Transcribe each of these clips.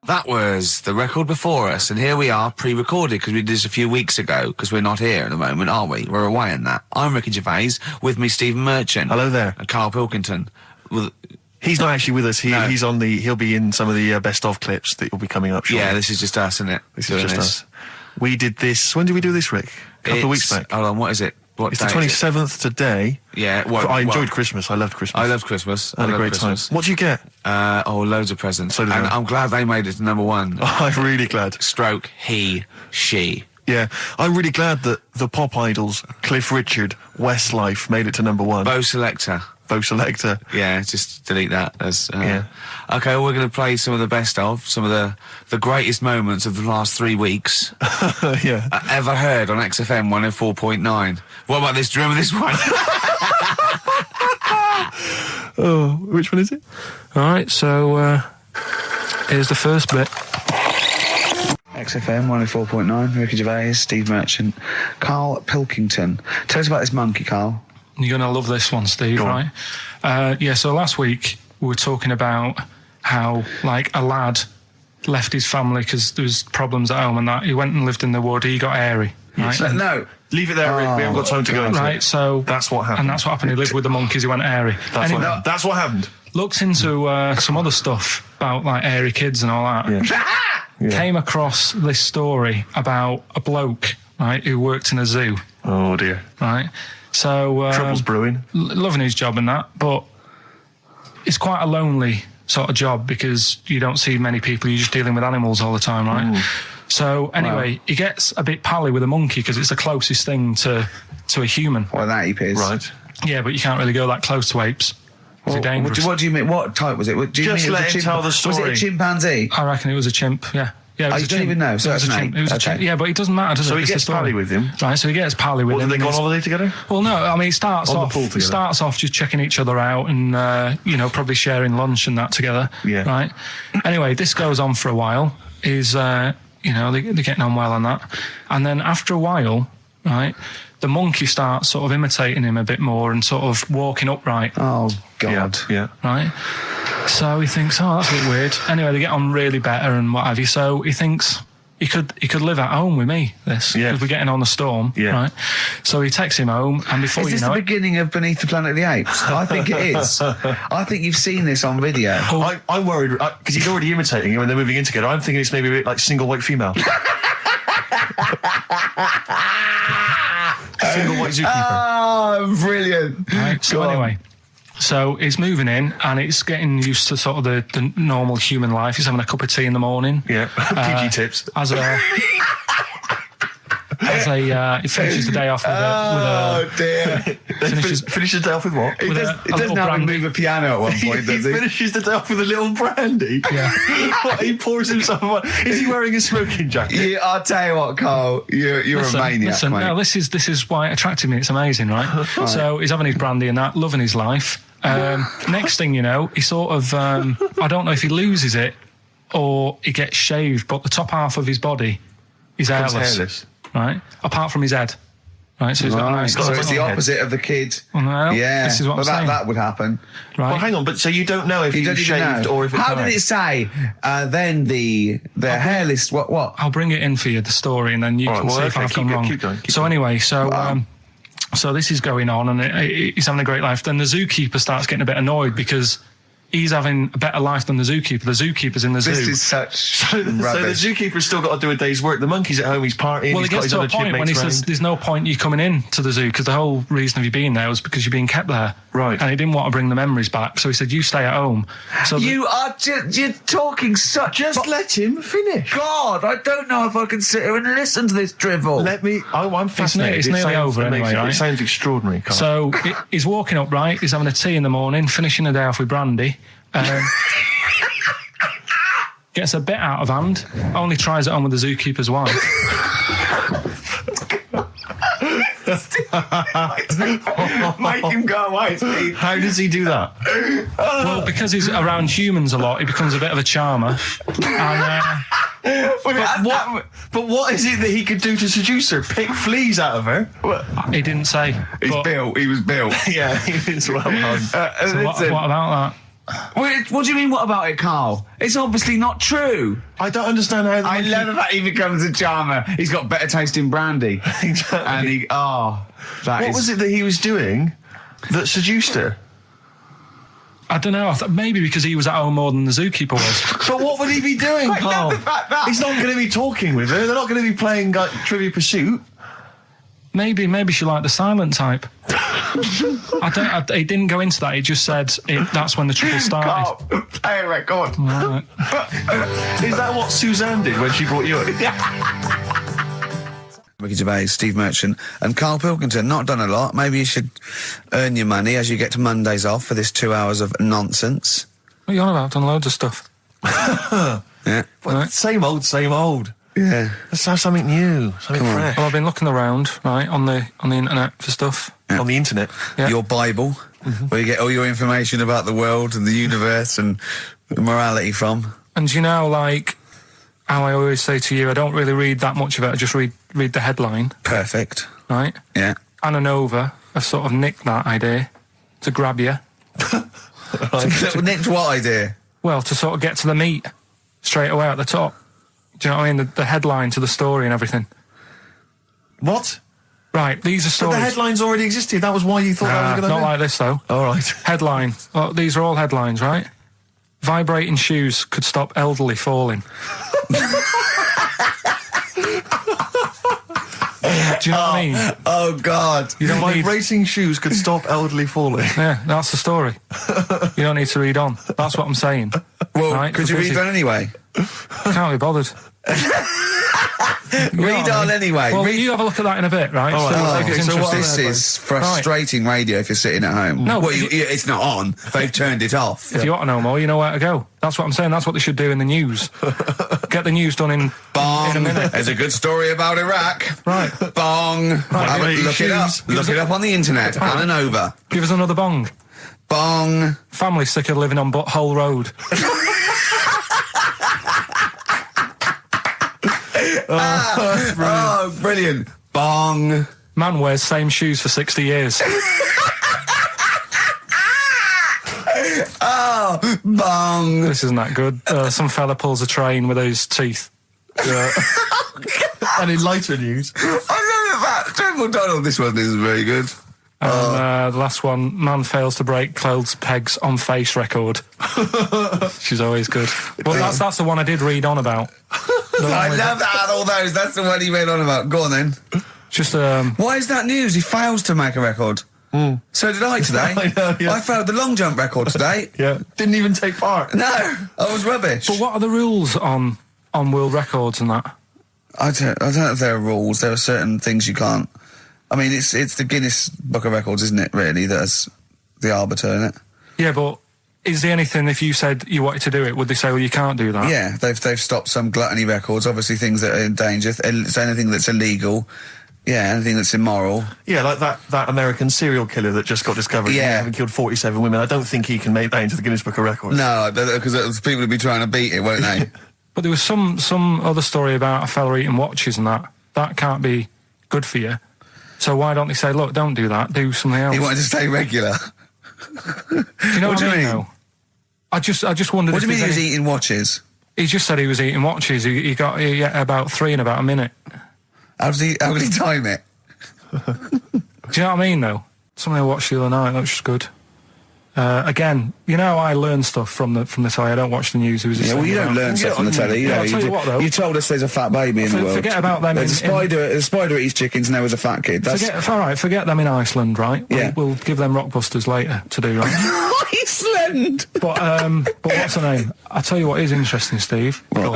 That was the record before us, and here we are, pre-recorded, because we did this a few weeks ago, because we're not here at the moment, are we? We're away in that. I'm Ricky Gervais, with me Stephen Merchant. Hello there. And Karl Pilkington. Well, he's not actually with us. No. He'll be in some of the best of clips that will be coming up shortly. Yeah, this is just us, isn't it? This is just us. We did this, when did we do this, Rick? A couple of weeks back. Hold on, what is it? It's the 27th today. Yeah. I enjoyed Christmas. I loved Christmas. I loved Christmas. I had a great time. What did you get? Loads of presents. So did I. I'm glad they made it to number one. Oh, I'm really glad. Stroke, he, she. Yeah, I'm really glad that the pop idols, Cliff Richard, Westlife, made it to number one. Bo Selector. Yeah, just delete that. Yeah. Okay, well, we're going to play some of the best of, some of the greatest moments of the last 3 weeks. Yeah. Ever heard on XFM 104.9. What about this? Do you remember this one? Oh, which one is it? All right, so here's the first bit. XFM 104.9, Ricky Gervais, Steve Merchant, Karl Pilkington. Tell us about this monkey, Karl. You're going to love this one, Steve, right? So last week we were talking about how, like, a lad left his family because there was problems at home and that. He went and lived in the wood. He got airy, right? No. Leave it there, Rick. We haven't got time to go into it. Right, so... That's what happened. And that's what happened. He lived with the monkeys. He went airy. That's what happened. Looked into some other stuff about, like, airy kids and all that. Yeah. Came across this story about a bloke, right, who worked in a zoo. Oh, dear. Right? So... Trouble's brewing. Loving his job and that, but it's quite a lonely sort of job because you don't see many people. You're just dealing with animals all the time, right? So anyway, he gets a bit pally with a monkey because it's the closest thing to a human. What, that ape is? Right. Yeah, but you can't really go that close to apes. It's dangerous. What do you mean? What type was it? Do you Just mean let him tell the story. Was it a chimpanzee? I reckon it was a chimp, yeah. Yeah, it was You a don't chimp. even know, so it was that's a an chimp. ape. It was a chimp. Yeah, but it doesn't matter, does it? So he It's the gets story. pally with him. Right, so he gets pally with What, him. do they go on and holiday together? Well, no, I mean, it starts On the off pool together. just checking each other out and, probably sharing lunch and that together. Yeah. Right? Anyway, this goes on for a while. They're getting on well on that. And then after a while, right, the monkey starts sort of imitating him a bit more and sort of walking upright. Oh, God. Yeah. Right? So he thinks, oh, that's a bit weird. Anyway, they get on really better and what have you. So he thinks he could live at home with me, this. Yeah. Because we're getting on the storm. Yeah. Right? So he takes him home and before Is you this know the it... beginning of Beneath the Planet of the Apes? I think it is. I think you've seen this on video. I'm worried, because he's already imitating him when they're moving in together. I'm thinking it's maybe a bit like Single White Female. Single White Zookeeper. Oh, brilliant. Right, so anyway, so he's moving in and it's getting used to sort of the normal human life. He's having a cup of tea in the morning. Yeah, PG tips. He finishes the day off with a dear. Finishes the day off with what? He with does, a he doesn't little have to brandy. move a piano at one point, He does he? finishes the day off with a little brandy. Yeah. What, he pours himself one. Is he wearing a smoking jacket? I'll tell you what, Carl, you're a maniac, mate. No, this is why it attracted me. It's amazing, right? So he's having his brandy and that, loving his life. Next thing you know, he sort of, I don't know if he loses it or he gets shaved, but the top half of his body is hairless. Right? Apart from his head. Right, so he's got a nice... So it's the opposite of the kid. Well, yeah, this is what I'm saying. That would happen. Right. Well, hang on, but so you don't know if You he don't was even shaved know. or if it's How did it say? Then the hairless... What? I'll bring it in for you, the story, and then you can see if I've gone wrong. Keep going. Anyway, so this is going on, and he's having a great life. Then the zookeeper starts getting a bit annoyed because he's having a better life than the zookeeper. The zookeeper's in the zoo. This is such So the rubbish. zookeeper's still got to do a day's work. The monkey's at home, he's partying, Well, he's it got gets his to other a point when he chipmates says, round. there's no point you coming in to the zoo because the whole reason of you being there was because you're being kept there. Right. And he didn't want to bring the memories back, so he said, you stay at home. So You're talking such... Just let him finish. God, I don't know if I can sit here and listen to this drivel. I'm fascinated. It's It nearly sounds over anyway, amazing. right? It sounds extraordinary, Carl. So he's walking up right, he's having a tea in the morning, finishing the day off with brandy. Gets a bit out of hand, only tries it on with the zookeeper's wife. Make him go away, Steve. How does he do that? Well, because he's around humans a lot, he becomes a bit of a charmer. And, But what is it that he could do to seduce her? Pick fleas out of her? he didn't say. He was built. Yeah, he is well known. So what about that? Wait, what do you mean, what about it, Carl? It's obviously not true. I don't understand how. I love the fact he becomes a charmer. He's got better taste in brandy. Exactly. And he, What was it that he was doing that seduced her? I don't know. I thought maybe because he was at home more than the zookeeper was. But what would he be doing, Carl? He's not going to be talking with her. They're not going to be playing like, Trivia Pursuit. Maybe she liked the silent type. He didn't go into that. He just said that's when the trouble started. Carl, play a record. Right. Is that what Suzanne did when she brought you in? Ricky Gervais, Steve Merchant, and Karl Pilkington. Not done a lot. Maybe you should earn your money as you get to Mondays off for this 2 hours of nonsense. What are you on about? I've done loads of stuff. Yeah. Well, same old. Yeah. Let's have something new, something fresh. Well, I've been looking around, right, on the internet for stuff. Yeah. On the internet. Yeah. Your Bible, where you get all your information about the world and the universe and morality from. And you know, like how I always say to you, I don't really read that much of it. I just read the headline. Perfect. Right? Yeah. Anna Nova have sort of nicked that idea to grab you. Nicked what idea? Well, to sort of get to the meat straight away at the top. Do you know what I mean? The headline to the story and everything. What? Right, these are But stories. the headlines already existed. That was why you thought that was going to Not like this, though. All right. Headline. Well, these are all headlines, right? Vibrating shoes could stop elderly falling. Do you know what I mean? Oh, God. You don't need... Vibrating shoes could stop elderly falling. Yeah, that's the story. You don't need to read on. That's what I'm saying. Well, right? could you read on anyway? Can't be bothered. Read on anyway. Well, you have a look at that in a bit, right? All right. It's So what are This the is frustrating radio if you're sitting at home. No, well, but it's not on. They've turned it off. If you want to know more, you know where to go. That's what I'm saying. That's what they should do in the news. Get the news done in a minute. There's a good story about Iraq. Right. Bong. Look it up. Look it up on the internet. Anna Nova. Give us another bong. Bong. Family sick of living on Butthole Road. Oh, brilliant. Bong. Man wears same shoes for 60 years. Oh, bong. This isn't that good. Some fella pulls a train with his teeth. And in lighter news. I know that. General Donald, this one isn't very good. And the last one, man fails to break clothes pegs on face record. She's always good. Well, that's the one I did read on about. I love that out of all those. That's the one he read on about. Go on then. Just Why is that news? He fails to make a record. So did I today. I know, yeah. I failed the long jump record today. Yeah. Didn't even take part. No, I was rubbish. But what are the rules on world records and that? I don't know if there are rules. There are certain things you can't. I mean, it's the Guinness Book of Records, isn't it, really, that's the arbiter, isn't it? Yeah, but is there anything, if you said you wanted to do it, would they say, well, you can't do that? Yeah, they've stopped some gluttony records, obviously things that are in danger. It's anything that's illegal. Yeah, anything that's immoral. Yeah, like that American serial killer that just got discovered. Yeah. Having killed 47 women. I don't think he can make that into the Guinness Book of Records. No, because people would be trying to beat it, won't they? But there was some other story about a fella eating watches and that. That can't be good for you. So why don't they say, look, don't do that, do something else? He wanted to stay regular. Do you know what I mean? Though? I just wondered. What do you mean he was any... eating watches? He just said he was eating watches. He ate about 3 in about a minute. How did he time it? Do you know what I mean, though? Something I watched the other night, that was just good. Again, you know, I learn stuff from the telly. I don't watch the news. Yeah, well, you don't learn stuff from the telly. You know, I'll tell you what, though. You told us there's a fat baby in the world. Forget about them. There's a spider eats chickens and there was a fat kid. Forget them in Iceland, right? Yeah. We'll give them Rockbusters later to do, right? Iceland! But what's her name? I'll tell you what is interesting, Steve. What?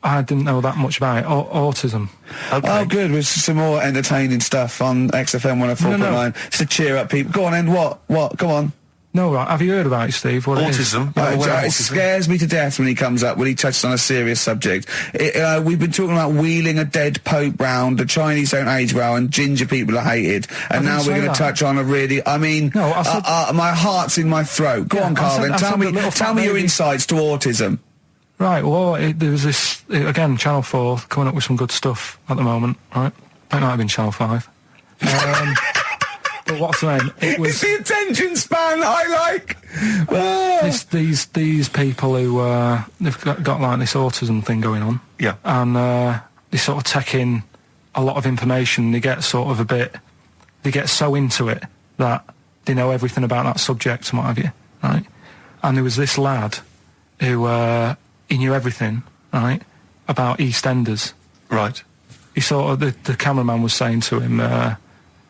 I didn't know that much about it. Autism. Okay. Oh, good. With some more entertaining stuff on XFM 104.9. Just to cheer up people. Go on, then. What? Come on. No, right. Have you heard about it, Steve? What autism. It scares me to death when he comes up, when he touches on a serious subject. We've been talking about wheeling a dead pope round, the Chinese don't age well, and ginger people are hated. And now we're going to touch on a really, I mean, my heart's in my throat. Go on, Carl, then. Tell me your insights to autism. Right, well, there was this, again, Channel 4 coming up with some good stuff at the moment, right? It might have been Channel 5. But what's the name? It was it's the attention span I like. these people who they've got like this autism thing going on. Yeah. And they sort of take in a lot of information. They get sort of they get so into it that they know everything about that subject and what have you, right? And there was this lad who he knew everything, right, about EastEnders. Right. He sort of the cameraman was saying to him,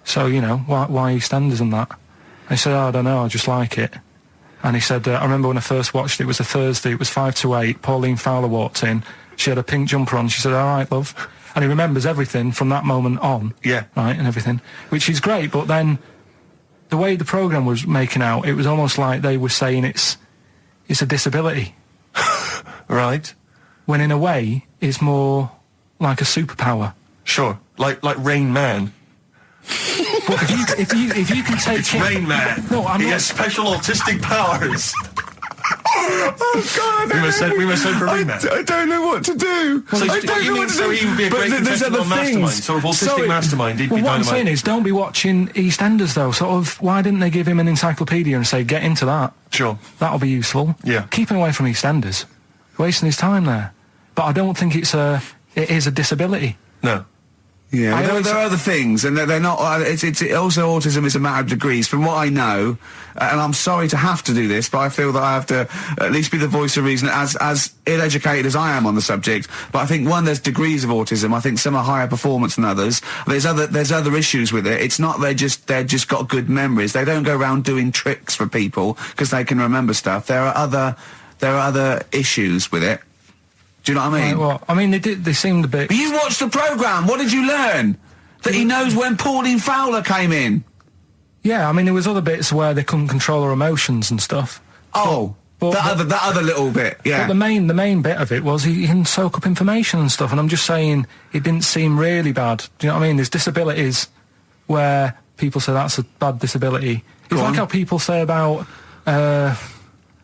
so you know why EastEnders and that. And he said, I don't know, I just like it. And he said, I remember when I first watched it, it was a Thursday, it was 5 to 8. Pauline Fowler walked in. She had a pink jumper on. She said, all right, love. And he remembers everything from that moment on. Yeah. Right, and everything, which is great. But then the way the programme was making out, it was almost like they were saying it's a disability. Right. When in a way, it's more like a superpower. Sure. Like Rain Man. But if you can take It's Rain Man. No, I'm he not. has special autistic powers. Oh God! We must send for Rain Man. I don't know what to do. So I don't know what to do. he would be a But great there's contestant other on Mastermind, things. sort of autistic Sorry. Mastermind. He'd Well, be what I'm dynamite. saying is, don't be watching EastEnders though. Sort of, why didn't they give him an encyclopedia and say, get into that? Sure. That'll be useful. Yeah. Keep him away from EastEnders. Wasting his time there. But I don't think it is a disability. No. Yeah, I always- there are other things, and they're not. It's also autism is a matter of degrees, from what I know. And I'm sorry to have to do this, but I feel that I have to at least be the voice of reason, as ill-educated as I am on the subject. But I think there's degrees of autism. I think some are higher performance than others. There's other issues with it. It's not they're just got good memories. They don't go around doing tricks for people because they can remember stuff. There are other issues with it. Do you know what I mean? Right, well, I mean, they seemed a bit... But you watched the programme. What did you learn? That he knows when Pauline Fowler came in. Yeah, I mean, there was other bits where they couldn't control her emotions and stuff. Oh, that other little bit, yeah. But the main bit of it was he can soak up information and stuff, and I'm just saying it didn't seem really bad. Do you know what I mean? There's disabilities where people say that's a bad disability. It's like how people say about...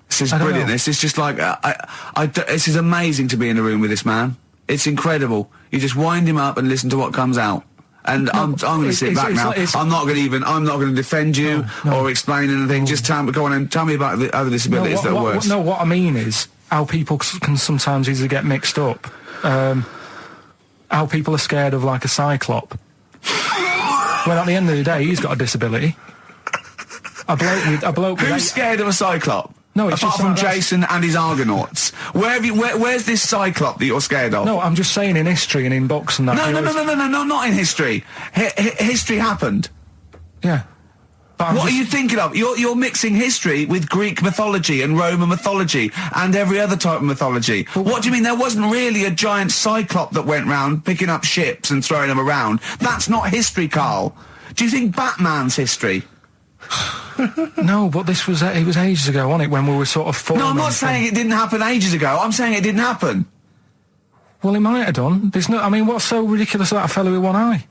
This is brilliant. This is just like this is amazing to be in a room with this man. It's incredible. You just wind him up and listen to what comes out. And I'm going to sit back now. I'm not going to defend you or explain anything. Just go on and tell me about the other disabilities that are worse. What I mean is how people can sometimes easily get mixed up. How people are scared of like a cyclop. Well, at the end of the day, he's got a disability. A bloke with Who's scared of a cyclop? No, it's apart just from like Jason and his Argonauts. Where's this cyclop that you're scared of? No, I'm just saying in history and in books and that. No, not in history. History happened. Yeah. But what are you thinking of? You're mixing history with Greek mythology and Roman mythology and every other type of mythology. What do you mean? There wasn't really a giant cyclop that went round picking up ships and throwing them around. That's not history, Carl. Do you think Batman's history? No, but it was ages ago, wasn't it, when we were sort of forming... No, I'm not saying it didn't happen ages ago. I'm saying it didn't happen. Well, it might have done. I mean, what's so ridiculous about a fellow with one eye?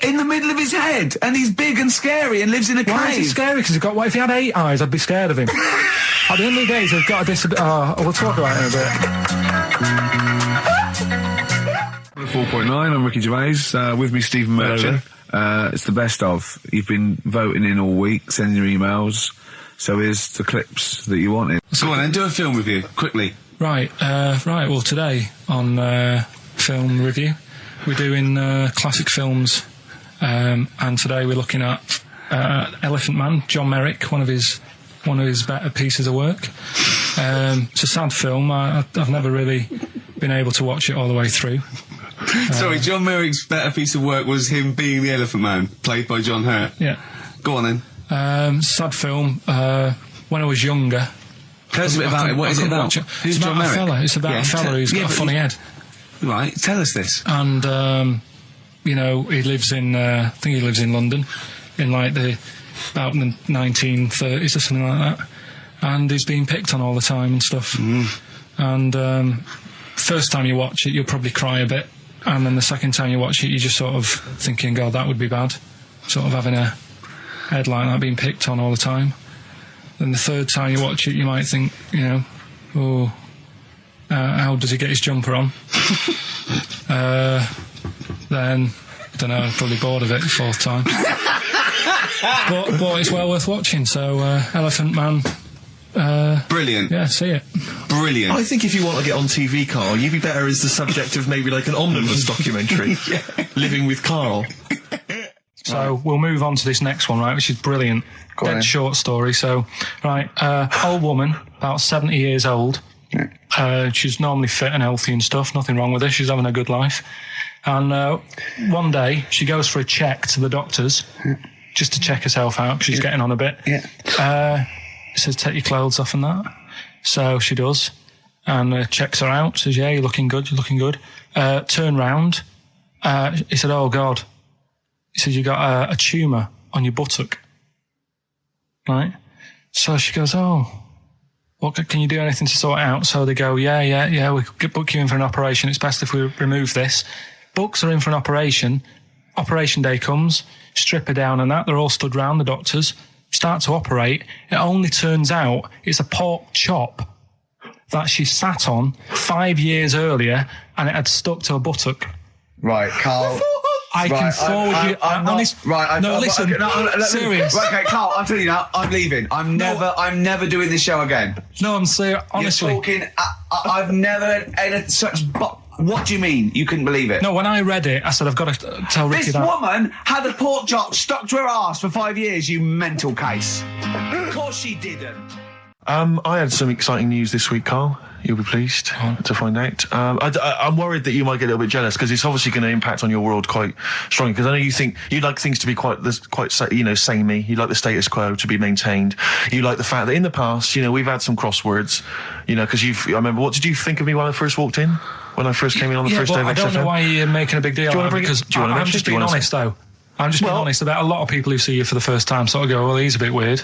In the middle of his head, and he's big and scary and lives in a cave. Why is he scary? Because what if he had 8 eyes, I'd be scared of him. At the end of the day, he's got a disability... we'll talk about it in a bit. 4.9, I'm Ricky Gervais, with me Stephen Merchant. It's the best of. You've been voting in all week, sending your emails, so here's the clips that you wanted. Go on then, do a film review, quickly. Right, well today on Film Review, we're doing classic films, and today we're looking at Elephant Man, John Merrick, one of his better pieces of work. It's a sad film. I've never really been able to watch it all the way through. Sorry, John Merrick's better piece of work was him being the Elephant Man, played by John Hurt. Yeah. Go on then. Sad film. When I was younger... Tell us a bit about it. What is it about? Who's John Merrick? It's about a fella who's got a funny head. Right, tell us this. And, you know, he lives in... I think he lives in London, in like about the 1930s or something like that. And he's being picked on all the time and stuff. And first time you watch it, you'll probably cry a bit. And then the second time you watch it, you're just sort of thinking, God, that would be bad. Sort of having a head like that being picked on all the time. Then the third time you watch it, you might think, you know, oh, how does he get his jumper on? Then, I don't know, I'm probably bored of it the fourth time. but it's well worth watching. So Elephant Man. Brilliant. Yeah, see it. Brilliant. I think if you want to get on TV, Carl, you'd be better as the subject of maybe like an omnibus documentary. Living with Carl. So we'll move on to this next one, right, which is brilliant. Dead short story. So, right, old woman, about 70 years old. She's normally fit and healthy and stuff. Nothing wrong with her. She's having a good life. And one day, she goes for a check to the doctors, just to check herself out, because she's getting on a bit. It says, take your clothes off and that. So she does, and checks her out, says, yeah, you're looking good, turn round. He said, oh, God. He said, you got a tumour on your buttock. Right? So she goes, oh, what, can you do anything to sort it out? So they go, yeah, we could book you in for an operation. It's best if we remove this. Books are in for an operation. Operation day comes, strip her down and that. They're all stood round, the doctors. Start to operate. It only turns out it's a pork chop that she sat on 5 years earlier, and it had stuck to her buttock. Right, Carl. I can forward you. Serious. Right, okay, Carl, I'm telling you now, I'm leaving. I'm never doing this show again. No, I'm serious. Honestly. You're talking, I've never had such... What do you mean? You couldn't believe it? No, when I read it, I said, I've got to tell Ricky that. This woman had a pork chop stuck to her arse for 5 years, you mental case. Of course she didn't. I had some exciting news this week, Carl. You'll be pleased to find out. I'm worried that you might get a little bit jealous, because it's obviously going to impact on your world quite strongly. Because I know you think you like things to be quite samey. You like the status quo to be maintained. You like the fact that in the past, we've had some crosswords. Because I remember, what did you think of me when I first walked in? When I first came in on the first day of XFM? I don't know why you're making a big deal out of it, because I'm just being honest, though. I'm just being honest about a lot of people who see you for the first time sort of go, well, he's a bit weird.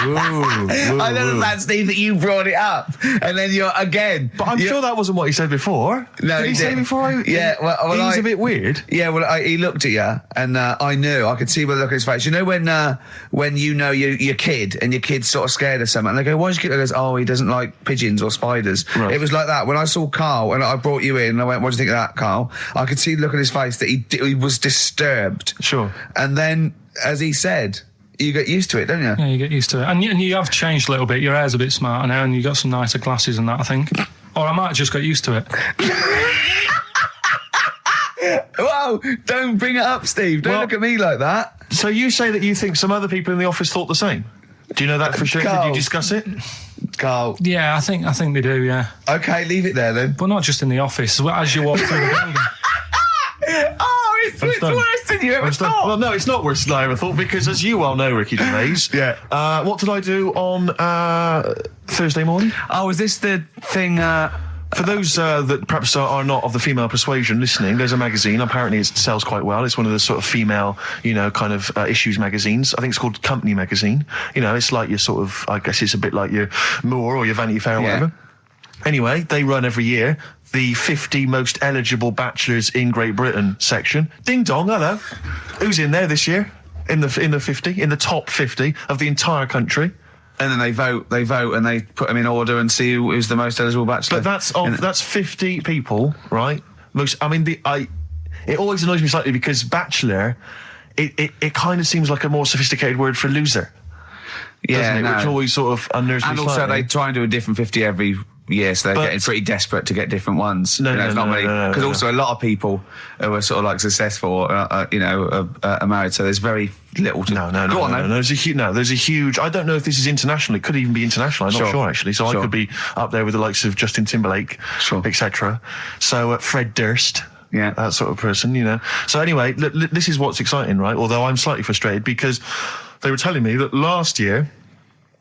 I don't know, Steve, that you brought it up, and then you're again. But I'm sure that wasn't what he said before. No, did he say before? He's a bit weird. Yeah, he looked at you, and I knew. I could see by the look on his face. You know when you know your kid, and your kid's sort of scared of something, and they go, "Why's your kid?" He goes, "Oh, he doesn't like pigeons or spiders." Right. It was like that when I saw Carl, and I brought you in, and I went, "What do you think of that, Carl?" I could see the look on his face that he was disturbed. Sure. And then, as he said, you get used to it, don't you? Yeah, you get used to it. And you have changed a little bit. Your hair's a bit smarter now, and you got some nicer glasses and that, I think. Or I might have just got used to it. Whoa, don't bring it up, Steve. Don't look at me like that. So you say that you think some other people in the office thought the same? Do you know that for sure? Carl. Did you discuss it? Carl. Yeah, I think they do, yeah. Okay, leave it there then. But not just in the office, as you walk through the building. Oh, it's worse than you ever thought. Well, no, it's not worse than I ever thought, because as you well know, Ricky Gervais, what did I do on Thursday morning? Oh, is this the thing... For those that perhaps are not of the female persuasion listening, there's a magazine. Apparently it sells quite well. It's one of the sort of female, issues magazines. I think it's called Company Magazine. It's like your sort of, I guess it's a bit like your Moore or your Vanity Fair or whatever. Anyway, they run every year the 50 most eligible bachelors in Great Britain section. Ding dong, hello. Who's in there this year? In the top 50 of the entire country. And then they vote, and they put them in order and see who's the most eligible bachelor. But that's 50 people, right? It always annoys me slightly, because bachelor, it kind of seems like a more sophisticated word for loser. Yeah, doesn't it? Which always sort of unnerves me slightly. And also they try and do a different 50 every year, so they're getting pretty desperate to get different ones. Because also a lot of people who are sort of like successful, are married, so there's very little to... No. There's a huge... I don't know if this is international. It could even be international. I'm not sure, actually. So I could be up there with the likes of Justin Timberlake, etc. So Fred Durst... Yeah, that sort of person, So anyway, this is what's exciting, right? Although I'm slightly frustrated, because they were telling me that last year...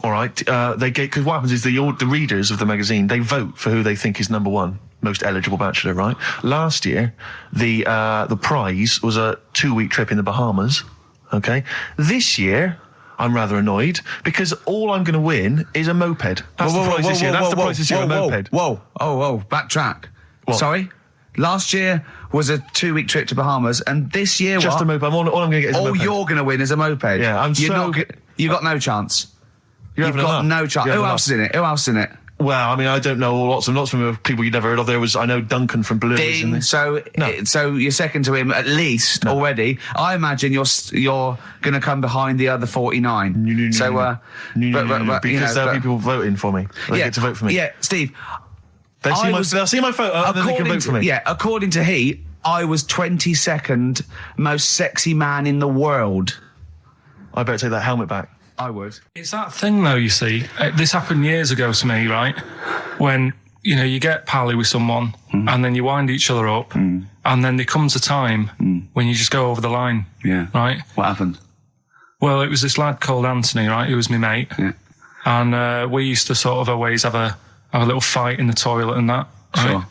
All right, because what happens is the readers of the magazine, they vote for who they think is number one most eligible bachelor, right? Last year, the prize was a 2-week trip in the Bahamas. Okay, this year I'm rather annoyed, because all I'm going to win is a moped. That's the prize this year. That's the prize this year, a moped. Whoa! Backtrack. What? Sorry. Last year was a 2-week trip to Bahamas, and this year just a moped. All I'm going to get is a moped. All you're going to win is a moped. Yeah, you got no chance. You've got no chance. Who else is in it? Well, I mean, I don't know lots of people you'd never heard of. I know Duncan from Blue. Dean, so you're second to him at least already. I imagine you're going to come behind the other 49. No, because there'll be people voting for me. They get to vote for me. Yeah, Steve. They'll see my photo and then they can vote for me. Yeah, according to Heat, I was 22nd most sexy man in the world. I better take that helmet back. I would. It's that thing, though, you see. This happened years ago to me, right? When, you get pally with someone and then you wind each other up and then there comes a time when you just go over the line. Yeah. Right? What happened? Well, it was this lad called Anthony, right? Who was my mate. Yeah. And we used to sort of always have a little fight in the toilet and that. Right?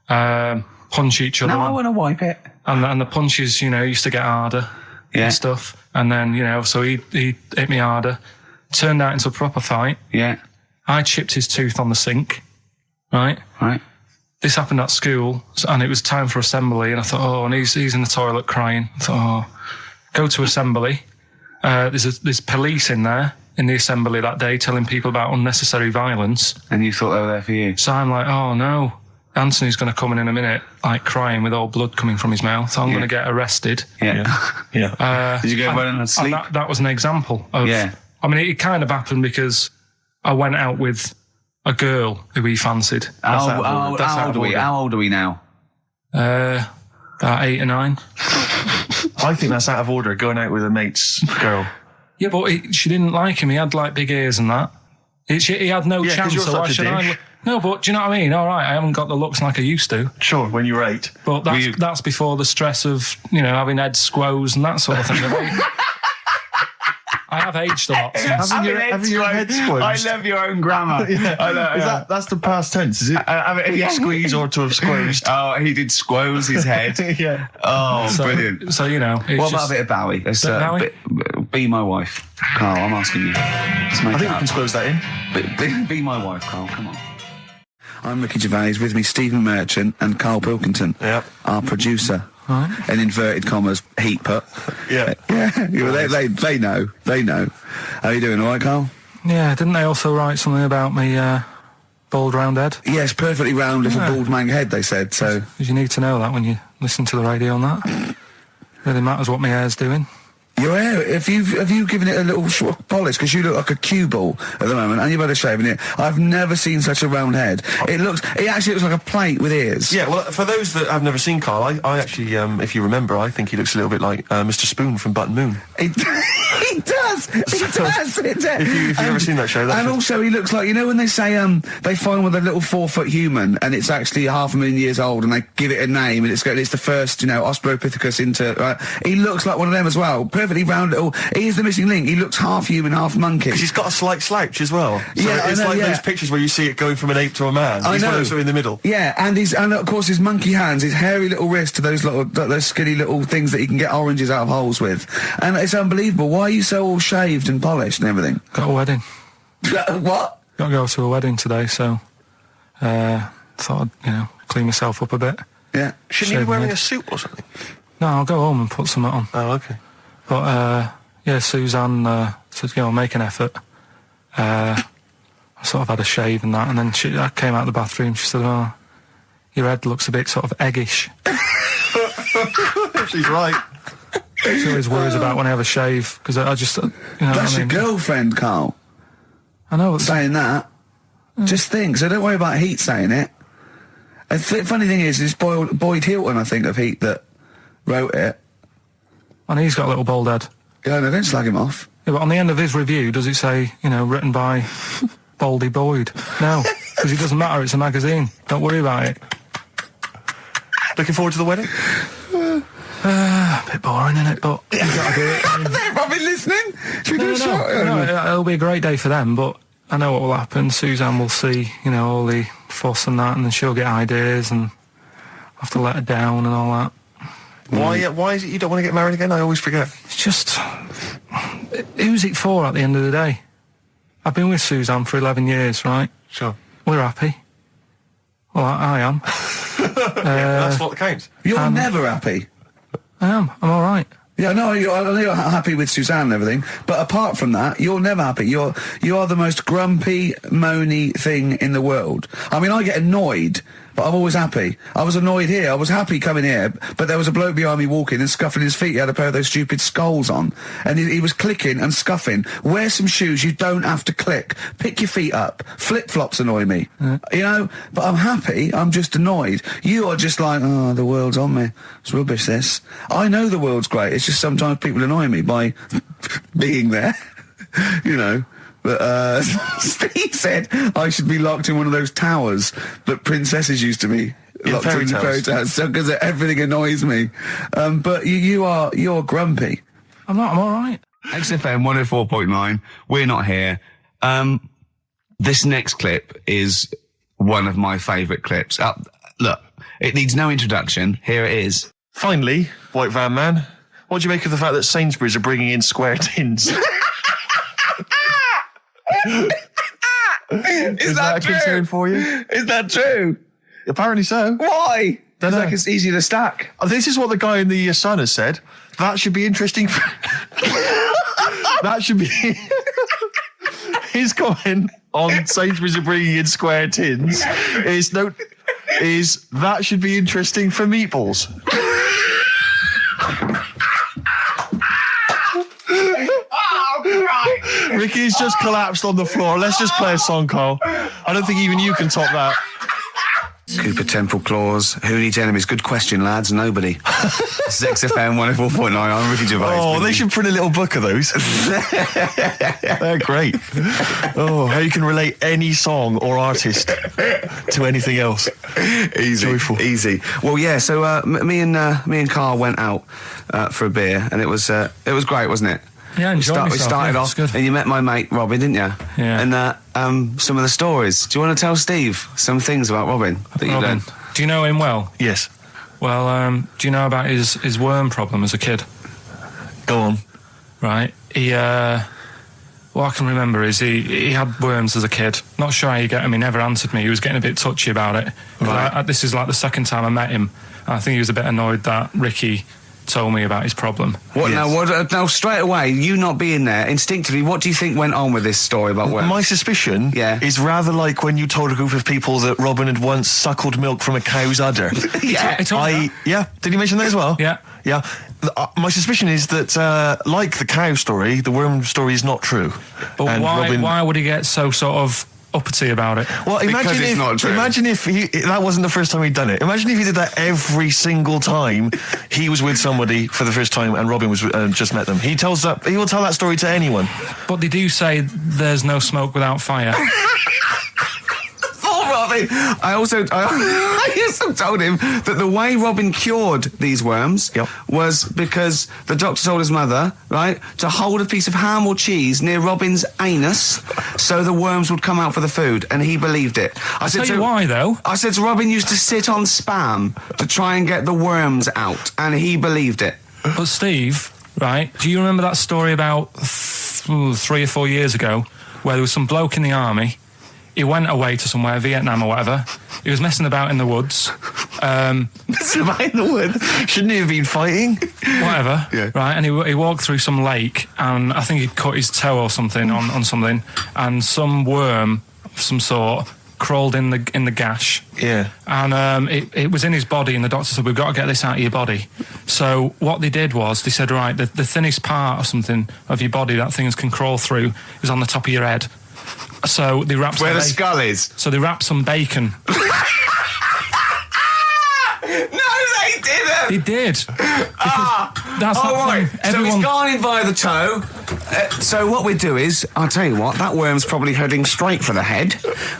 Sure. Punch each other. No, I want to wipe it. And the punches, used to get harder. Yeah. And stuff. And then, so he hit me harder. Turned out into a proper fight. Yeah. I chipped his tooth on the sink. Right? Right. This happened at school, and it was time for assembly, and I thought, and he's in the toilet crying. I thought, go to assembly. There's police in there in the assembly that day telling people about unnecessary violence. And you thought they were there for you? So I'm like, oh no. Anthony's going to come in a minute, like crying with all blood coming from his mouth. I'm going to get arrested. Yeah. Did you go running and sleep? And that was an example of... Yeah. I mean, it kind of happened because I went out with a girl who he fancied. How old are we now? About 8 or 9. I think that's out of order, going out with a mate's girl. Yeah, but she didn't like him. He had, big ears and that. He had no chance. You're such a dish. No, but do you know what I mean? All right, I haven't got the looks like I used to. Sure, when you were 8. But that's before the stress of, having head squoes and that sort of thing. I have aged a lot. Having your head squeezed. I love your own grammar. I know, That's the past tense, is it? Squeeze or to have squeezed. Oh, he did squoze his head. Yeah. Oh, brilliant. So, what about a bit of Bowie? Bowie? Be my wife. Carl, I'm asking you. I think we can squeeze that in. Be my wife, Carl, come on. I'm Ricky Gervais, with me Stephen Merchant and Karl Pilkington, our producer. Right. In inverted commas, heat put. Yeah. They know. How are you doing, all right, Carl? Yeah, didn't they also write something about me bald round head? Yes, perfectly round little bald man head, they said, so... Because you need to know that when you listen to the radio and that. Really matters what my hair's doing. Your hair, have you given it a little sort of polish? Because you look like a cue ball at the moment, and you've had a shave in it. I've never seen such a round head. It actually looks like a plate with ears. Yeah, well, for those that have never seen Carl, I actually, if you remember, I think he looks a little bit like Mr. Spoon from Button Moon. He does. If you've never seen that show, and also he looks like, when they say they find with a little 4-foot human and it's actually 500,000 years old and they give it a name and it's the first Australopithecus into. Right? He looks like one of them as well. Perfectly round little. He is the missing link. He looks half human, half monkey. Because he's got a slight slouch as well. So yeah, it's like those pictures where you see it going from an ape to a man. He's one of those in the middle. Yeah, and of course his monkey hands, his hairy little wrist to those skinny little things that you can get oranges out of holes with, and it's unbelievable. Why are you so all shaved and polished and everything? Got a wedding. What? Got to go to a wedding today, so thought I'd clean myself up a bit. Yeah. Shouldn't you be wearing a suit or something? No, I'll go home and put something on. Oh, okay. But Suzanne said, make an effort. I sort of had a shave and that, and then I came out of the bathroom. She said, "Oh, your head looks a bit sort of eggish." She's right. She always worries about when I have a shave because I just, That's your girlfriend, Carl. I know. Saying that. Just think. So don't worry about Heat saying it. The funny thing is, it's Boyd Hilton, I think, of Heat that wrote it. And he's got a little bald head. Yeah, no, don't slag him off. Yeah, but on the end of his review, does it say, written by Baldy Boyd? No, because it doesn't matter. It's a magazine. Don't worry about it. Looking forward to the wedding? A bit boring, isn't it? But you got to do it. They're probably listening. Should we do a shot? No, it'll be a great day for them, but I know what will happen. Suzanne will see, all the fuss and that, and then she'll get ideas and have to let her down and all that. Why is it you don't want to get married again? I always forget. It's just... Who's it for at the end of the day? I've been with Suzanne for 11 years, right? Sure. We're happy. Well, I am. That's what counts. You're never happy. I am. I'm all right. Yeah, no, I know you're happy with Suzanne and everything, but apart from that, you're never happy. You are the most grumpy, moany thing in the world. I mean, I get annoyed, but I'm always happy. I was annoyed here. I was happy coming here, but there was a bloke behind me walking and scuffing his feet. He had a pair of those stupid skulls on, and he was clicking and scuffing. Wear some shoes. You don't have to click. Pick your feet up. Flip-flops annoy me. You know, but I'm happy. I'm just annoyed. You are just like, oh, the world's on me. It's rubbish, this. I know the world's great. It's just sometimes people annoy me by being there, you know. But Steve said I should be locked in one of those towers that princesses used to be locked in fairy tales, because everything annoys me. But you're grumpy. I'm not. I'm all right. XFM 104.9. We're not here. This next clip is one of my favourite clips. Look, it needs no introduction. Here it is. Finally, White Van Man, what do you make of the fact that Sainsbury's are bringing in square tins? Is that a true? concern for you? Is that true? Apparently so. Why? Don't know. Like it's easy to stack. This is what the guy in the Sun has said. That should be interesting. That should be his comment on Sainsbury's are bringing in square tins. Is that should be interesting for meatballs. Ricky's just collapsed on the floor. Let's just play a song, Carl. I don't think even you can top that. Cooper Temple Claws. Who needs enemies? Good question, lads. Nobody. This is XFM 104.9. I'm Ricky Gervais. Oh, they should print a little book of those. They're great. Oh, how you can relate any song or artist to anything else. Easy. Joyful. Easy. Well, yeah, so me and Carl went out for a beer, and it was great, wasn't it? Yeah, I enjoyed myself. We started off, good. and you met my mate Robin, didn't you? Yeah. And some of the stories. Do you want to tell Steve some things about Robin that you've done? Do you know him well? Yes. Well, do you know about his worm problem as a kid? Go on. Right. What I can remember is he had worms as a kid. Not sure how you get him. He never answered me. He was getting a bit touchy about it. Right. This is like the second time I met him. I think he was a bit annoyed that Ricky told me about his problem. What now? Now, straight away, you not being there, instinctively, what do you think went on with this story about worms? My suspicion is rather like when you told a group of people that Robin had once suckled milk from a cow's udder. Yeah. Did you mention that as well? Yeah. Yeah. My suspicion is that, like the cow story, the worm story is not true. But and why would he get so sort of uppity about it? Well, imagine if that wasn't the first time he'd done it. Imagine if he did that every single time he was with somebody for the first time and Robin was just met them. He will tell that story to anyone. But they do say there's no smoke without fire. Robin. I also told him that the way Robin cured these worms was because the doctor told his mother, right, to hold a piece of ham or cheese near Robin's anus so the worms would come out for the food, and he believed it. I'll tell you why, though. I said to Robin used to sit on spam to try and get the worms out, and he believed it. But Steve, right, do you remember that story about 3 or 4 years ago where there was some bloke in the army? He went away to somewhere, Vietnam or whatever. He was messing about in the woods. Messing about in the woods? Shouldn't he have been fighting? Whatever. Yeah. Right, and he walked through some lake, and I think he'd cut his toe or something on something, and some worm of some sort crawled in the gash. Yeah. And it was in his body, and the doctor said, we've got to get this out of your body. So what they did was, they said, right, the thinnest part or something of your body that things can crawl through is on the top of your head. So they wrapped where the skull is. So they wrapped some bacon. No, they didn't. They did. That's right. Thing. So he's gone in via the toe. So what we do is, I'll tell you what, that worm's probably heading straight for the head.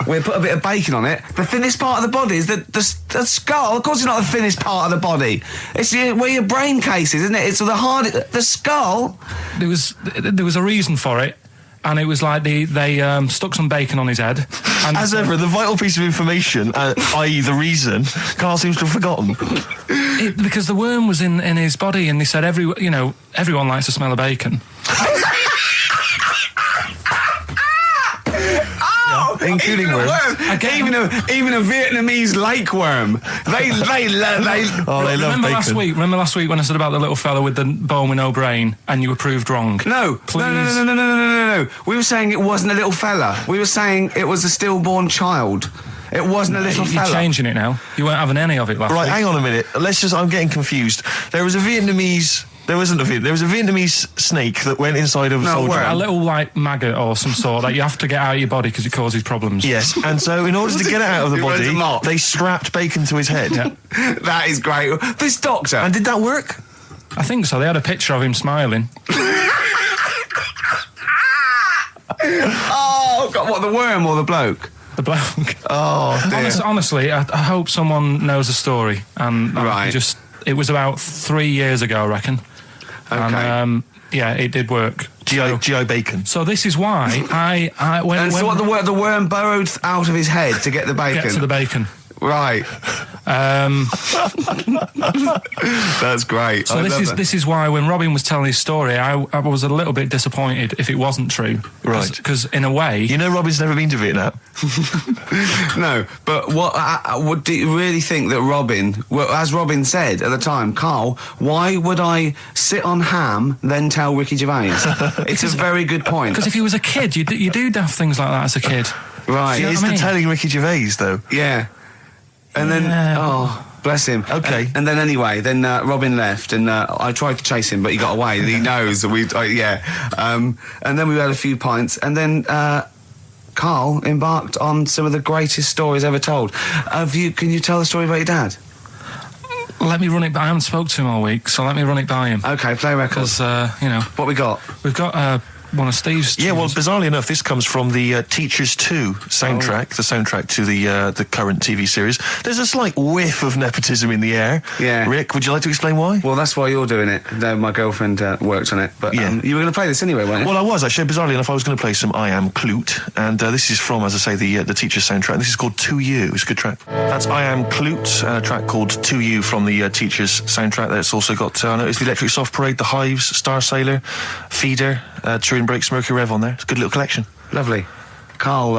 We'll put a bit of bacon on it. The thinnest part of the body is the skull. Of course, it's not the thinnest part of the body. It's where your brain case is, isn't it? It's the skull. There was a reason for it. And it was like they stuck some bacon on his head. And as ever, the vital piece of information, i.e. the reason, Carl seems to have forgotten. Because the worm was in his body, and they said everyone likes to smell of bacon. including worms. Even a Vietnamese lake worm. They love bacon. Remember last week when I said about the little fella with the bone with no brain, and you were proved wrong? No. We were saying it wasn't a little fella. We were saying it was a stillborn child. It wasn't a little fella. You're changing it now. You weren't having any of it last week. Right, hang on a minute. I'm getting confused. There was a Vietnamese snake that went inside of a soldier. A little, like, maggot or some sort that you have to get out of your body because it causes problems. Yes, and so in order to get it out of the body, they strapped bacon to his head. Yeah. That is great. This doctor. And did that work? I think so. They had a picture of him smiling. Oh, God, what, the worm or the bloke? The bloke. Oh, dear. Honestly, I hope someone knows the story. And it was about 3 years ago, I reckon. Okay. And, it did work. G.I. Bacon. So this is why the worm burrowed out of his head to get the bacon? Get to the bacon. Right. That's great. So this is why when Robin was telling his story, I was a little bit disappointed if it wasn't true. Right. Because in a way, Robin's never been to Vietnam. No, but what do you really think that Robin? Well, as Robin said at the time, Karl, why would I sit on ham then tell Ricky Gervais? It's a very good point. Because if he was a kid, you do daft things like that as a kid. Right. It's the telling Ricky Gervais though. Yeah. And then, bless him. Okay. And then anyway, Robin left, and I tried to chase him, but he got away. He knows that and then we had a few pints, and then Karl embarked on some of the greatest stories ever told. Can you tell the story about your dad? Let me run it by. I haven't spoke to him all week, so let me run it by him. Okay, play record. Because, What we got? We've got one of Steve's... Yeah, well, bizarrely enough, this comes from the Teachers 2 soundtrack, the soundtrack to the current TV series. There's a slight whiff of nepotism in the air. Yeah. Rick, would you like to explain why? Well, that's why you're doing it. My girlfriend worked on it. But you were going to play this anyway, weren't you? Well, I was, actually. Bizarrely enough, I was going to play some I Am Clute, and this is from, as I say, the Teachers soundtrack. This is called To You. It's a good track. That's I Am Clute, a track called To You from the Teachers soundtrack. That's also got, I noticed, the Electric Soft Parade, The Hives, Star Sailor, Feeder, Turin Breaks, Mercury Rev on there. It's a good little collection. Lovely. Karl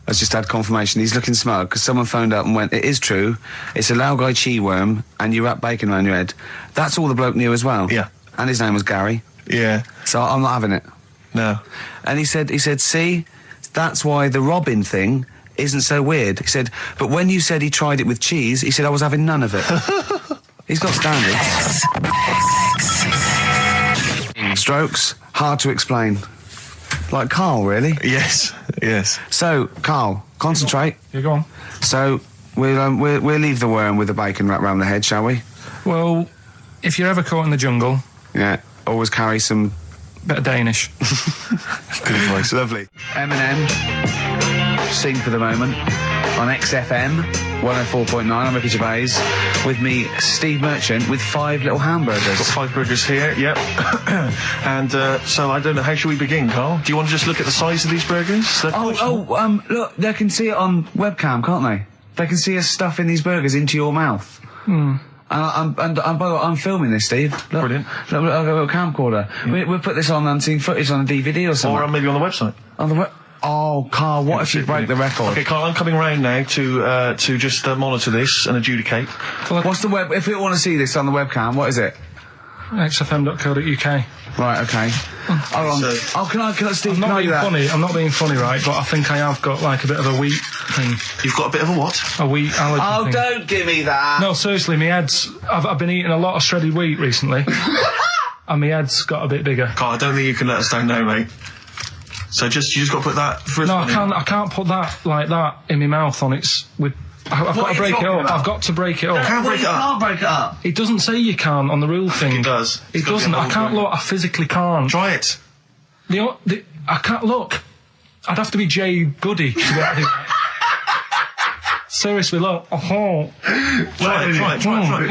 has just had confirmation. He's looking smug because someone phoned up and went, it is true, it's a Laogai chi worm and you wrap bacon around your head. That's all the bloke knew as well. Yeah. And his name was Gary. Yeah. So I'm not having it. No. And he said, see, that's why the Robin thing isn't so weird. He said, but when you said he tried it with cheese, he said I was having none of it. He's got standards. Strokes, hard to explain. Like Karl, really? Yes. So, Karl, concentrate. Yeah, go on. So, we'll leave the worm with the bacon wrapped around the head, shall we? Well, if you're ever caught in the jungle... Yeah, always carry some... bit of Danish. Good advice. Lovely. Eminem, Sing for the Moment, on XFM, 104.9, I'm Ricky Gervais. With me, Steve Merchant, with 5 little hamburgers. Got 5 burgers here, yep. And so I don't know, how should we begin, Karl? Do you want to just look at the size of these burgers? Look, they can see it on webcam, can't they? They can see us stuffing these burgers into your mouth. And I'm filming this, Steve. Look, brilliant. Look, I've got a camcorder. Yeah. We'll put this on unseen footage on a DVD or something. Or maybe on the website. On the Oh, Karl, what if you break the record? Okay, Karl, I'm coming round now to just monitor this and adjudicate. What's the web? If we want to see this on the webcam, what is it? XFM.co.uk. Right, okay. Hold on. Can I, Steve, I'm not being funny. I'm not being funny, right? But I think I have got like a bit of a wheat thing. You've got a bit of a what? A wheat allergy thing. Don't give me that. No, seriously, my head's... I've been eating a lot of shredded wheat recently. And my head's got a bit bigger. Karl, I don't think you can let us down now, mate. So you just got to put that first. No, I can't put that like that in my mouth on its with. I've got to break it up. I've got to break it up. You can't break it up. Can't break it up. It doesn't say you can on the rule thing. It does. It doesn't. I can't look. I physically can't. Try it. I can't look. I'd have to be Jay Goody to get it. Seriously, look. Oh. Try it.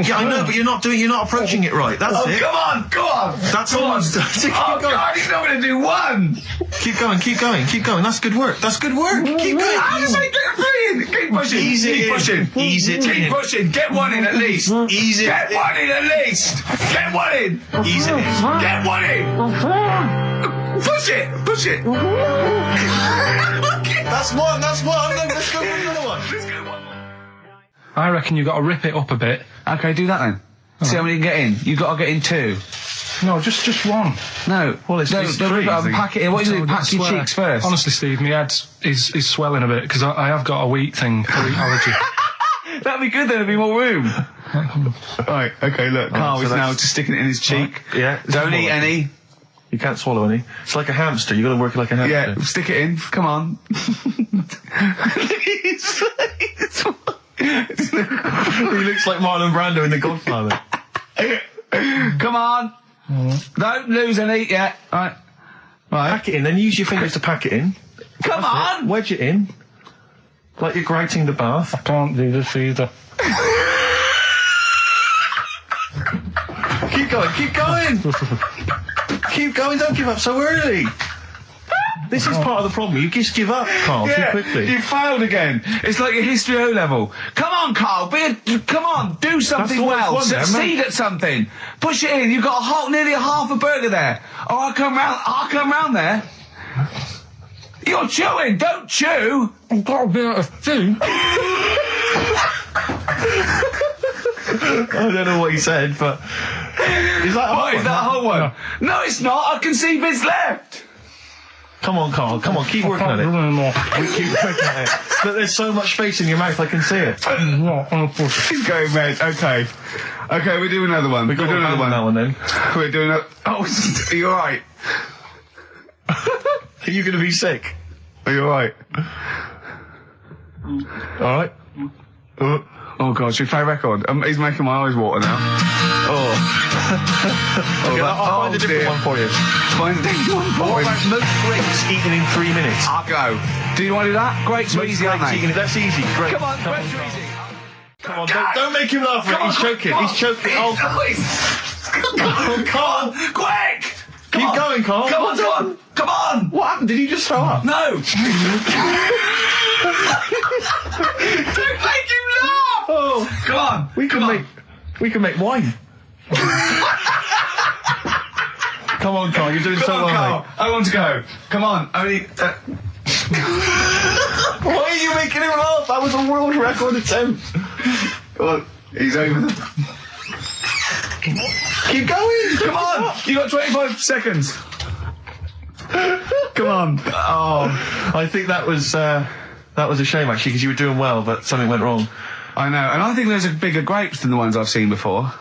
Yeah, I know, but you're not approaching it right. That's it. Come on. That's all I'm doing. Oh, God, he's not going to do one. Keep going. That's good work. Keep going. Keep pushing. Keep pushing. Get one in at least. Ease it. Get one in at least. Get one in. Ease it in. Get one in. Push it. That's one. Let's go for another one. I reckon you've got to rip it up a bit. Okay, do that then. See how many you can get in. You've got to get in 2. No, just one. No. Well, it's don't pack it in. What do you do? Pack your cheeks first. Honestly, Steve, my head is swelling a bit because I have got a wheat allergy. That'd be good, then there'd be more room. Right, okay, look, Carl is now just sticking it in his cheek. Yeah. Don't eat any. You can't swallow any. It's like a hamster, you've got to work it like a hamster. Yeah, stick it in. Come on. He looks like Marlon Brando in The Godfather. Come on. Don't lose any yet. Right. Pack it in, then use your fingers to pack it in. Come on! Wedge it in. Like you're grating the bath. I can't do this either. Keep going. Keep going, don't give up so early. This is part of the problem. You just give up, Carl, too quickly. You failed again. It's like your history O level. Come on, Carl. Come on. Do something well. Succeed at something. Push it in. You've got nearly a half a burger there. Oh, I'll come round there. You're chewing. Don't chew. I've got a bit of food. I don't know what he said, but... Is that a whole one? No, it's not. I can see bits left. Come on, Carl. Come on, keep working at it. We keep working at it. But there's so much space in your mouth, I can see it. He's going red. Okay, we'll do another one. We'll do another one. That one then. We're doing a... Oh, are you alright? Are you going to be sick? Are you alright? Alright. Oh God, should we play a record? He's making my eyes water now. Okay, I'll find a different one for you. Find a different one for What him. about most grapes eaten in 3 minutes? I'll go. Do you want to do that? Grapes are easy, aren't they? That's easy. Great. Come on, grapes are easy. Come on, don't make him laugh. He's choking. He's choking. Oh, Carl. Quick! Keep going, Carl. Come on! What happened? Did he just throw up? No! Don't make him laugh! Oh, come on! We can make wine. Come on, Carl. You're doing so well, Carl. mate. I want to go. Come on. Only. Why are you making him laugh? That was a world record attempt. Come on. He's over. Keep going. Come on. You got 25 seconds. Come on. Oh, I think that was a shame actually because you were doing well, but something went wrong. I know, and I think those are bigger grapes than the ones I've seen before.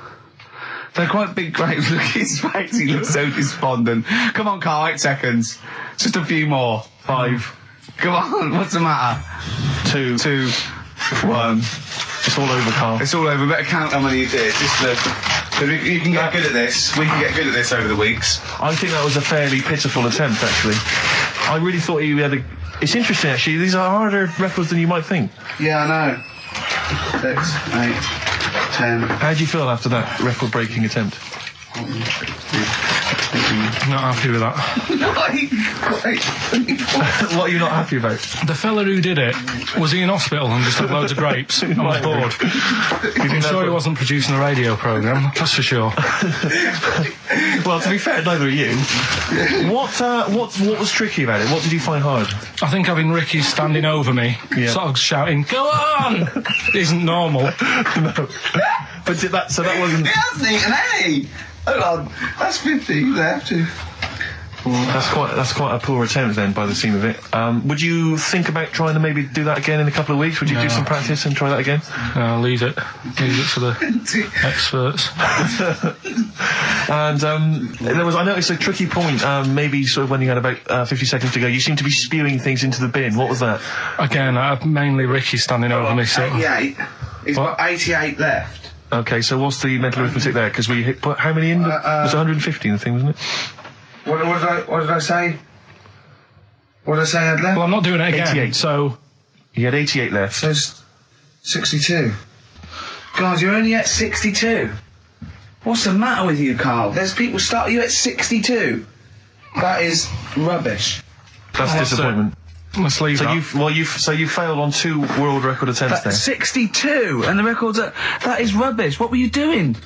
They're quite big grapes. Look at his face. He looks so despondent. Come on, Carl. 8 seconds. Just a few more. 5. Come on. What's the matter? 2, 1. It's all over, Carl. It's all over. We better count how many you did. You can get good at this. We can get good at this over the weeks. I think that was a fairly pitiful attempt, actually. I really thought you had a... It's interesting, actually. These are harder records than you might think. Yeah, I know. 6, 8, 10. How do you feel after that record-breaking attempt? Not happy with that. What are you not happy about? The fella who did it, was he in hospital and just had loads of grapes? I was bored. I'm sure he wasn't producing a radio programme, that's for sure. Well, to be fair, neither are you. What was tricky about it? What did you find hard? I think having Ricky standing over me, sort of shouting, "Go on!" isn't normal. No. But that wasn't... He hasn't eaten any! Hold on, that's 50 left. That's quite a poor attempt then, by the seam of it. Would you think about trying to maybe do that again in a couple of weeks? Would you do some practice and try that again? Leave it for the experts. And I noticed a tricky point. Maybe sort of when you had about 50 seconds to go, you seemed to be spewing things into the bin. What was that? Again, mainly Ricky standing over me. So 88. He's got 88 left. Okay, so what's the mental arithmetic there? Because we put how many in? It was 150 in the thing, wasn't it? What did I say? What did I say I had left? Well, I'm not doing it again. 88. So you had 88 left. So 62. God, you're only at 62. What's the matter with you, Carl? There's people starting you at 62. That is rubbish. That's disappointment. Let's leave that. So you failed on 2 world record attempts there. 62, and the record's that is rubbish. What were you doing?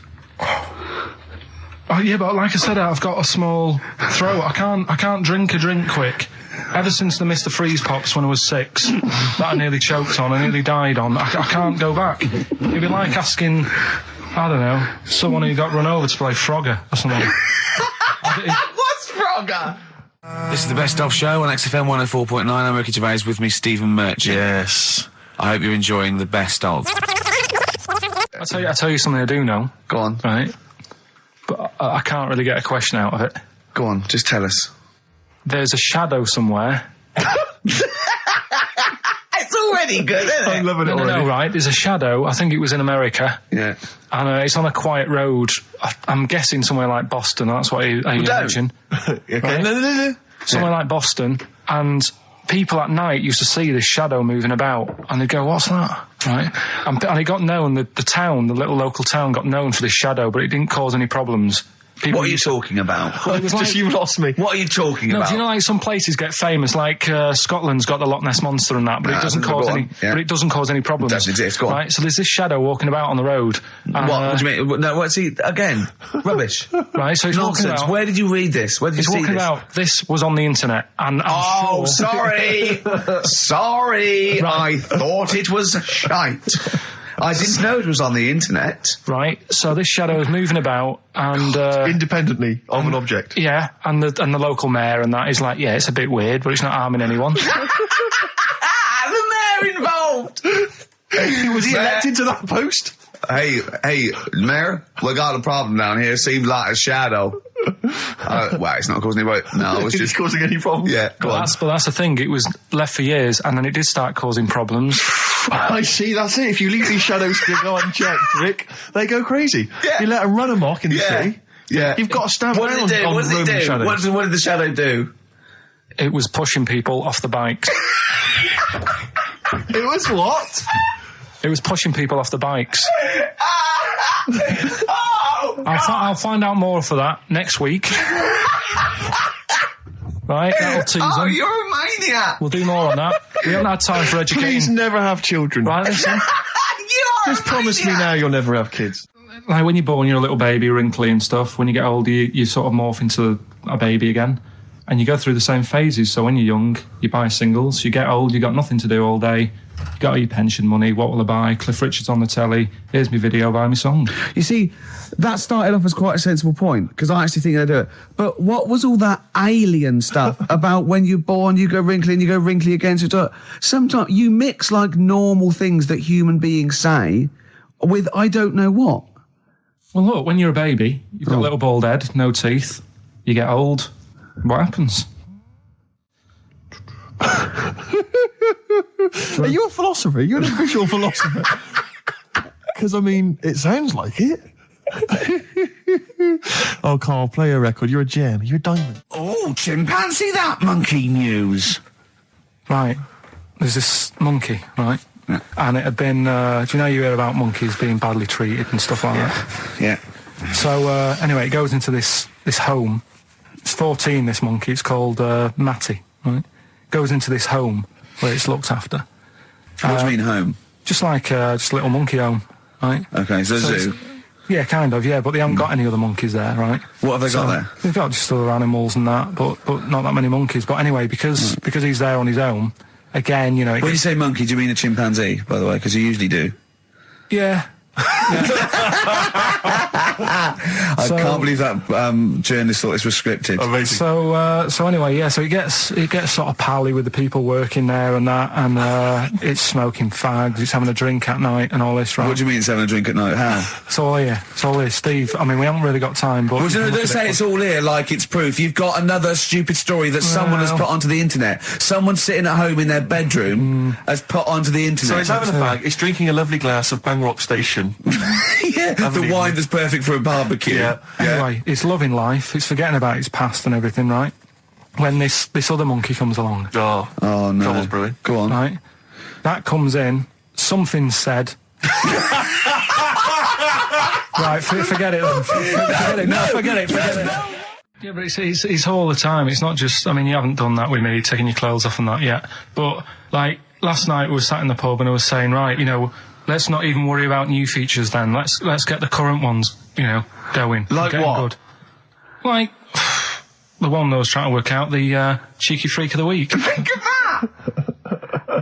Oh, yeah, but like I said, I've got a small throat. I can't drink a drink quick ever since the Mr. Freeze Pops when I was 6, that I nearly choked on, I nearly died on, I can't go back. It'd be like asking, I don't know, someone who got run over to play Frogger or something. What's Frogger? This is the Best Of Show on XFM 104.9. I'm Ricky Gervais, with me Stephen Merchant. Yes. I hope you're enjoying the Best Of. I'll tell you something I do know. Go on. Right? But I can't really get a question out of it. Go on, just tell us. There's a shadow somewhere. It's already good, isn't it? I'm loving it already. No, right. There's a shadow. I think it was in America. Yeah. And it's on a quiet road. I'm guessing somewhere like Boston. That's what I imagine. Okay. Right? No. Somewhere like Boston. And people at night used to see this shadow moving about. And they'd go, what's that? Right? And it got known, the town, the little local town got known for this shadow, but it didn't cause any problems. What are you talking about? Well, it was like, you lost me. What are you talking about? Do you know, like, some places get famous, like Scotland's got the Loch Ness Monster and that, but it doesn't cause any. Yeah. But it doesn't cause any problems. It doesn't exist. Go on. Right. So there's this shadow walking about on the road. And, what do you mean? No, what's he again? Rubbish. Right. So it's Nonsense. walking about. Where did you read this? Where did you see walking this? about. This was on the internet, and I'm sure. Sorry, sorry. Right. I thought it was shite. I didn't know it was on the internet. Right. So this shadow is moving about, and independent of an object. Yeah, and the local mayor and that is like, yeah, it's a bit weird, but it's not harming anyone. The mayor involved. Was he elected to that post? Hey, Mayor, we got a problem down here. Seems like a shadow. Well, it's not causing any. No, it's just causing any problems. Yeah, but that's the thing. It was left for years, and then it did start causing problems. I see. That's it. If you leave these shadows to go unchecked, Rick, they go crazy. Yeah. You let them run amok in the city. Yeah, you've got to stand What around did it do? on What did it do? shadows. What did the shadow do? It was pushing people off the bikes. It was what? It was pushing people off the bikes. I'll find out more for that next week. Right, that'll tease them. Oh, you're a maniac! We'll do more on that. We haven't had time for educating. Please never have children. Right, listen. Just promise me now you'll never have kids. Like when you're born, you're a little baby, wrinkly and stuff. When you get older, you sort of morph into a baby again. And you go through the same phases. So when you're young, you buy singles. You get old, you got nothing to do all day. You got all your pension money. What will I buy? Cliff Richard's on the telly. Here's my video, buy me song. You see, that started off as quite a sensible point, because I actually think they do it. But what was all that alien stuff about when you're born, you go wrinkly and you go wrinkly again? So sometimes you mix like normal things that human beings say with I don't know what. Well, look, when you're a baby, you've got a little bald head, no teeth. You get old. What happens? Are you a philosopher? You're an official philosopher. Because, I mean, it sounds like it. Oh, Carl, play a record. You're a gem. You're a diamond. Oh, chimpanzee, that monkey news. Right. There's this monkey, right? Yeah. And it had been, do you know you hear about monkeys being badly treated and stuff like that? Yeah. So, anyway, it goes into this home. It's 14, this monkey. It's called Matty, right? Goes into this home where it's looked after. What do you mean home? Just like just a little monkey home, right? Okay, so zoo. Yeah, kind of, yeah, but they haven't got any other monkeys there, right? What have they got there? They've got just other animals and that, but not that many monkeys. But anyway, because he's there on his own, again, you know... When you say monkey, do you mean a chimpanzee, by the way? Because you usually do. Yeah. I can't believe that journalist thought this was scripted. Amazing. So anyway, yeah. So it gets sort of pally with the people working there and that, and it's smoking fags, it's having a drink at night and all this, right? What do you mean it's having a drink at night? How? It's all here, Steve. I mean, we haven't really got time, but Well, don't say it's all here like it's proof. You've got another stupid story that someone has put onto the internet. Someone sitting at home in their bedroom has put onto the internet. So it's having a fag, it's drinking a lovely glass of Bang Rock Station. Yeah, the wine that's perfect for a barbecue. Yeah. Anyway, it's loving life. It's forgetting about its past and everything, right? When this other monkey comes along. Oh no. Trouble's brewing. Go on. Right? That comes in, something said. Right, forget it then. Forget it. Yeah, but it's all the time. It's not just, I mean, you haven't done that with me, taking your clothes off and that yet. But, like, last night we were sat in the pub and I was saying, right, you know, let's not even worry about new features then. Let's get the current ones, you know, going. Like what? Good. Like, the one I was trying to work out, the cheeky freak of the week. Think of that!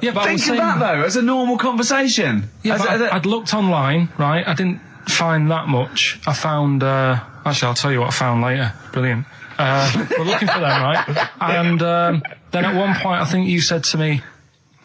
Yeah, but Think of that, though, as a normal conversation. Yeah, I'd looked online, right? I didn't find that much. I found... actually, I'll tell you what I found later. Brilliant. We're looking for them, right? And then at one point, I think you said to me,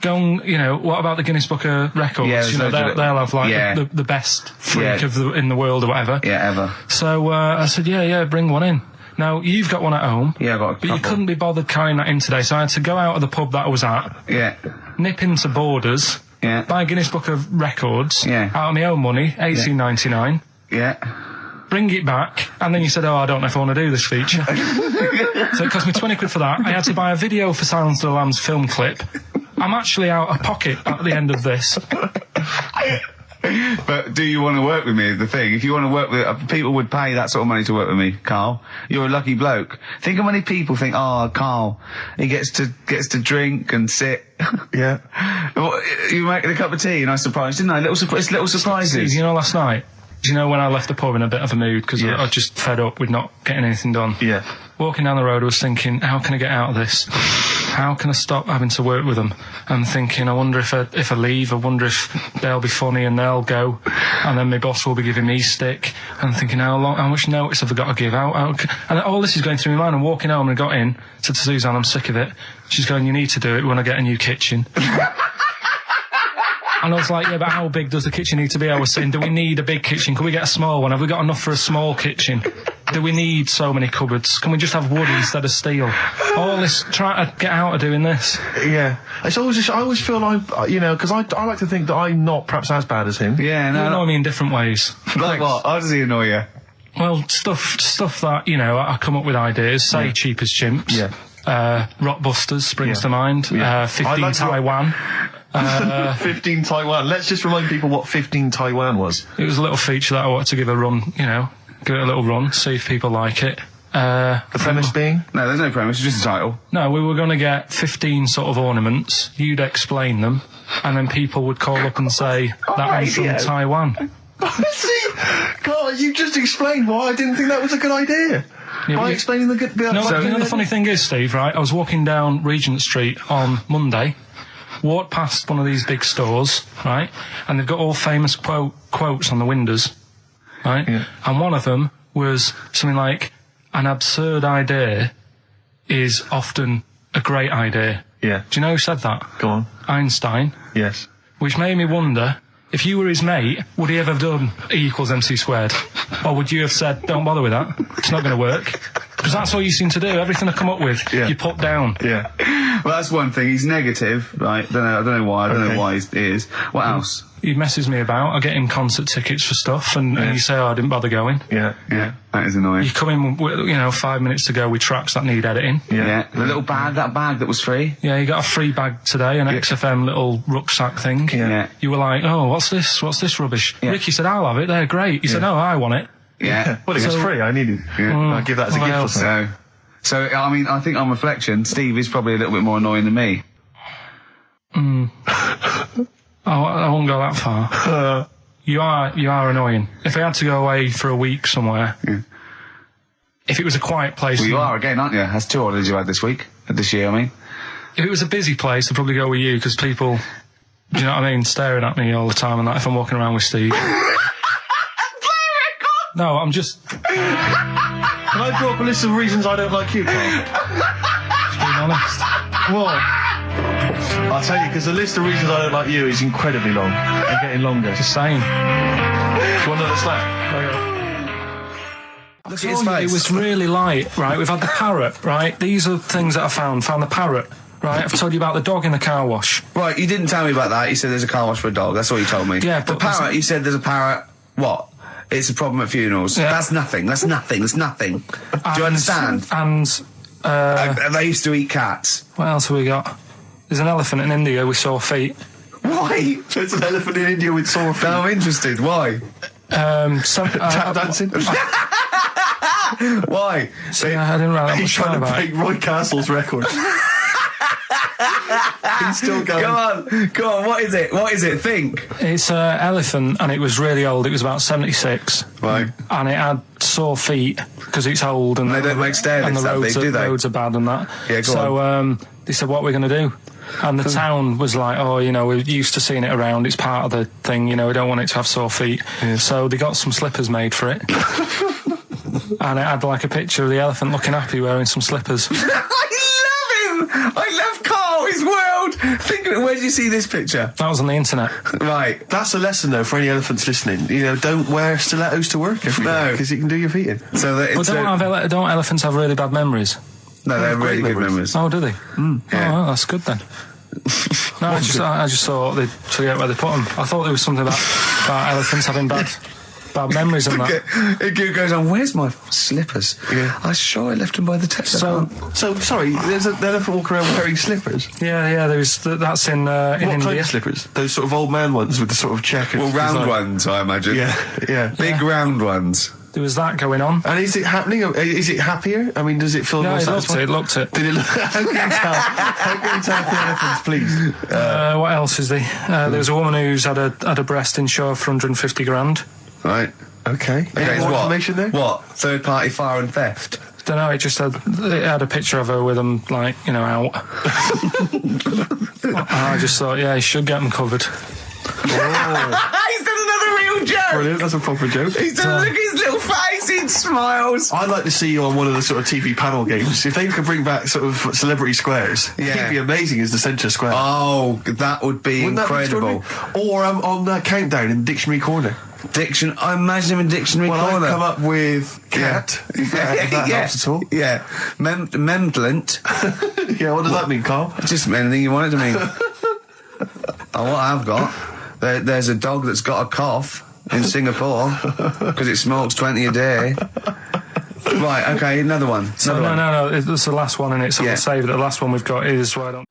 go and, you know, what about the Guinness Book of Records? Yeah, you know, they'll have, like, the best freak in the world or whatever. Yeah, ever. So I said, yeah, bring one in. Now, you've got one at home. Yeah, I've got a couple. But you couldn't be bothered carrying that in today, so I had to go out of the pub that I was at. Yeah. Nip into Borders. Yeah. Buy a Guinness Book of Records. Yeah. Out of my own money, $18.99. Yeah. Bring it back, and then you said, I don't know if I want to do this feature. So it cost me 20 quid for that. I had to buy a video for Silence of the Lambs film clip. I'm actually out of pocket at the end of this. But do you want to work with me is the thing. If you want to work with... people would pay that sort of money to work with me, Karl. You're a lucky bloke. Think how many people think, Karl, he gets to drink and sit. Yeah. You making a cup of tea and I surprised, didn't I? Little surprises. You know, last night, you know when I left the pub in a bit of a mood because I just fed up with not getting anything done? Yeah. Walking down the road, I was thinking, how can I get out of this? How can I stop having to work with them? I'm thinking, I wonder if I leave, I wonder if they'll be funny and they'll go, and then my boss will be giving me stick. And I'm thinking, how much notice have I got to give out? And all this is going through my mind. I'm walking home and I got in, said to Suzanne, I'm sick of it. She's going, you need to do it when I get a new kitchen. And I was like, yeah, but how big does the kitchen need to be? I was saying, do we need a big kitchen? Can we get a small one? Have we got enough for a small kitchen? Do we need so many cupboards? Can we just have wood instead of steel? All this, trying to get out of doing this. Yeah. It's always I always feel like, you know, because I like to think that I'm not perhaps as bad as him. Yeah, no. You annoy me in different ways. Like what? How does he annoy you? Well, stuff that, you know, I come up with ideas, say Cheap as Chimps. Yeah. Rockbusters springs to mind. Yeah. 15 Taiwan. 15 Taiwan. Let's just remind people what 15 Taiwan was. It was a little feature that I wanted to give a run, you know, give it a little run, see if people like it. The premise being? No, there's no premise, it's just a title. No, we were going to get 15 sort of ornaments, you'd explain them, and then people would call up and say, that one's from Taiwan. See? God, you just explained why I didn't think that was a good idea. Yeah, by explaining the good... You know, the funny thing is, Steve, right, I was walking down Regent Street on Monday, walked past one of these big stores, right, and they've got all famous quotes on the windows, right, and one of them was something like, an absurd idea is often a great idea. Yeah. Do you know who said that? Go on. Einstein. Yes. Which made me wonder, if you were his mate, would he ever have done E=MC²? Or would you have said, don't bother with that, it's not going to work? Because that's all you seem to do. Everything I come up with, you put down. Yeah. Well, that's one thing. He's negative, right? I don't know why. I don't know why he is. What else? He messes me about. I get him concert tickets for stuff, and you say, I didn't bother going. Yeah. That is annoying. You come in, you know, 5 minutes to go with tracks that need editing. Yeah. The little bag, that was free. Yeah, you got a free bag today, an XFM little rucksack thing. Yeah. You were like, oh, what's this? What's this rubbish? Yeah. Ricky said, I'll have it. They're great. He said, no, I want it. Yeah. Well, it was free. I need it. I'll give that as a gift or something. So, I mean, I think on reflection, Steve is probably a little bit more annoying than me. I won't go that far. You are annoying. If I had to go away for a week somewhere, if it was a quiet place... Well, you are again, aren't you? That's 2 holidays you had this year, I mean. If it was a busy place, I'd probably go with you, because people, do you know what I mean, staring at me all the time and that if I'm walking around with Steve. No, I'm just... Can I draw up a list of reasons I don't like you, Karl? Just being honest. What? I'll tell you, because the list of reasons I don't like you is incredibly long and getting longer. Just saying. Do you want another slap? Look at his face. It was really light, right? We've had the parrot, right? These are things that I found the parrot. Right, I've told you about the dog in the car wash. Right, you didn't tell me about that. You said there's a car wash for a dog. That's all you told me. Yeah, the parrot, you said there's a parrot. What? It's a problem at funerals. Yeah. That's nothing. Do you understand? And they used to eat cats. What else have we got? There's an elephant in India with sore feet. Why? There's an elephant in India with sore feet. No, I'm interested. Why? Tap dancing. Why? See, I didn't write that He's much trying about to break Roy Castle's record. He's still going. Go on. What is it? Think. It's an elephant, and it was really old. It was about 76. Right. And it had sore feet because it's old and they don't make stair and lifts the that roads, big, do they? roads are bad and that. Yeah, go on. They said, what are we going to do? And the town was like, oh, you know, we're used to seeing it around. It's part of the thing, you know, we don't want it to have sore feet. Yeah. So they got some slippers made for it. And it had like a picture of the elephant looking happy wearing some slippers. I love him! I love Carl, his world! Where did you see this picture? That was on the internet. Right. That's a lesson, though, for any elephants listening. You know, don't wear stilettos to work every day, because it can do your feet in. So that it's don't elephants have really bad memories? No, they have really good memories. Oh, do they? Yeah. Oh, well, that's good then. No, I just thought they'd forget where they put them. I thought there was something about elephants having bad memories and that. It goes on, where's my slippers? Yeah. I'm sure I left them by the test. So sorry, there's an elephant walking around wearing slippers? Yeah, that's in what India. kind of slippers? Those sort of old man ones with the sort of check. Well, round ones, I imagine. Yeah. Big round ones. There was that going on. And is it happening? Is it happier? I mean, does it feel more satisfying? It looked it. Did it look? How can you tell if the elephants, please? What else is there? There was a woman who's had a breast insured for 150 grand. Right. Okay. Any more information there? What? Third-party fire and theft? Don't know. It had a picture of her with them, like, you know, out. I just thought, he should get them covered. Oh. He's done another real joke. Brilliant, that's a proper joke. He's done look at his little face, he smiles. I'd like to see you on one of the sort of TV panel games. If they could bring back sort of celebrity squares, it'd be amazing as the centre square. Oh, that would be incredible. Or on that countdown in Dictionary Corner. I imagine him in Dictionary Corner. I'd come up with cat. If that helps at all. Yeah. Memblant. Yeah, what does that mean, Carl? Just anything you want it to mean. What I've got, there's a dog that's got a cough in Singapore because it smokes 20 a day. Right, okay, another one. No, it's the last one in it, so we'll save it. The last one we've got is why don't.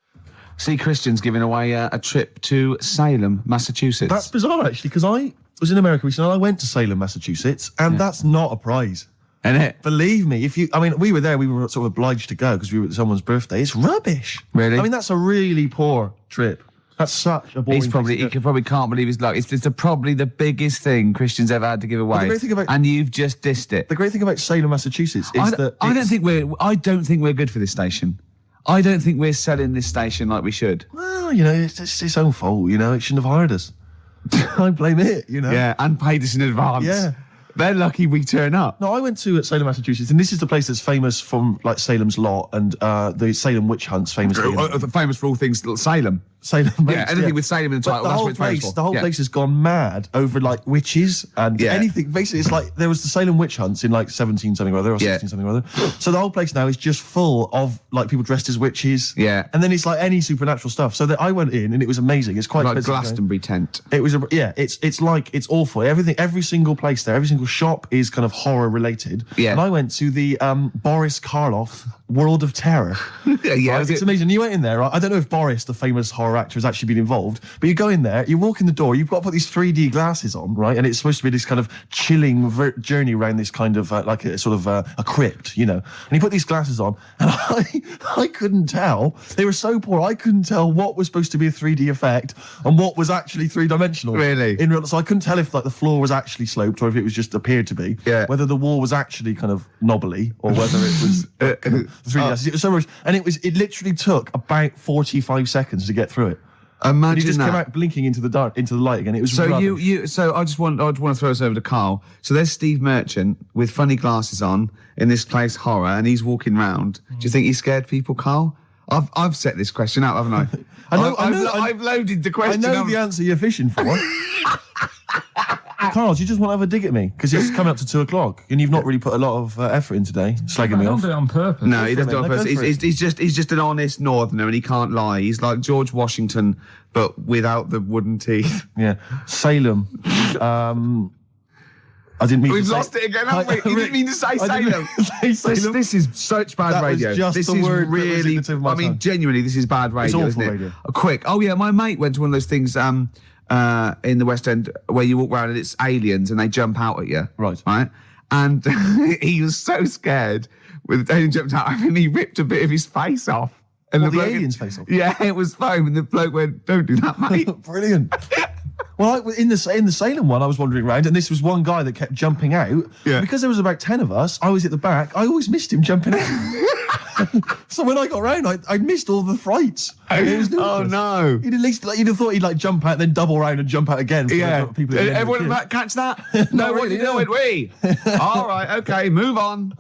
See, Christian's giving away a trip to Salem, Massachusetts. That's bizarre, actually, because I was in America recently and I went to Salem, Massachusetts, and that's not a prize. Isn't it? Believe me, we were there, we were sort of obliged to go because we were at someone's birthday. It's rubbish. Really? I mean, that's a really poor trip. That's such a boring He probably can't believe his luck. It's probably the biggest thing Christian's ever had to give away. And you've just dissed it. The great thing about Salem, Massachusetts is that I don't think we're good for this station. I don't think we're selling this station like we should. Well, you know, it's its own fault. You know, it shouldn't have hired us. I blame it. You know. Yeah, and paid us in advance. Yeah. They're lucky we turn up. No, I went to Salem, Massachusetts, and this is the place that's famous from like Salem's Lot and the Salem witch hunts, famously. Famous for all things Salem. Anything with Salem in the title. The whole place has gone mad over like witches and anything. Basically, it's like there was the Salem witch hunts in like 17 something or other or 16 something or other. So the whole place now is just full of like people dressed as witches. Yeah. And then it's like any supernatural stuff. So that I went in and it was amazing. It's quite like Glastonbury tent. It was it's awful. Every single place there, every single shop is kind of horror related. Yeah. And I went to the Boris Karloff World of Terror. Right? It's amazing. You went in there, right? I don't know if Boris, the famous horror actor, has actually been involved, but you go in there, you walk in the door, you've got to put these 3D glasses on, right? And it's supposed to be this kind of chilling journey around this kind of like a sort of a crypt, you know. And you put these glasses on, and I couldn't tell. They were so poor, I couldn't tell what was supposed to be a 3D effect and what was actually three-dimensional. Really? So I couldn't tell if like the floor was actually sloped or if it was just appeared to be. Yeah. Whether the wall was actually kind of knobbly or whether it was 3D glasses. It was so much, and it literally took about 45 seconds to get through it. Imagine and he just that. came out blinking into the light again. It was so rubbish. So I just want to throw this over to Carl. So there's Steve Merchant with funny glasses on in this place horror, and he's walking round. Do you think he scared people, Carl? I've set this question out, haven't I? I've loaded the question. I know the answer you're fishing for. Carl, do you just want to have a dig at me? Because it's coming up to 2:00 and you've not really put a lot of effort in today, slagging me off. I don't do it on purpose. No, he doesn't do it on purpose. He's just an honest northerner and he can't lie. He's like George Washington, but without the wooden teeth. Yeah. Salem. I didn't mean We've to say... lost it again, haven't we? You didn't mean to say Salem. This is such bad radio. Just this the is word really... I mean, genuinely, this is bad radio, it's awful isn't it? Radio. Quick. Oh, yeah, my mate went to one of those things in the West End where you walk around and it's aliens and they jump out at you. Right. And he was so scared when the alien jumped out and he ripped a bit of his face off. And the alien's face off? Yeah, it was foam and the bloke went, "Don't do that, mate." Brilliant. Well, in the Salem one, I was wandering around, and this was one guy that kept jumping out. Yeah. Because there was about 10 of us, I was at the back. I always missed him jumping out. So when I got round, I missed all the frights. Oh no! You'd at least you'd have thought he'd jump out, then double round and jump out again. People. Everyone catch that? No, what are you doing? We. All right. Okay. Move on.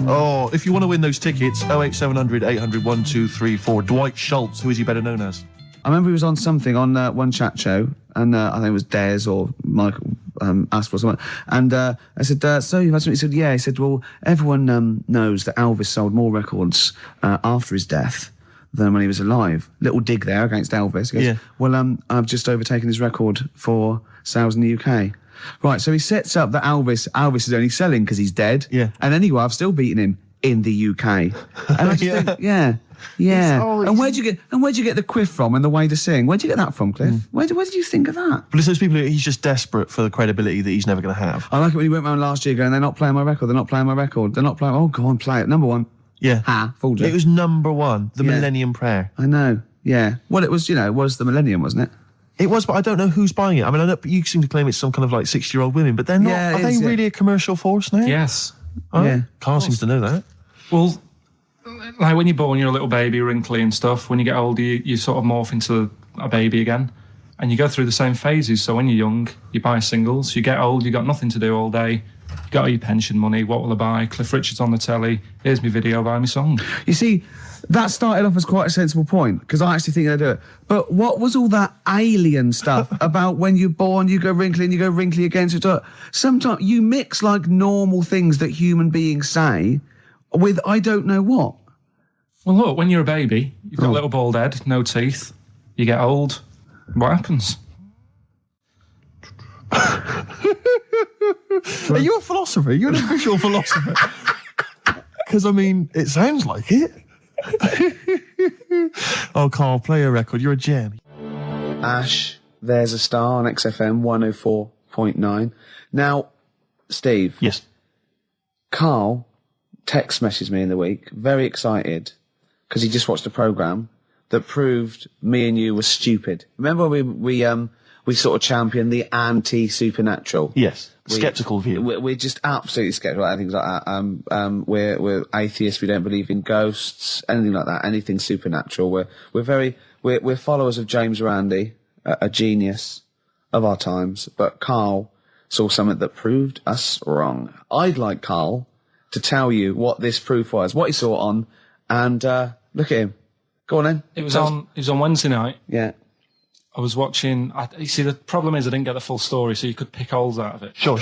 Oh, if you want to win those tickets, 08700 800 1234. Dwight Schultz, who is he better known as? I remember he was on something on one chat show, and I think it was Des or Michael Asper or something. And I said, so you've had something? He said, yeah. He said, well, everyone knows that Elvis sold more records after his death than when he was alive. Little dig there against Elvis. He goes, yeah. Well, I've just overtaken his record for sales in the UK. Right, so he sets up that Elvis is only selling because he's dead. Yeah. And anyway, I've still beaten him in the UK. And I just think, yeah. And where'd you get the quiff from and the way to sing? Where'd you get that from, Cliff? Where did you think of that? But it's those people he's just desperate for the credibility that he's never going to have. I like it when he went round last year going, they're not playing my record, they're not playing my record, they're not playing, oh, go on, play it. Number one. Yeah. Fooled you. It was number one, the Millennium Prayer. I know, yeah. Well, it was the Millennium, wasn't it? It was, but I don't know who's buying it. I mean, I know you seem to claim it's some kind of like 60-year-old women, but they're not. Are they really a commercial force now? Yes. Oh, yeah. Carl seems to know that. Well, like when you're born, you're a little baby, wrinkly and stuff. When you get older, you sort of morph into a baby again. And you go through the same phases. So when you're young, you buy singles. You get old, you got nothing to do all day. You got all your pension money. What will I buy? Cliff Richard's on the telly. Here's my video, buy me song. You see, that started off as quite a sensible point, because I actually think they do it. But what was all that alien stuff about when you're born, you go wrinkly and you go wrinkly again? Sometimes you mix like normal things that human beings say with I don't know what. Well, look, when you're a baby, you've got a little bald head, no teeth. You get old. What happens? Are you a philosopher? You're an official philosopher. Because, I mean, it sounds like it. Oh, Carl, play a record. You're a gem. Ash, there's a star on XFM 104.9. Now, Steve. Yes. Carl text messaged me in the week, very excited, because he just watched a programme that proved me and you were stupid. Remember we sort of championed the anti-supernatural? Yes. Skeptical view. We're just absolutely skeptical about things like that. We're atheists. We don't believe in ghosts, anything like that, anything supernatural. We're followers of James Randi, a genius of our times. But Carl saw something that proved us wrong. I'd like Carl to tell you what this proof was, what he saw on, and look at him. Go on then. It was on Wednesday night. Yeah. I was watching. You see, the problem is I didn't get the full story, so you could pick holes out of it. Sure.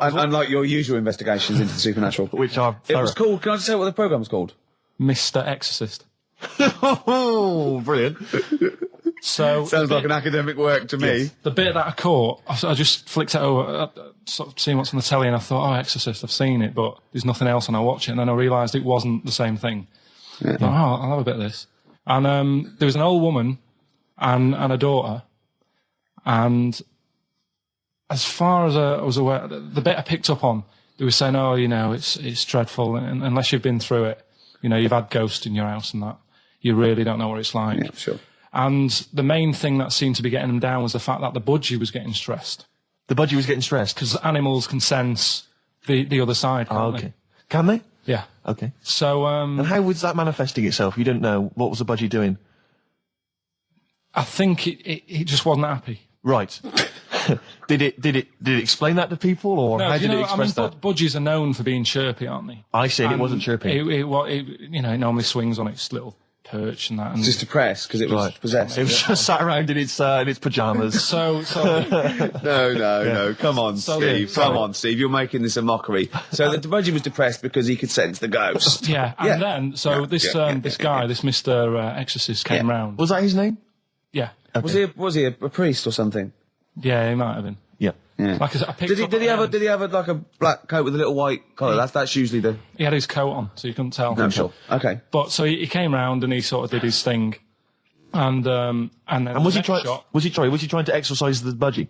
Unlike your usual investigations into the supernatural, which are it was called. Can I just say what the programme was called? Mr. Exorcist. Oh, brilliant! So sounds like an academic work to me. Yes. The bit that I caught, I just flicked it over, sort of seeing what's on the telly, and I thought, oh, Exorcist, I've seen it, but there's nothing else, and I watch it, and then I realised it wasn't the same thing. Yeah. Thought, oh, I'll have a bit of this. And there was an old woman and a daughter, and as far as I was aware, the bit I picked up on, they were saying, oh, it's dreadful, and unless you've been through it, you've had ghosts in your house and that, you really don't know what it's like. Yeah, sure. And the main thing that seemed to be getting them down was the fact that the budgie was getting stressed. The budgie was getting stressed? Because animals can sense the other side, can't they? Can they? Yeah. Okay. So, and how was that manifesting itself? You don't know. What was the budgie doing? I think it just wasn't happy. Right. Did it explain that to people, or how did it express that? Budgies are known for being chirpy, aren't they? I see. It wasn't chirpy. It normally swings on its little perch and that. And just depressed because it was possessed. It was just sat around in its pajamas. So no. Come on, Steve. Come on, Steve. You're making this a mockery. So the budgie was depressed because he could sense the ghost. Yeah. And then this guy, this Mr. Exorcist, came round. Was that his name? Yeah. Okay. Was he a priest or something? Yeah, he might have been. Yeah. Like did he have like a black coat with a little white collar? That's usually the. He had his coat on, so you couldn't tell. No, sure. Okay. But so he came round and he sort of did his thing, and then was he trying to exorcise the budgie?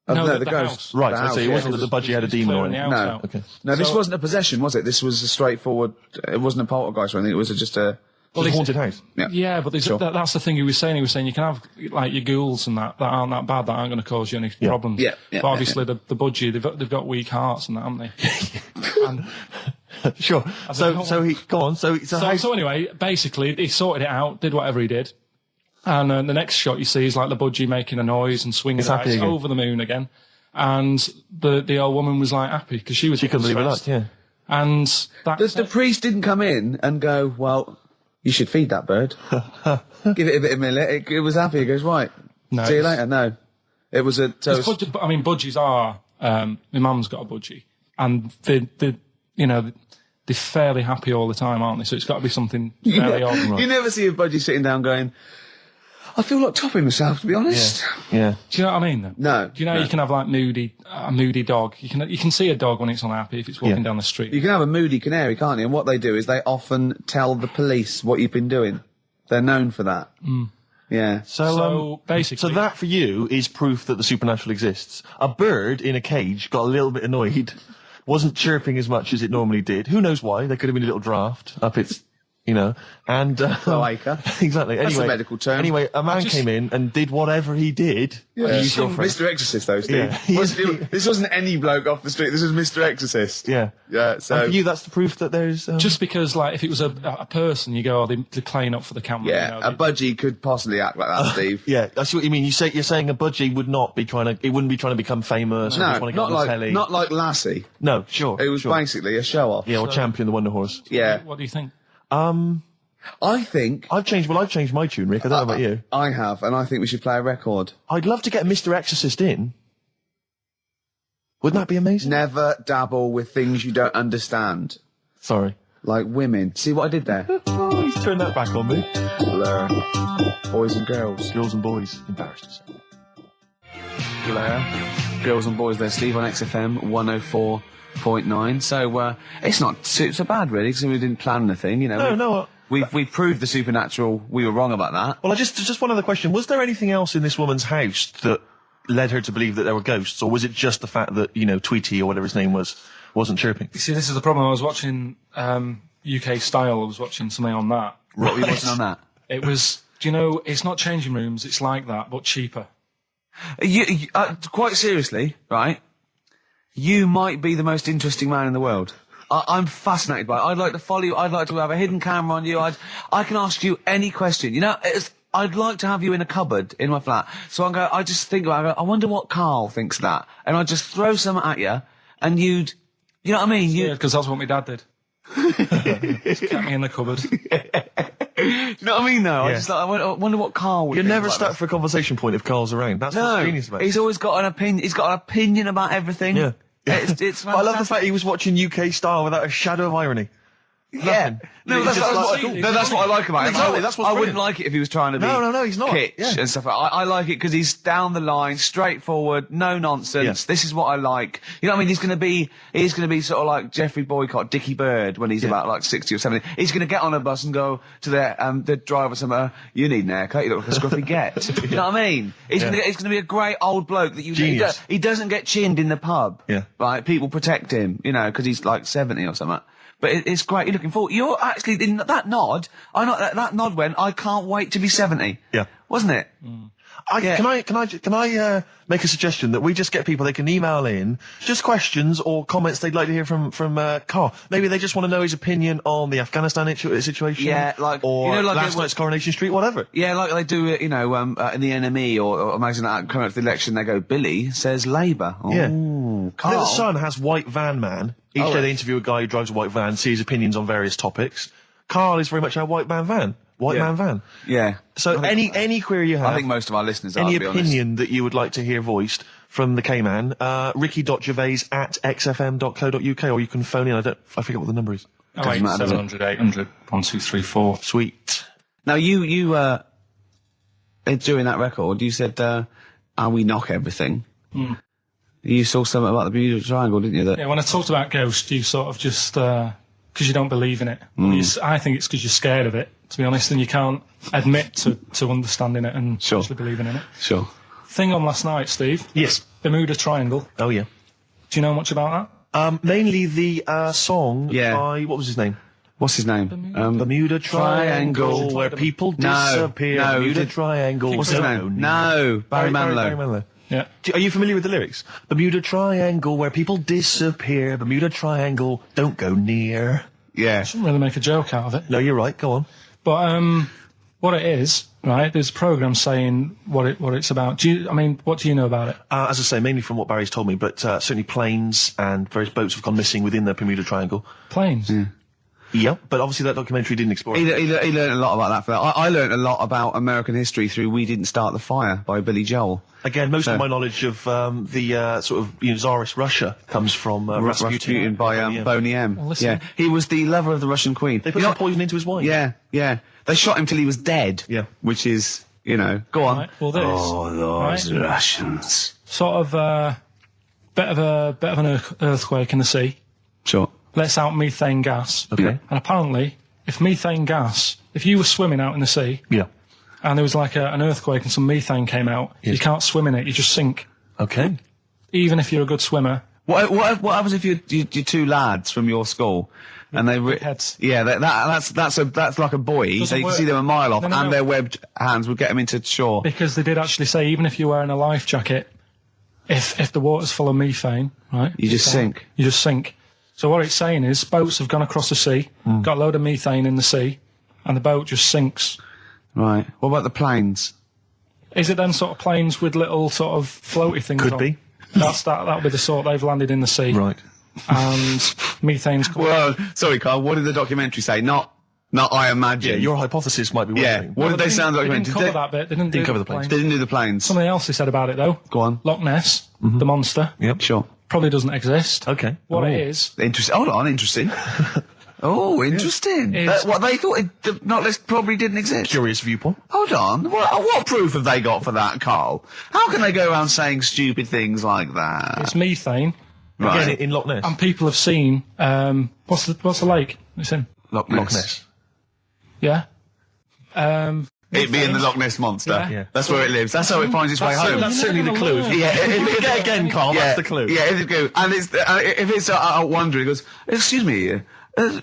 No, the ghost. Right. I see. It wasn't that the budgie had a demon or anything. No. Okay. No, this wasn't a possession, was it? This was a straightforward. It wasn't a poltergeist or anything. It was just a Well, it's a haunted house. Yeah, but that's the thing he was saying. He was saying you can have like your ghouls and that aren't that bad, that aren't going to cause you any problems. Yeah. But obviously the budgie, they've got weak hearts and that, haven't they? And sure. So anyway, basically he sorted it out, did whatever he did, and the next shot you see is like the budgie making a noise and swinging it over the moon again, and the old woman was like happy because she couldn't believe her luck. Yeah. And the priest didn't come in and go, well, you should feed that bird. Give it a bit of millet. It was happy. He goes, right. No, see you later. No. It was a... budgies are... my mum's got a budgie. And they're fairly happy all the time, aren't they? So it's got to be something fairly odd. Right? You never see a budgie sitting down going, I feel like topping myself, to be honest. Yeah. Do you know what I mean, though? No. Do you know you can have, like, a moody dog? You can see a dog when it's unhappy if it's walking down the street. You can have a moody canary, can't you? And what they do is they often tell the police what you've been doing. They're known for that. Mm. Yeah. So basically... So that, for you, is proof that the supernatural exists. A bird in a cage got a little bit annoyed, wasn't chirping as much as it normally did. Who knows why? There could have been a little draft up its... and... cloaca. Exactly. That's anyway, a medical term. Anyway, a man came in and did whatever he did. Yeah. Mr. Exorcist, though, Steve. Yeah. This wasn't any bloke off the street. This was Mr. Exorcist. Yeah. Yeah, so... And for you, that's the proof that there's... Just because, like, if it was a person, you go, they're playing up for the camera. Yeah, a budgie could possibly act like that, Steve. Yeah, I see what you mean. You're saying a budgie would not be it wouldn't be trying to become famous. No, or just want to get on the telly. not like Lassie. No, sure. It was basically a show-off. Yeah, or Champion the Wonder Horse. Yeah. What do you think? I think... I've changed my tune, Rick. I don't know about you. I have, and I think we should play a record. I'd love to get Mr. Exorcist in. Wouldn't that be amazing? Never dabble with things you don't understand. Sorry. Like women. See what I did there? Oh, he's turned that back on me. Blur. Boys and girls. Girls and boys. Embarrassed to say. Blur. Girls and boys there, Steve, on XFM 104.9. So, it's not so bad, really, because we didn't plan anything, No. We've proved the supernatural. We were wrong about that. Well, just one other question. Was there anything else in this woman's house that led her to believe that there were ghosts, or was it just the fact that, Tweety or whatever his name wasn't chirping? You see, this is the problem. I was watching UK Style. I was watching something on that. What were you watching on that? It was, it's not changing rooms. It's like that, but cheaper. Quite seriously, right? You might be the most interesting man in the world. I'm fascinated by it. I'd like to follow you. I'd like to have a hidden camera on you. I can ask you any question. I'd like to have you in a cupboard in my flat. So I just think about it. I wonder what Karl thinks of that. And I'd just throw something at you, and you know what I mean? Yeah, because that's what my dad did. Just kept me in the cupboard. You know what I mean, though? Yeah. I wonder what Karl would You're think never about stuck this. for a conversation point if Karl's around. That's what's genius about it. He's always got an opinion. He's got an opinion about everything. Yeah. It's I love the fact he was watching UK Style without a shadow of irony. Yeah. No, that's what I like about him. Exactly, that's what's I wouldn't brilliant. like it if he was trying to be No, he's not. kitsch Yeah. and stuff. I like it because he's down the line, straightforward, no nonsense. Yeah. This is what I like. You know what I mean? He's going to be sort of like Jeffrey Boycott, Dickie Bird when he's about like 60 or 70. He's going to get on a bus and go to the driver somewhere. You need an haircut. You look like a scruffy get. You know what I mean? He's going to be a great old bloke that Genius. he doesn't get chinned in the pub. Yeah. Right? People protect him, because he's like 70 or something. But it's great. You're looking forward. You're actually in that nod. That nod went. I can't wait to be 70. Yeah. Wasn't it? Can I make a suggestion that we just get people, they can email in just questions or comments they'd like to hear from Karl. Maybe they just want to know his opinion on the Afghanistan situation. Yeah, or last night's Coronation Street, whatever. Yeah, like they do it, in the NME or imagine that coming up to the election, they go, Billy says Labour. Yeah. Ooh, I think Karl. the Sun has White Van Man. Each day they interview a guy who drives a white van, see his opinions on various topics. Karl is very much our white man van. White man van. Yeah. So any query you have. I think most of our listeners are, any to be honest. opinion that you would like to hear voiced from the K-Man, ricky.gervais@xfm.co.uk, or you can phone in. I forget what the number is. 700 800 1234. Sweet. Now you during that record, you said, we knock everything. You saw something about the Bermuda Triangle, didn't you? Yeah, when I talked about ghosts, you sort of just, because you don't believe in it. I think it's because you're scared of it, to be honest, and you can't admit to understanding it and actually believing in it. Sure. Thing on last night, Steve. Yes. Bermuda Triangle. Oh, yeah. Do you know much about that? Mainly the song Yeah. by, what was his name? What's his name? Bermuda Triangle, where people disappear. No, Bermuda Triangle. What's his name? No, Barry Manilow. Yeah. Are you familiar with the lyrics? Bermuda Triangle, where people disappear. Bermuda Triangle, don't go near. Yeah. Shouldn't really make a joke out of it. No, you're right. Go on. But what it is, right? There's a program saying what it's about. What do you know about it? As I say, mainly from what Barry's told me, but certainly planes and various boats have gone missing within the Bermuda Triangle. Planes. Yeah, but obviously that documentary didn't explore it. He learned a lot about that. I learned a lot about American history through "We Didn't Start the Fire" by Billy Joel. Again, most of my knowledge of the sort of Tsarist Russia comes from Rasputin by Boney M. Well, listen. Yeah, he was the lover of the Russian queen. They put some poison into his wine. Yeah. They shot him till he was dead. Yeah. Which is, go on. Right, well, this. Those Russians. Sort of bit of an earthquake in the sea. Sure. Lets out methane gas. Okay. And apparently, if you were swimming out in the sea, Yeah. and there was like an earthquake and some methane came out, you can't swim in it, you just sink. Okay. Even if you're a good swimmer. What happens if you're two lads from your school and they heads. Yeah, that's like a buoy. Doesn't So you can work. see them a mile off, No. and their webbed hands would get them into shore. Because they did actually say, even if you're wearing a life jacket, if the water's full of methane, right? You just sink. You just sink. So what it's saying is, boats have gone across the sea, got a load of methane in the sea, and the boat just sinks. Right. What about the planes? Is it them sort of planes with little sort of floaty things Could on? be. That'll be the sort they've landed in the sea. Right. And methane's coming. Well, sorry, Carl. What did the documentary say? Not I imagine. Yeah, your hypothesis might be one Yeah. thing. What did they say on the They documentary? didn't cover that bit. They didn't cover the planes. They didn't do the planes. Something else they said about it, though. Go on. Loch Ness, the monster, Yep. Sure. probably doesn't exist. Okay. What it is, Interesting. Hold on, interesting. Oh, interesting. It's- What they thought the Loch Ness probably didn't exist. Curious viewpoint. Hold on. What proof have they got for that, Carl? How can they go around saying stupid things like that? it's methane, Right. Again, in Loch Ness. and people have seen, what's the lake it's in? Loch Loch Ness. Yeah? It being the Loch Ness monster. Yeah. That's where it lives. That's how it finds its way home. That's certainly the clue. Yeah, Again, Carl, that's the clue. Yeah, it's a clue. And it's if it's out wandering, it goes, excuse me,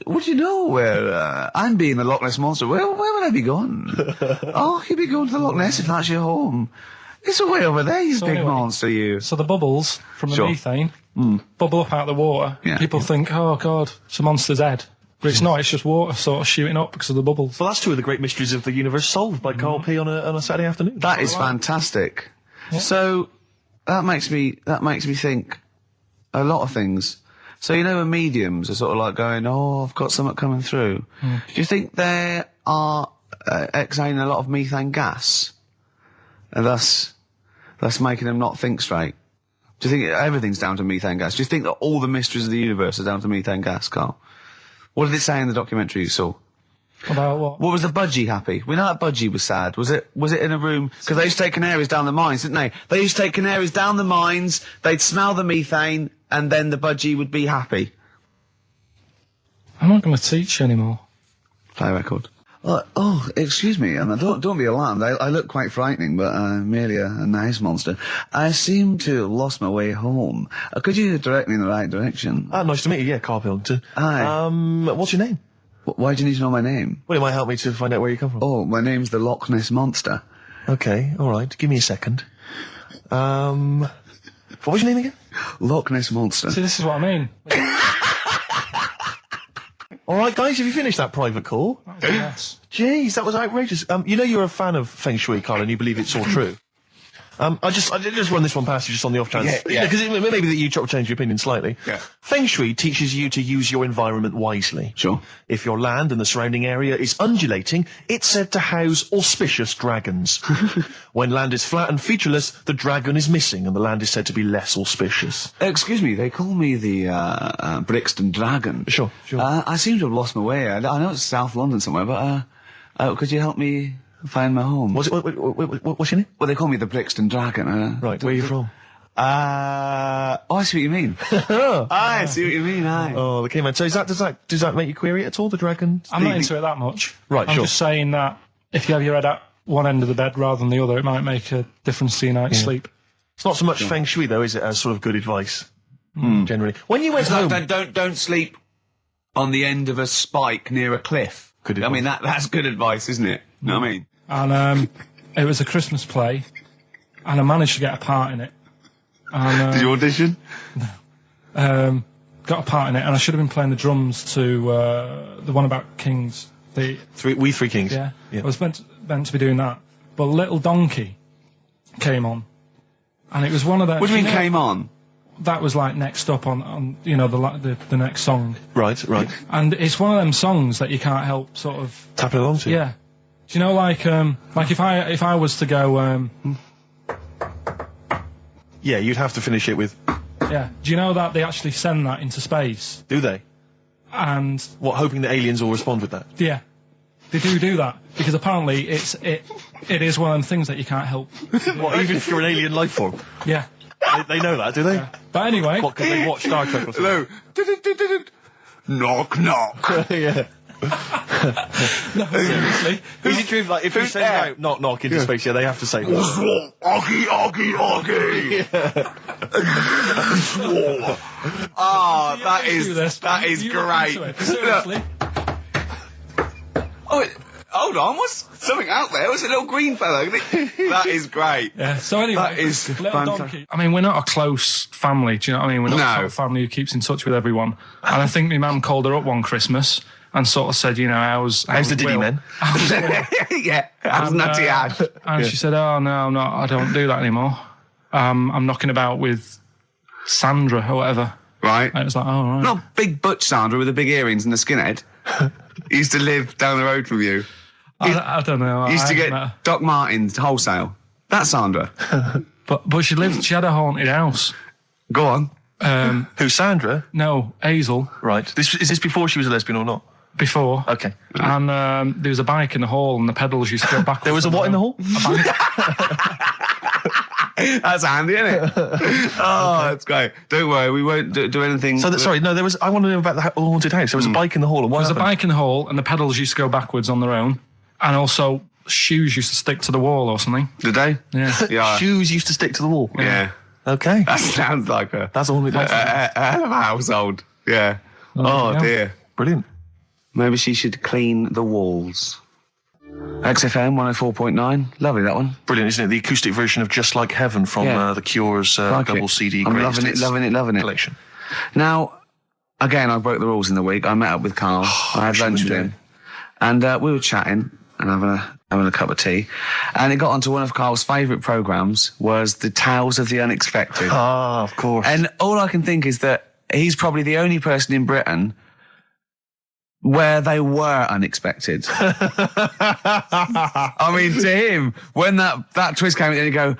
would you know where I'm being the Loch Ness monster? Where would I be going? Oh, you'd be going to the Loch Ness if that's your home. It's way over there, you big anyway, monster, you. So the bubbles from the Sure. methane bubble up out of the water. Yeah. People think, oh, God, it's a monster's head. But it's not, it's just water sort of shooting up because of the bubbles. Well, that's two of the great mysteries of the universe solved by Karl P on a Saturday afternoon. That is fantastic. So that makes me think a lot of things. So when mediums are sort of like going, oh, I've got something coming through. Do you think they are exhaling a lot of methane gas, and thus making them not think straight? Do you think everything's down to methane gas? Do you think that all the mysteries of the universe are down to methane gas, Carl? What did it say in the documentary you saw? About what? What was the budgie happy? We know that budgie was sad. Was it in a room? Because they used to take canaries down the mines, didn't they? They used to take canaries down the mines, they'd smell the methane, and then the budgie would be happy. I'm not going to teach you anymore. Play a record. Excuse me, and don't be alarmed. I look quite frightening, but I'm merely a nice monster. I seem to have lost my way home. Could you direct me in the right direction? Nice to meet you, yeah, Karl Pilkington. Hi. What's your name? Why do you need to know my name? Well, it might help me to find out where you come from. Oh, my name's the Loch Ness Monster. Okay, alright, give me a second. What was your name again? Loch Ness Monster. See, this is what I mean. Alright, guys, have you finished that private call? Yes. Jeez, that was outrageous. You're a fan of Feng Shui, Karl, and you believe it's all true. I just run this one past you just on the off chance. Yeah. Because maybe that you change your opinion slightly. Yeah. Feng Shui teaches you to use your environment wisely. Sure. If your land and the surrounding area is undulating, it's said to house auspicious dragons. When land is flat and featureless, the dragon is missing and the land is said to be less auspicious. Excuse me, they call me the Brixton Dragon. Sure. I seem to have lost my way. I know it's South London somewhere, but could you help me find my home? What's your name? Well, they call me the Brixton Dragon. Right, where are you from? I see what you mean. I see what you mean, aye. Oh, okay, man. So does that make you query it at all, the dragon? I'm not into it that much. Right, I'm sure. just saying that if you have your head at one end of the bed rather than the other, it might make a difference to your night's sleep. It's not so much Feng Shui, though, is it, as sort of good advice, generally. When you went home... Don't sleep on the end of a spike near a cliff. I mean, that's good advice, isn't it? You know what I mean? And it was a Christmas play, and I managed to get a part in it. And, did you audition? No. Got a part in it, and I should have been playing the drums to the one about Kings. We Three Kings. Yeah. I was meant to be doing that, but Little Donkey came on, and it was one of those. What do you mean came on? That was like next up on the next song. Right. And it's one of them songs that you can't help sort of tapping along to. Yeah. Do you know, like if I was to go. Yeah, you'd have to finish it with. Yeah. Do you know that they actually send that into space? Do they? And what? Hoping the aliens will respond with that. Yeah. They do that because apparently it is one of them things that you can't help. What, even if you're an alien life form? Yeah. They know that, do they? Yeah. But anyway, what? Because they watch Star Trek or something. No. Knock. Yeah. No, seriously. Is it true? Like if you send out knock into space, they have to say Oggy. Oh, that is great. Seriously. Oh, hold on, what's something out there? Was a little green fella? That is great. Yeah. So anyway, that is Little Donkey. I mean, we're not a close family. Do you know what I mean? We're not a sort of family who keeps in touch with everyone. And I think my mum called her up one Christmas and sort of said, how's the Diddy men? Yeah, how's Nutty Ash? And she said, oh no, I'm not. I don't do that anymore. I'm knocking about with Sandra or whatever. Right. And it was like, oh right. Not big butch Sandra with the big earrings and the skinhead. He used to live down the road from you. I don't know. He used to get Doc Martens wholesale. That's Sandra. But she had a haunted house. Go on. Who, Sandra? No, Hazel. Right. Is this before she was a lesbian or not? Before. Okay. And there was a bike in the hall and the pedals used to go backwards. There was a what in the hall? A bike. That's handy, isn't it? Oh, that's great. Don't worry, we won't do anything. So, I want to know about the haunted house. There was a bike in the hall. There was a bike in the hall and the pedals used to go backwards on their own. And also, shoes used to stick to the wall or something. Did they? Yeah. Shoes used to stick to the wall. Yeah. Okay. That sounds like that's all it does. A hell of a household. Yeah. Oh dear. Brilliant. Maybe she should clean the walls. XFM 104.9. Lovely, that one. Brilliant, isn't it? The acoustic version of Just Like Heaven from The Cure's double CD I'm greatest loving it. collection. Now, again, I broke the rules in the week. I met up with Karl. I had lunch with him. And we were chatting and having a cup of tea. And it got onto one of Karl's favourite programmes was the Tales of the Unexpected. Ah, of course. And all I can think is that he's probably the only person in Britain where they were unexpected. I mean, to him, when that twist came in, you go,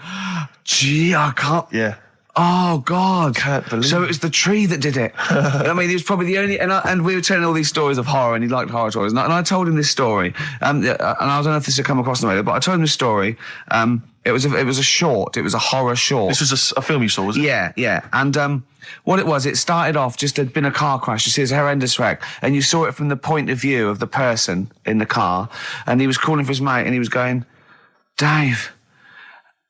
gee, I can't... Yeah. Oh, God. Can't believe So it was the tree that did it. I mean, he was probably the only... And we were telling all these stories of horror, and he liked horror stories. And I told him this story. And I don't know if this had come across the radio, but I told him this story. It was a short. It was a horror short. This was a film you saw, was it? Yeah. And what it was, it started off just had been a car crash. You see, it's a horrendous wreck. And you saw it from the point of view of the person in the car. And he was calling for his mate, and he was going, Dave...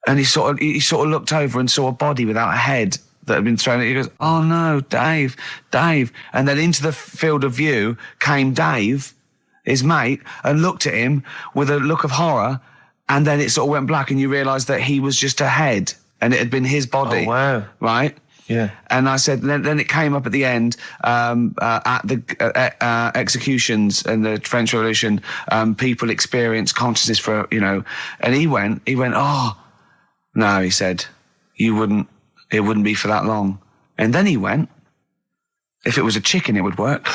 And he sort of looked over and saw a body without a head that had been thrown at. He goes, oh no, Dave. And then into the field of view came Dave, his mate, and looked at him with a look of horror. And then it sort of went black and you realised that he was just a head and it had been his body. Oh, wow. Right? Yeah. And I said, then it came up at the end, at the executions and the French Revolution, people experience consciousness for, and he went, oh, no, he said, it wouldn't be for that long. And then he went, if it was a chicken, it would work.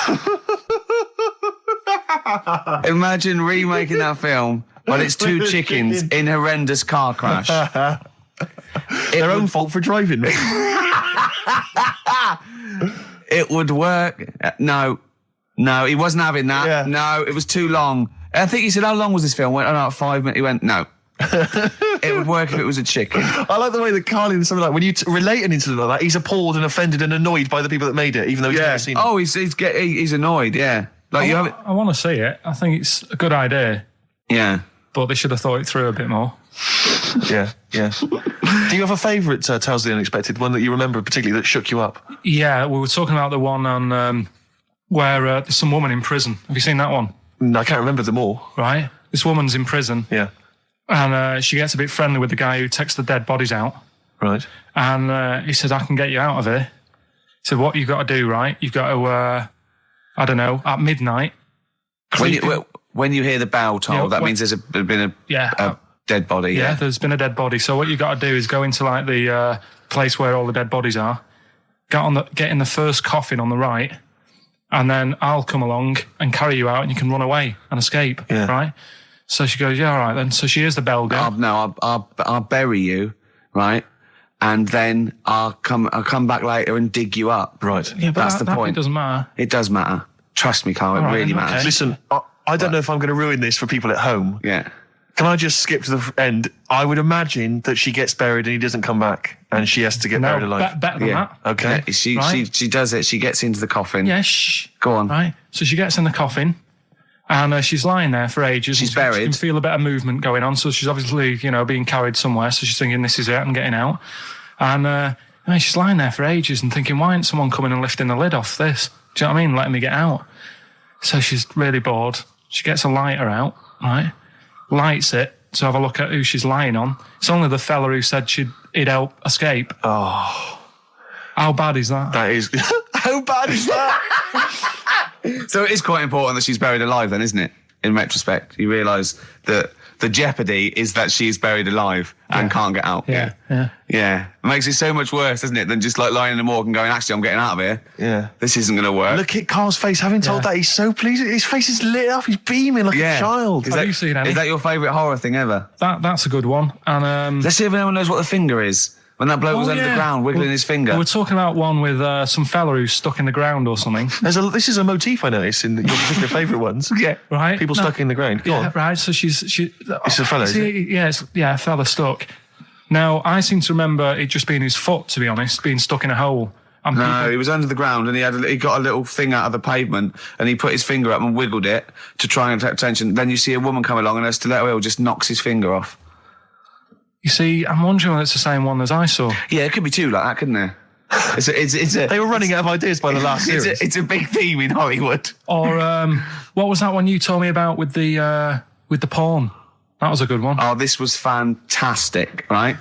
Imagine remaking that film, but it's two chickens in horrendous car crash. Their own fault for driving. It would work. No, he wasn't having that. Yeah. No, it was too long. I think he said, how long was this film? I went, 5 minutes. He went, no. It would work if it was a chicken. I like the way that Karl in something like when you relate an incident like that, he's appalled and offended and annoyed by the people that made it, even though he's never seen it. Oh, he's annoyed. Yeah, like I want to see it. I think it's a good idea. Yeah, but they should have thought it through a bit more. Yeah. Do you have a favourite Tales of the Unexpected, one that you remember particularly that shook you up? Yeah, we were talking about the one on where there's some woman in prison. Have you seen that one? No, I can't remember them all. Right. This woman's in prison. Yeah. And she gets a bit friendly with the guy who takes the dead bodies out. Right. And he said, I can get you out of here. He said, what you've got to do, right? You've got to, I don't know, at midnight. When you hear the bell toll, that means there's been a dead body. Yeah, there's been a dead body. So what you've got to do is go into like the place where all the dead bodies are, get in the first coffin on the right, and then I'll come along and carry you out and you can run away and escape, right? So she goes, yeah, all right then. So she hears the bell go. I'll bury you, right? And then I'll come back later and dig you up. Right. Yeah, but that's the point. It doesn't matter. It does matter. Trust me, Carl, it really matters. Okay. Listen, I don't know if I'm going to ruin this for people at home. Yeah. Can I just skip to the end? I would imagine that she gets buried and he doesn't come back and she has to get buried alive. Better than that. Okay. Yeah, she does it. She gets into the coffin. Yeah, shh. Go on. Right. So she gets in the coffin and she's lying there for ages. She's buried. She can feel a bit of movement going on. So she's obviously, being carried somewhere. So she's thinking, this is it, I'm getting out. And she's lying there for ages and thinking, why isn't someone coming and lifting the lid off this? Do you know what I mean? Letting me get out. So she's really bored. She gets a lighter out, right? Lights it to have a look at who she's lying on. It's only the fella who said he'd help escape. Oh. How bad is that? That is... How bad is that? So it is quite important that she's buried alive then, isn't it? In retrospect, you realise that the jeopardy is that she's buried alive and can't get out. Yeah. It makes it so much worse, doesn't it, than just like lying in the morgue and going, actually, I'm getting out of here. Yeah. This isn't going to work. Look at Carl's face. Having told that, he's so pleased. His face is lit up. He's beaming like a child. Have you seen any? Is that your favourite horror thing ever? That's a good one. And let's see if anyone knows what the finger is. When that bloke was under the ground wiggling his finger. We're talking about one with some fella who's stuck in the ground or something. This is a motif I noticed in your particular favourite ones. Yeah, right. People stuck in the ground. Go on. Right. So it's a fella, is it? Yeah, a fella stuck. Now I seem to remember it just being his foot, to be honest, being stuck in a hole. No, he was under the ground and he got a little thing out of the pavement and he put his finger up and wiggled it to try and attract attention. Then you see a woman come along and her stiletto heel just knocks his finger off. You see, I'm wondering whether it's the same one as I saw. Yeah, it could be two like that, couldn't it? They were running out of ideas by the last series. It's a big theme in Hollywood. Or what was that one you told me about with the porn? That was a good one. Oh, this was fantastic, right?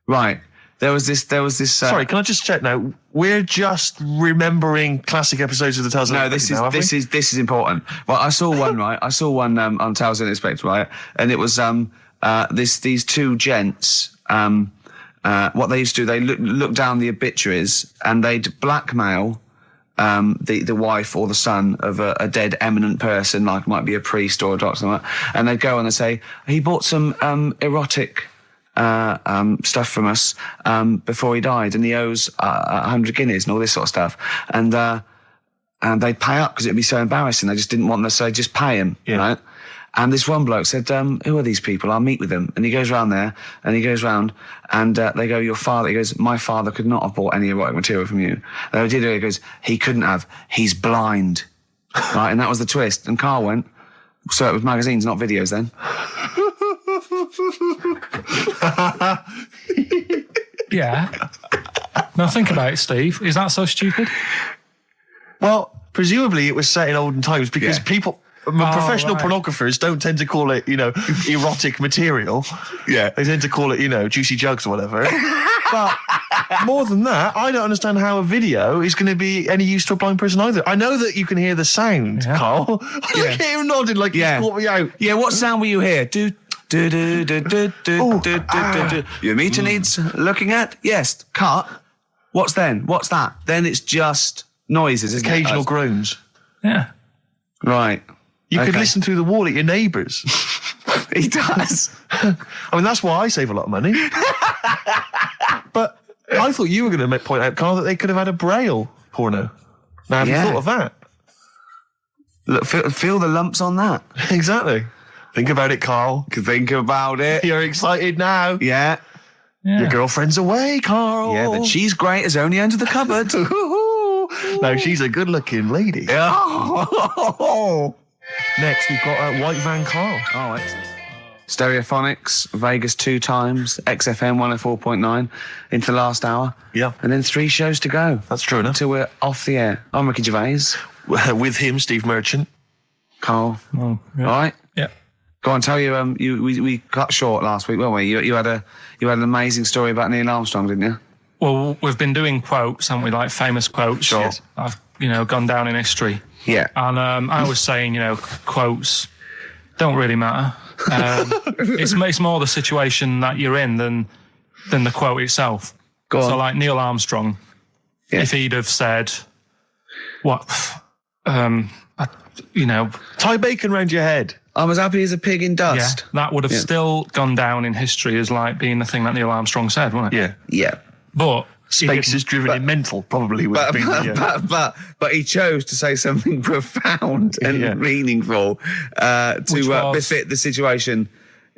Right. There was this. Sorry, can I just check now? We're just remembering classic episodes of the Tales. No, this is important. Well, I saw one right. I saw one on Tales Unexpected, right? And it was these two gents. What they used to do, they look down the obituaries and they'd blackmail the wife or the son of a dead eminent person, like might be a priest or a doctor, or and they'd go and they'd say, he bought some erotic stuff from us before he died, and he owes 100 guineas and all this sort of stuff, and they'd pay up because it'd be so embarrassing. They just didn't want them to say, just pay him, right? And this one bloke said, who are these people? I'll meet with them. And he goes round there, and he goes round, and they go, your father. He goes, my father could not have bought any erotic material from you. They did it. He goes, he couldn't have. He's blind. Right? And that was the twist. And Carl went, so it was magazines, not videos then. Yeah. Now think about it, Steve. Is that so stupid? Well, presumably it was set in olden times because people... professional pornographers don't tend to call it, erotic material. Yeah. They tend to call it, juicy jugs or whatever. But more than that, I don't understand how a video is going to be any use to a blind person either. I know that you can hear the sound, Carl. Look at him nodding like he's caught me out. Yeah, what sound were you hear? Do, do, do, do, do, do, do, do, do. Your meter needs looking at? Yes. Cut. What's then? What's that? Then it's just noises, isn't it? Occasional groans. Yeah. Right. You could listen through the wall at your neighbours. He does. I mean, that's why I save a lot of money. But I thought you were going to point out, Carl, that they could have had a Braille porno. Now, have you thought of that? Look, feel the lumps on that. Exactly. Think about it, Carl. Think about it. You're excited now. Yeah. Your girlfriend's away, Carl. Yeah, the cheese grate is only under the cupboard. No, she's a good-looking lady. Oh. Next, we've got White Van Carl. Oh, excellent. Stereophonics, Vegas 2 times, XFM 104.9 into the last hour. Yeah. And then 3 shows to go. That's true enough. Until we're off the air. I'm Ricky Gervais. With him, Steve Merchant. Carl. Oh, yeah. All right? Yeah. Go on, tell you, we cut short last week, weren't we? You had an amazing story about Neil Armstrong, didn't you? Well, we've been doing quotes, haven't we? Like famous quotes. Sure. Yes. I've, gone down in history. Yeah. And I was saying, quotes don't really matter. It's more the situation that you're in than the quote itself. Go on. So like Neil Armstrong, if he'd have said, tie bacon round your head. I'm as happy as a pig in dust. Yeah, that would have still gone down in history as like being the thing that Neil Armstrong said, wouldn't it? Yeah. Yeah. But Space is driven in mental, probably would have been. But he chose to say something profound and meaningful to befit the situation.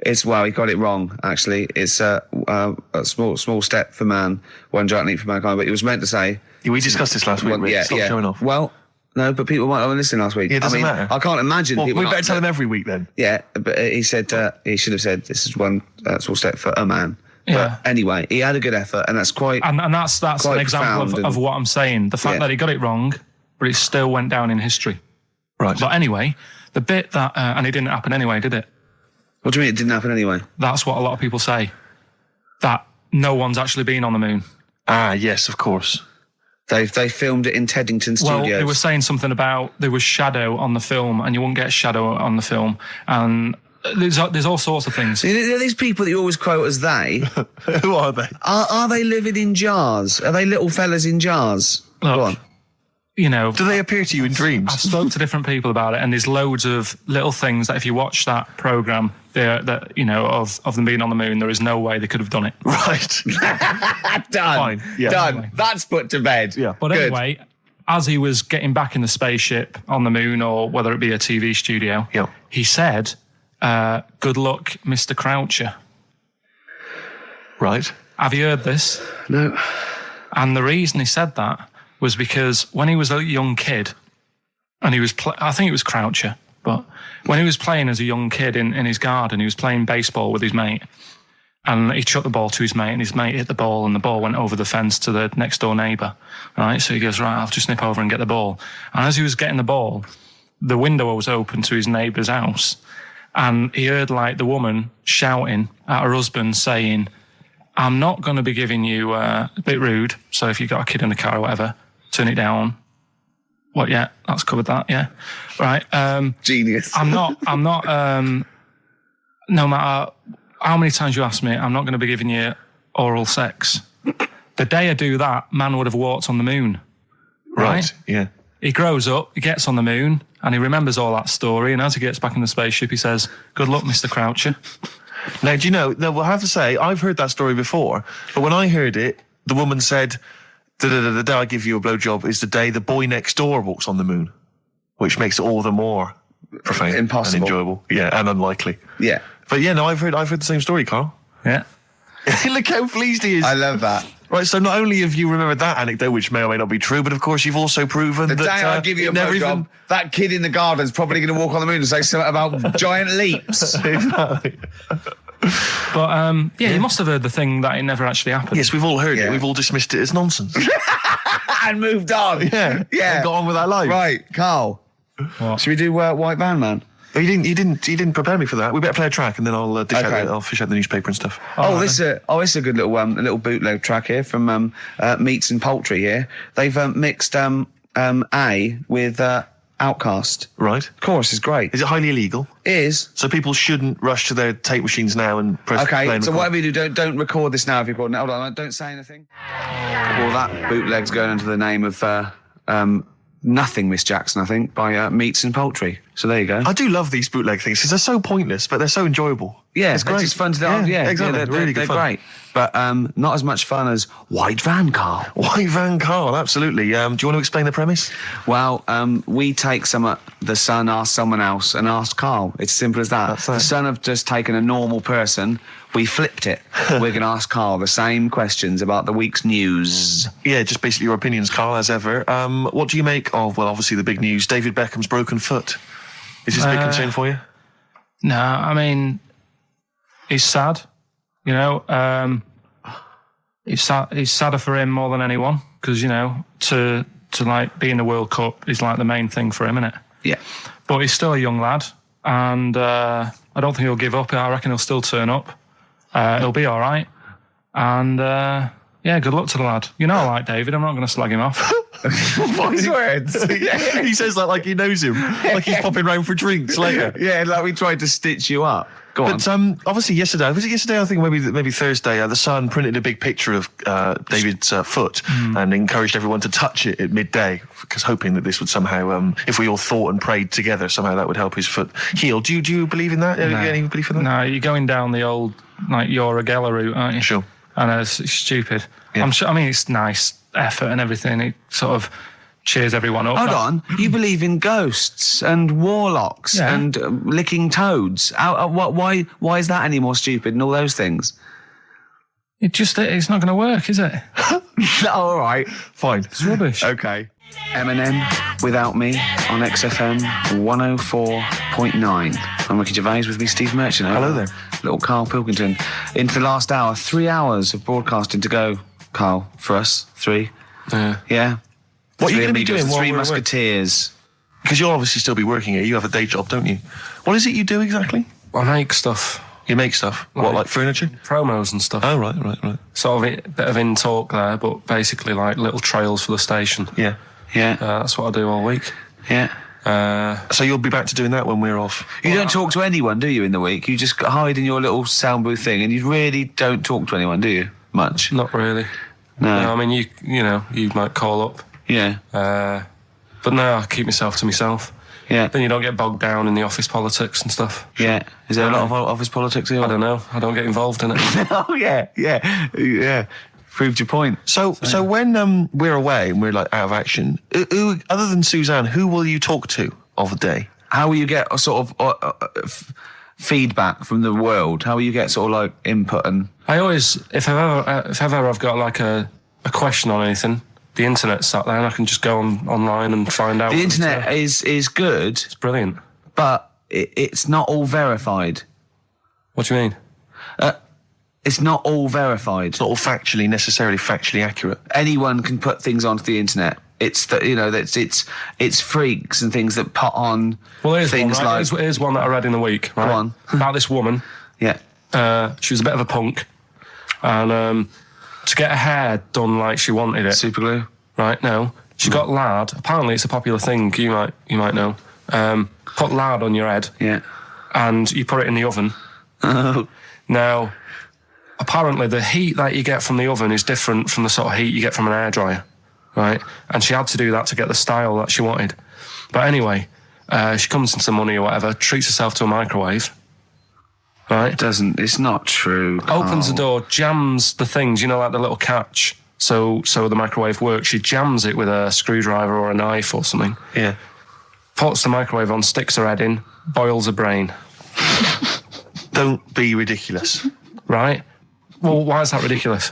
He got it wrong. Actually, it's a small step for man, one giant leap for mankind. But he was meant to say. We discussed this last week. Stop showing off. Well, no, but people might have listened last week. Yeah, it doesn't matter. I can't imagine. Well, people we better tell them every week then. Yeah, but he said he should have said this is one small step for a man. Yeah. But anyway, he had a good effort, and that's quite. And that's an example of what I'm saying. The fact that he got it wrong, but it still went down in history. Right. But anyway, the bit that and it didn't happen anyway, did it? What do you mean it didn't happen anyway? That's what a lot of people say. That no one's actually been on the moon. Ah, yes, of course. They filmed it in Teddington Studios. Well, they were saying something about there was shadow on the film, and you wouldn't get shadow on the film, and there's all sorts of things. These people that you always quote as they. Who are they? Are they living in jars? Are they little fellas in jars? Look, Go on. Do they appear to you in dreams? I've spoken to different people about it, and there's loads of little things that if you watch that programme, of them being on the moon, there is no way they could have done it. Right. Done. Fine. Yeah. Done. Anyway. That's put to bed. Yeah. But Good. anyway, as he was getting back in the spaceship on the moon, or whether it be a TV studio, he said, good luck, Mr. Croucher. Right. Have you heard this? No. And the reason he said that was because when he was a young kid, and he was, I think it was Croucher, but when he was playing as a young kid in his garden, he was playing baseball with his mate, and he chucked the ball to his mate, and his mate hit the ball, and the ball went over the fence to the next door neighbour. Right, so he goes, right, I'll just nip over and get the ball. And as he was getting the ball, the window was open to his neighbour's house, and he heard like the woman shouting at her husband saying, I'm not going to be giving you a bit rude, so if you've got a kid in the car or whatever, turn it down. What, yeah, that's covered that, yeah. Right. Genius. I'm not, no matter how many times you ask me, I'm not going to be giving you oral sex. The day I do that, man would have walked on the moon. Right? Yeah. He grows up, he gets on the moon, and he remembers all that story, and as he gets back in the spaceship, he says, good luck, Mr. Croucher. Now, do you know, I have to say, I've heard that story before, but when I heard it, the woman said, the day I give you a blowjob is the day the boy next door walks on the moon, which makes it all the more profane Impossible. and enjoyable. Yeah, and unlikely. Yeah. But yeah, no, I've heard the same story, Carl. Yeah. Look how pleased he is. I love that. Right, so not only have you remembered that anecdote, which may or may not be true, but of course you've also proven The that... day I give you a blowjob, that kid in the garden's probably going to walk on the moon and say something about giant leaps. Exactly. But, you must have heard the thing that it never actually happened. Yes, we've all heard Yeah. it. We've all dismissed it as nonsense. And moved on. Yeah. Yeah. And got on with our lives. Right, Carl. What? Should we do White Van Man? Oh, he didn't prepare me for that. We better play a track and then I'll Okay. fish out the newspaper and stuff. This is a good little bootleg track here from Meats and Poultry here. They've mixed A with Outcast. Right. Chorus is great. Is it highly illegal? It is. So people shouldn't rush to their tape machines now and press play Okay, and so record. whatever you do, don't record this now if you're recording it. Hold on, don't say anything. Well, that bootleg's going under the name of Nothing Miss Jackson, I think, by Meats and Poultry. So there you go. I do love these bootleg things because they're so pointless, but they're so enjoyable. Yeah, it's great. It's fun to do. Yeah, exactly. they're really good they're fun. great. But not as much fun as White Van, Carl. White Van Carl, absolutely. Do you want to explain the premise? Well, we take the Sun asked someone else and asked Carl. It's simple as that. That's The it. Sun have just taken a normal person. We flipped it. We're going to ask Carl the same questions about the week's news. Yeah, just basically your opinions, Carl, as ever. What do you make of, well, obviously the big news, David Beckham's broken foot? Is this a big concern for you? No, I mean, he's sad. You know, it's sadder for him more than anyone because, you know, to like be in the World Cup is like the main thing for him, isn't it? Yeah. But he's still a young lad, and I don't think he'll give up. I reckon he'll still turn up. He'll be all right. And yeah, good luck to the lad. You know I like David. I'm not going to slag him off. Wise words. Yeah, he says that like he knows him, like he's popping round for drinks later. Yeah, like we tried to stitch you up. Go on. But obviously yesterday, was it yesterday? I think maybe Thursday. The Sun printed a big picture of David's foot and encouraged everyone to touch it at midday, because hoping that this would somehow, if we all thought and prayed together, somehow that would help his foot heal. Do you believe in that? No. Any belief in that? No, you're going down the old like Yora Geller route, aren't you? Sure. And it's stupid. Yeah. I'm sure. I mean, it's nice effort and everything. It sort of cheers everyone up. Hold on, you believe in ghosts and warlocks and licking toads? Why is that any more stupid than all those things? It's not going to work, is it? All right, fine. It's rubbish. Okay. Eminem, Without Me, on XFM 104.9. I'm Ricky Gervais, with me Steve Merchant. Hello there. Little Karl Pilkington. Into the last hour, 3 hours of broadcasting to go, Karl, for us. 3. Yeah. What are you going to be doing? Three Musketeers. Because you'll obviously still be working here. You have a day job, don't you? What is it you do exactly? I make stuff. You make stuff? Like furniture? Promos and stuff. Oh, right. Sort of a bit of in talk there, but basically like little trails for the station. Yeah. That's what I do all week. Yeah. So you'll be back to doing that when we're off? You don't talk to anyone, do you, in the week? You just hide in your little sound booth thing, and you really don't talk to anyone, do you? Much? Not really. No. I mean, you might call up. Yeah. But no, I keep myself to myself. Yeah. Then you don't get bogged down in the office politics and stuff. Yeah. Is there a lot of office politics here? I don't know. I don't get involved in it. Oh, yeah. Proved your point. So when we're away and we're like out of action, who, other than Suzanne, who will you talk to of the day? How will you get a sort of feedback from the world? How will you get sort of like input and... I always, if ever I've got like a question on anything, the internet's sat there and I can just go online and find out. The internet is good. It's brilliant. But it's not all verified. What do you mean? It's not all verified. It's not all necessarily factually accurate. Anyone can put things onto the internet. It's it's freaks and things that put on things one, right? like... Here's one that I read in the week, right? Go on. About this woman. Yeah. She was a bit of a punk. And to get her hair done like she wanted it. Super glue? Right, no. She got lard. Apparently it's a popular thing, you might know. Put lard on your head. Yeah. And you put it in the oven. Oh. Now, apparently the heat that you get from the oven is different from the sort of heat you get from an hairdryer, right? And she had to do that to get the style that she wanted. But anyway, she comes into money or whatever, treats herself to a microwave, right? It's not true, Karl. Opens the door, jams the things, like the little catch, so the microwave works. She jams it with a screwdriver or a knife or something. Yeah. Puts the microwave on, sticks her head in, boils her brain. Don't be ridiculous. Right? Well, why is that ridiculous?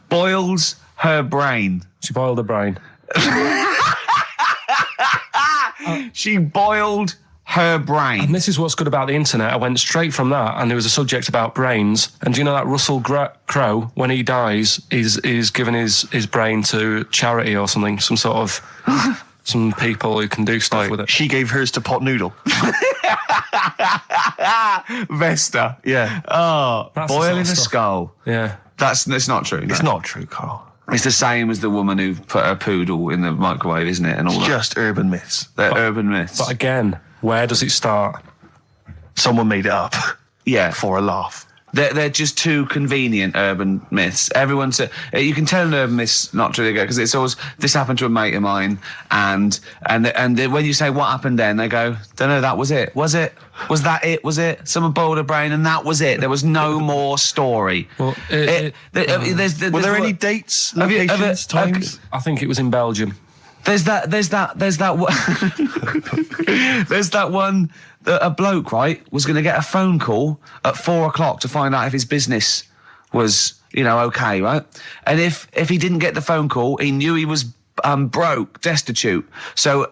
Boils her brain. She boiled her brain. She boiled her brain. And this is what's good about the internet. I went straight from that, and there was a subject about brains. And do you know that Russell Crowe, when he dies, is giving his brain to charity or something, some sort of... some people who can do stuff with it. She gave hers to Pot Noodle. Vesta. Yeah. Oh, That's boiling a the sort of stuff. skull. Yeah. It's not true. No. It's not true, Karl. It's the same as the woman who put her poodle in the microwave, isn't it? And all It's that. just urban myths. They're urban myths. But again, where does it start? Someone made it up. Yeah. For a laugh. They're just too convenient urban myths. Everyone's you can tell an urban myth's not true because it's always this happened to a mate of mine, and when you say what happened then, they go, don't know, that was it. Was it? Was that it? Was it? Someone boiled a brain and that was it. There was no more story. Well, Were there any dates, locations, times? I think it was in Belgium. There's that one that a bloke, right, was going to get a phone call at 4:00 to find out if his business was, okay, right? And if he didn't get the phone call, he knew he was broke, destitute. So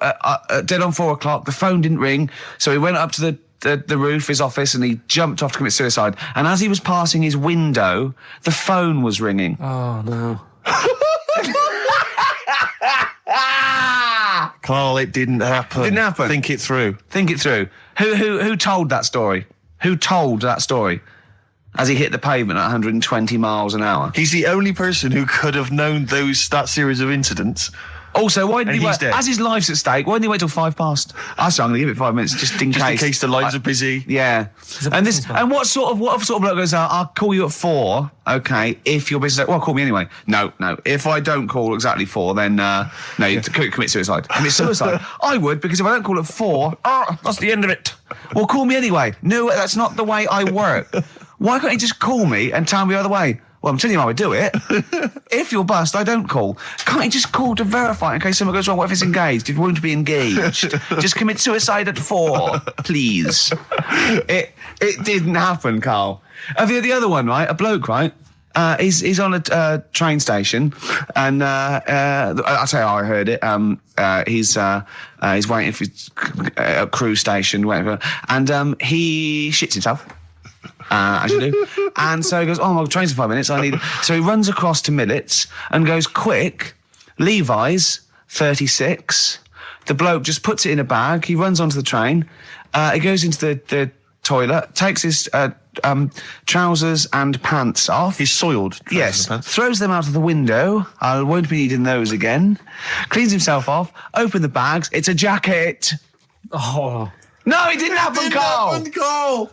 dead on 4:00, the phone didn't ring. So he went up to the roof of his office and he jumped off to commit suicide. And as he was passing his window, the phone was ringing. Oh, no. Carl, it didn't happen. Didn't happen. Think it through. Think it through. Who told that story? Who told that story? As he hit the pavement at 120 miles an hour. He's the only person who could have known that series of incidents. Also, why didn't he wait? Dead. As his life's at stake, why didn't he wait till 5 past? I'm going to give it 5 minutes just in case. In case the lines are busy. Yeah. And what sort of bloke goes out? I'll call you at 4. Okay, if your business. Well, call me anyway. No. If I don't call exactly 4, then no, you commit suicide. Commit suicide. I would, because if I don't call at 4, that's the end of it. Well, call me anyway. No, that's not the way I work. Why can't you just call me and tell me the other way? Well, I'm telling you how I do it. If you're bust, I don't call. Can't you just call to verify in case something goes wrong? What if it's engaged? It won't be engaged. Just commit suicide at 4, please. It didn't happen, Carl. The other one, right? A bloke, right? He's on a train station, and I'll tell you how I heard it. He's waiting for a cruise station, and he shits himself. As you do. And so he goes, my train's in 5 minutes, So he runs across to Millets and goes, quick, Levi's, 36. The bloke just puts it in a bag, he runs onto the train, he goes into the toilet, takes his trousers and pants off. His soiled trousers Yes, and pants. throws them out of the window, I won't be needing those again, cleans himself off, open the bags, it's a jacket. Oh. No, it didn't happen, Carl!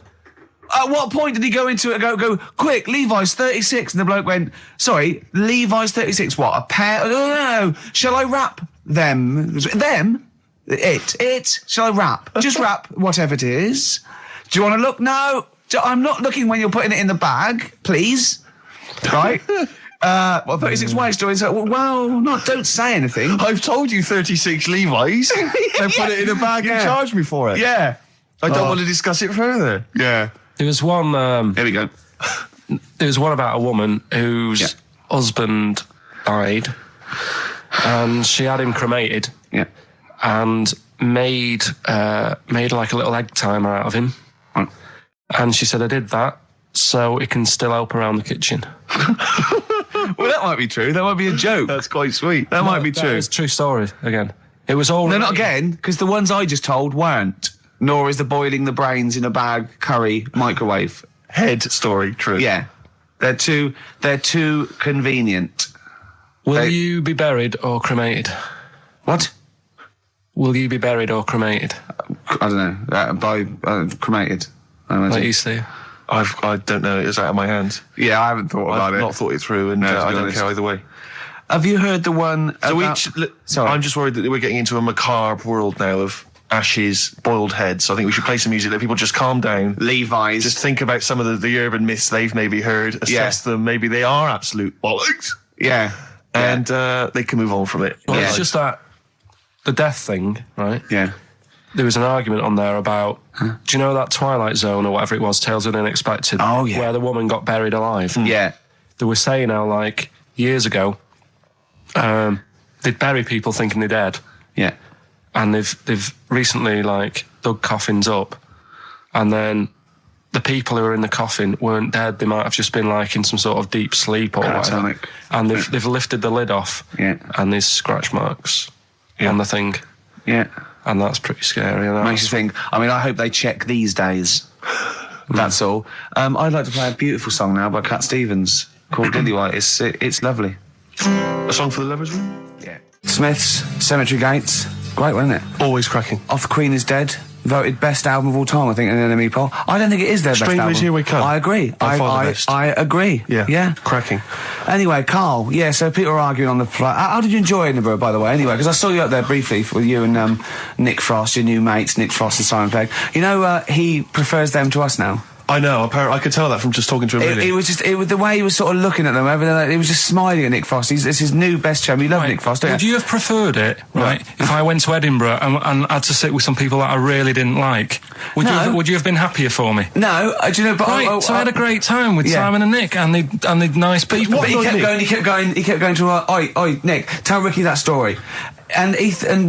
At what point did he go into it and go, quick, Levi's 36? And the bloke went, sorry, Levi's 36, what, a pair? No, shall I wrap them? Them? It? Shall I wrap? Just wrap whatever it is. Do you want to look? No, I'm not looking when you're putting it in the bag, please. Right? 36 ways story. So, don't say anything. I've told you 36 Levi's. They put it in a bag and charged me for it. Yeah. I don't want to discuss it further. Yeah. There was one... Here we go. There was one about a woman whose husband died, and she had him cremated. Yeah. And made like a little egg timer out of him. Right. And she said, I did that so it can still help around the kitchen. Well, that might be true. That might be a joke. That's quite sweet. That might be true. It's a true story, again. It was all... No, not again, because the ones I just told weren't. Nor is the boiling the brains in a bag curry microwave. Head story true. Yeah. They're too convenient. Will you be buried or cremated? What? Will you be buried or cremated? I don't know. By cremated, I imagine. Like you, Steve? I don't know. It's out of my hands. Yeah, I haven't thought about I've it. not thought it through, and I don't care either way. Have you heard the one about... Sorry. I'm just worried that we're getting into a macabre world now of ashes, boiled heads. So I think we should play some music, let people just calm down. Levi's. Just think about some of the urban myths they've maybe heard, assess them. Maybe they are absolute bollocks. Yeah. And they can move on from it. Well, it's just that the death thing, right? Yeah. There was an argument on there about, do you know that Twilight Zone or whatever it was, Tales of the Unexpected? Oh, yeah. Where the woman got buried alive. Yeah. They were saying how, like, years ago, they'd bury people thinking they're dead. Yeah. And they've recently, like, dug coffins up, and then the people who were in the coffin weren't dead. They might have just been, like, in some sort of deep sleep or whatever. And they've lifted the lid off, and there's scratch marks on the thing. Yeah. And that's pretty scary. Makes you think, I mean, I hope they check these days. That's all. I'd like to play a beautiful song now by Cat Stevens called Lillywhite. It's lovely. A song for the lovers' room? Yeah. Smiths, Cemetery Gates. Great, wasn't it? Always cracking. Off the Queen is Dead. Voted best album of all time, I think, in an NME poll. I don't think it is their best album. Strangers Here We Come. I agree. I agree. Yeah. Cracking. Anyway, Carl, so people are arguing on the flight. How did you enjoy Edinburgh, by the way, anyway? Because I saw you up there briefly with you and Nick Frost, your new mates, Nick Frost and Simon Pegg. You know, he prefers them to us now. I know, apparently, I could tell that from just talking to him. It was the way he was sort of looking at them. He was just smiling at Nick Frost. It's his new best chum. You love Nick Frost, don't you? Would you have preferred it, right, if I went to Edinburgh and had to sit with some people that I really didn't like? Would you have been happier for me? No, do you know? But so I had a great time with Simon and Nick, and they're nice people. But he kept going to, oi, Nick, tell Ricky that story. And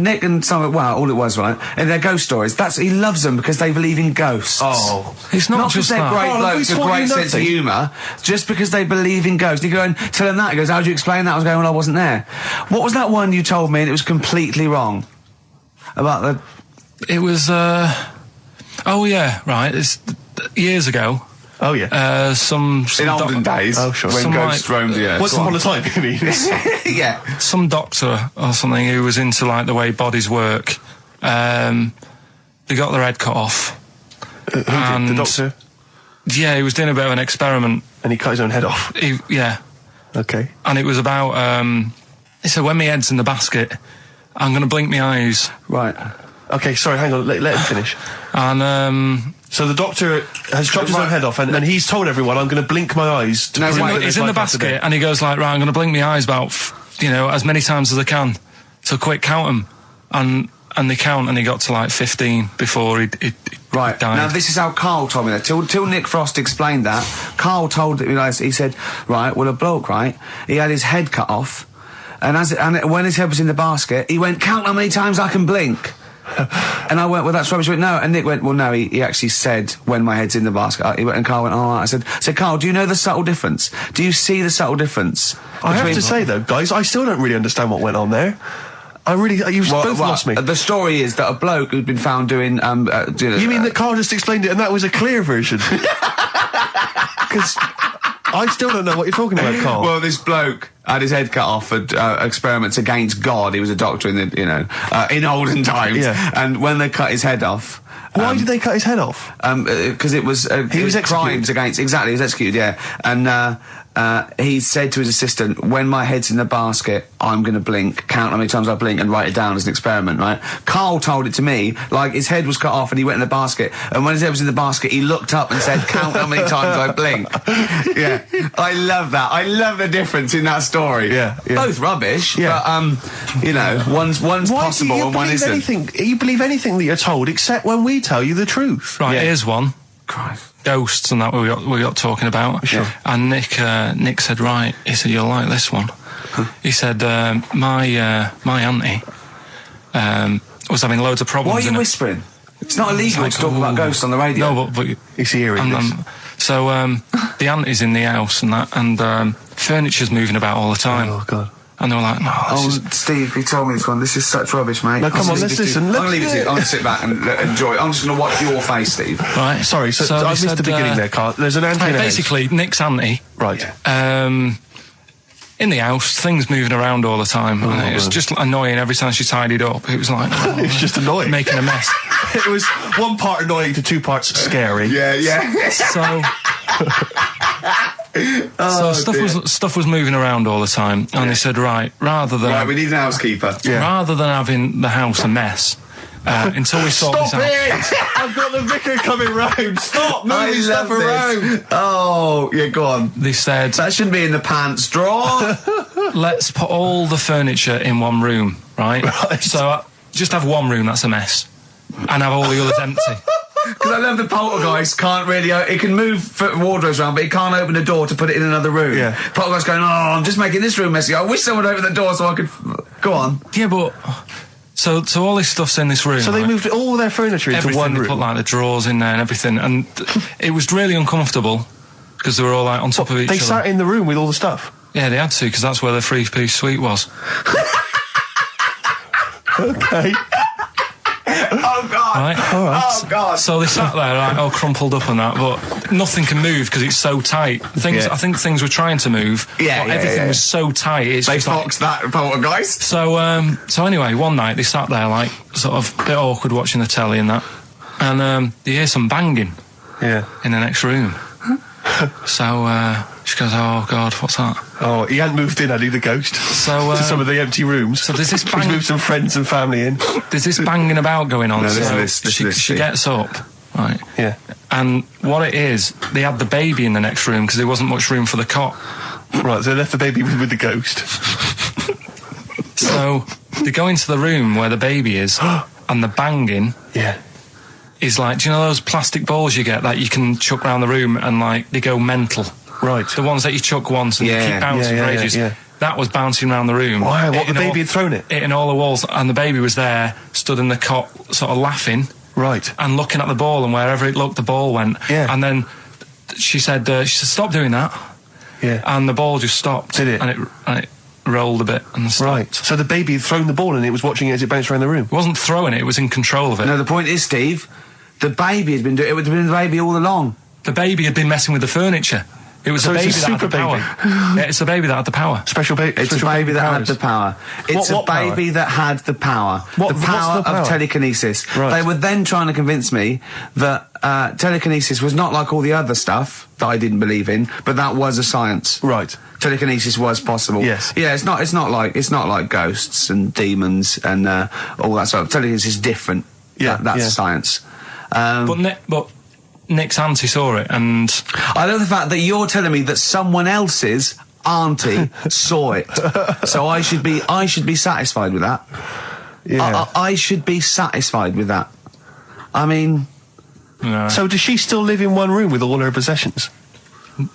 Nick and Simon, well, all it was, right? And their ghost stories. He loves them because they believe in ghosts. Oh, it's not just they're that. great blokes with great sense of humour, just because they believe in ghosts. You go and tell him that. He goes, "How do you explain that?" I was going, "Well, I wasn't there." What was that one you told me? And it was completely wrong. About the. It was. Oh yeah, right. It's years ago. Oh yeah. In olden days. Oh sure. When ghosts roamed the earth. Once upon a time, you mean? Yeah. Some doctor or something who was into like the way bodies work. They got their head cut off. Who did? The doctor? Yeah, he was doing a bit of an experiment. And he cut his own head off? Yeah. Okay. And it was about, he said, when my head's in the basket, I'm going to blink my eyes. Right. Okay, sorry, hang on, let him finish. And, so the doctor has chopped his own head off, and he's told everyone, I'm going to blink my eyes. To he's in the basket, and he goes like, right, I'm going to blink my eyes about, as many times as I can. So quick, count them. And they count, and he got to like 15 before he died. Now this is how Karl told me that. Till Nick Frost explained that, Karl told me, he said, right, well, a bloke, right, he had his head cut off, and when his head was in the basket, he went, count how many times I can blink. And I went, well, that's rubbish. He went, no. And Nick went, well, no, he actually said, when my head's in the basket. And Karl went, all right. I said, Karl, do you know the subtle difference? Do you see the subtle difference? I have to say, though, guys, I still don't really understand what went on there. You've both lost me. The story is that a bloke who'd been found doing... you mean that Karl just explained it and that was a clear version? Because I still don't know what you're talking about, Karl. Well, this bloke had his head cut off at experiments against God. He was a doctor in in olden times. Yeah. And when they cut his head off... Why did they cut his head off? Because it was... he was executed. Crimes against... Exactly, he was executed, yeah. And... he said to his assistant, when my head's in the basket, I'm going to blink, count how many times I blink and write it down as an experiment, right? Karl told it to me, like his head was cut off and he went in the basket, and when his head was in the basket, he looked up and said, count how many times I blink. Yeah. I love that. I love the difference in that story. Yeah. Both rubbish, but, one's possible and one isn't. You believe anything that you're told, except when we tell you the truth. Right, here's one. Christ. Ghosts and that we got talking about. Sure. And Nick said, right, he said, you'll like this one. He said, my auntie was having loads of problems. Why are you whispering? It's not illegal to talk about ghosts on the radio. No, but it's hearing this. So the auntie's in the house and furniture's moving about all the time. Oh, God. And they were like, no, Steve, he told me this one. This is such rubbish, mate. No, come on, let's listen. I'm going to leave it to you. I'm going to sit back and enjoy it. I'm just going to watch your face, Steve. Right. Sorry, so I missed the beginning there, Karl. There's an auntie in the house. Basically, Nick's auntie. Right. In the house, things moving around all the time. And it was just annoying every time she tidied up. It was like... it was just annoying. Making a mess. It was one part annoying to two parts scary. Yeah. So... stuff was moving around all the time, and they said, right, we need an housekeeper. Rather than having the house a mess, until we sort this out. Stop it! I've got the vicar coming round. Stop moving stuff around. Oh, yeah, go on. They said that shouldn't be in the pants drawer. Let's put all the furniture in one room, right? So just have one room that's a mess, and have all the others empty. Because I love the poltergeist can't really... It can move wardrobes around, but it can't open a door to put it in another room. Yeah. Poltergeist going, I'm just making this room messy. I wish someone would open the door so I could... Go on. Yeah, but... So all this stuff's in this room. So they moved all their furniture into one room? They put, like, the drawers in there and everything, and it was really uncomfortable, because they were all, like, on top of each other. They sat in the room with all the stuff? Yeah, they had to, because that's where the three-piece suite was. Okay. Oh, God. Right? All right. Oh, God. So they sat there, like, all crumpled up and that, but nothing can move because it's so tight. I think things were trying to move, but everything was so tight. They foxed that poltergeist. So anyway, one night they sat there, like, sort of a bit awkward watching the telly and that, and they hear some banging in the next room. So she goes, oh, God, what's that? Oh, he hadn't moved in, had he, the ghost? So to some of the empty rooms. So there's this He's moved some friends and family in. There's this banging about going on. No, she gets up, right? Yeah. And what it is, they had the baby in the next room because there wasn't much room for the cot. Right, so they left the baby with the ghost. So they go into the room where the baby is, and the banging is like, do you know those plastic balls you get that you can chuck around the room and, like, they go mental? Right. The ones that you chuck once and they keep bouncing for ages. Yeah. that was bouncing around the room. Wow, what, the baby had thrown it? Hitting all the walls, and the baby was there, stood in the cot, sort of laughing. Right. And looking at the ball, and wherever it looked, the ball went. Yeah. And then she said, stop doing that. Yeah. And the ball just stopped. Did it? And it rolled a bit and stopped. Right. So the baby had thrown the ball and it was watching it as it bounced around the room? It wasn't throwing it, it was in control of it. No, the point is, Steve, the baby had been doing it. It would have been the baby all along. The baby had been messing with the furniture. It was So the it's baby a that had the super power. baby. Yeah, it's the baby that had the power. Special baby. It's a baby that had the power. It's What a baby that had the power. What- the what's power the power? of telekinesis. Right. They were then trying to convince me that telekinesis was not like all the other stuff that I didn't believe in, but that was a science. Right. Telekinesis was possible. Yes. Yeah, it's not like ghosts and demons and all that stuff. Telekinesis is different. Yeah, That's yeah. science. But Nick's auntie saw it, and I love the fact that you're telling me that someone else's auntie saw it. So I should be satisfied with that. Yeah. I should be satisfied with that. I mean, So does she still live in one room with all her possessions?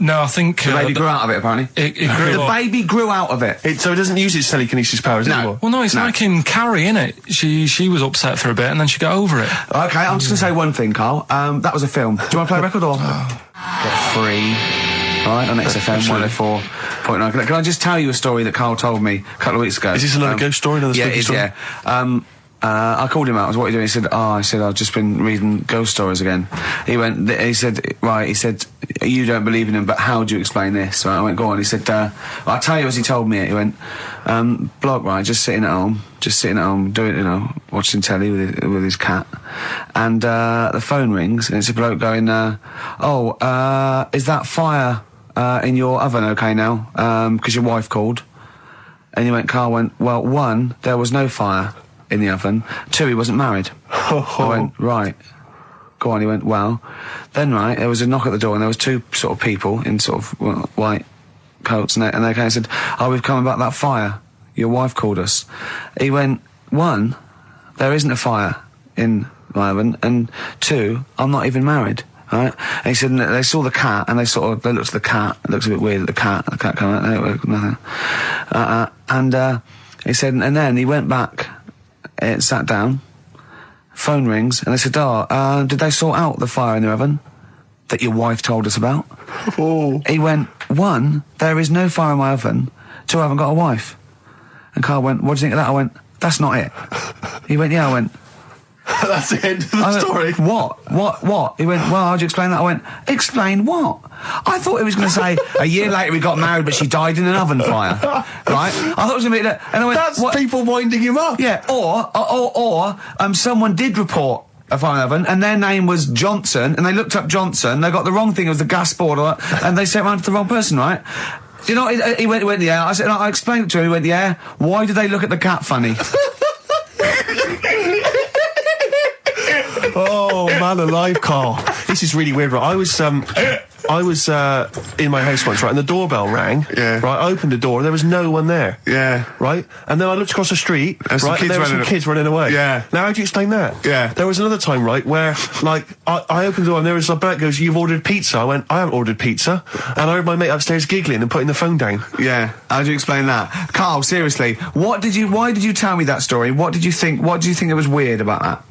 no, I think the baby grew out of it, apparently. it grew The up. baby grew out of it. So it doesn't use its telekinesis powers No. anymore? Well, no, it's like in Carrie, innit? She was upset for a bit, and then she got over it. Okay, I'm just going to say one thing, Carl. That was a film. Do you want to play a record or? Get free. All right, on XFM 104.9. Can I just tell you a story that Carl told me a couple of weeks ago? Is this another ghost story? Another Yeah, spooky it is, story? yeah. I called him out. I was, what are you doing? He said, I've just been reading ghost stories again. He said, you don't believe in them, but how do you explain this? Right, I went, go on. He said, I'll tell you as he told me it. He went, bloke, right, just sitting at home, doing, watching telly with his cat. And, the phone rings, and it's a bloke going, is that fire, in your oven okay now? 'Cause your wife called. And Carl went, well, 1, there was no fire in the oven. 2, he wasn't married. I went, right. Go on. He went, well, then, right, there was a knock at the door and there was 2 sort of people in sort of white coats and they came and said, we've come about that fire. Your wife called us. He went, 1, there isn't a fire in my oven, and 2, I'm not even married. Right? And he said, and they saw the cat, and they looked at the cat. It looks a bit weird at the cat came out, nothing. He said, and then he went back, sat down, phone rings, and they said, did they sort out the fire in the oven that your wife told us about? Oh. He went, 1, there is no fire in my oven, 2, I haven't got a wife. And Carl went, what do you think of that? I went, that's not it. He went, yeah. I went, That's the end of the story. What? He went, well, how'd you explain that? I went, explain what? I thought he was going to say, a year later we got married, but she died in an oven fire. Right? I thought it was going to be that. And I went, That's what? people winding him up. Yeah, or someone did report a fire oven, and their name was Johnson, and they looked up Johnson, they got the wrong thing, it was the gas board, and they sent around to the wrong person, right? You know, he went, yeah. I said, I explained it to him, he went, yeah. Why did they look at the cat funny? Oh, man alive, Carl. This is really weird, right? I was in my house once, right, and the doorbell rang. Yeah. Right, I opened the door, there was no one there. Yeah. Right? And then I looked across the street, There's some right, and kids there were some running kids running away. Yeah. Now, how do you explain that? Yeah. There was another time, right, where, like, I opened the door and there was a bloke goes, you've ordered pizza. I went, I haven't ordered pizza. And I heard my mate upstairs giggling and putting the phone down. Yeah. How do you explain that? Carl, seriously, why did you tell me that story? What do you think that was weird about that?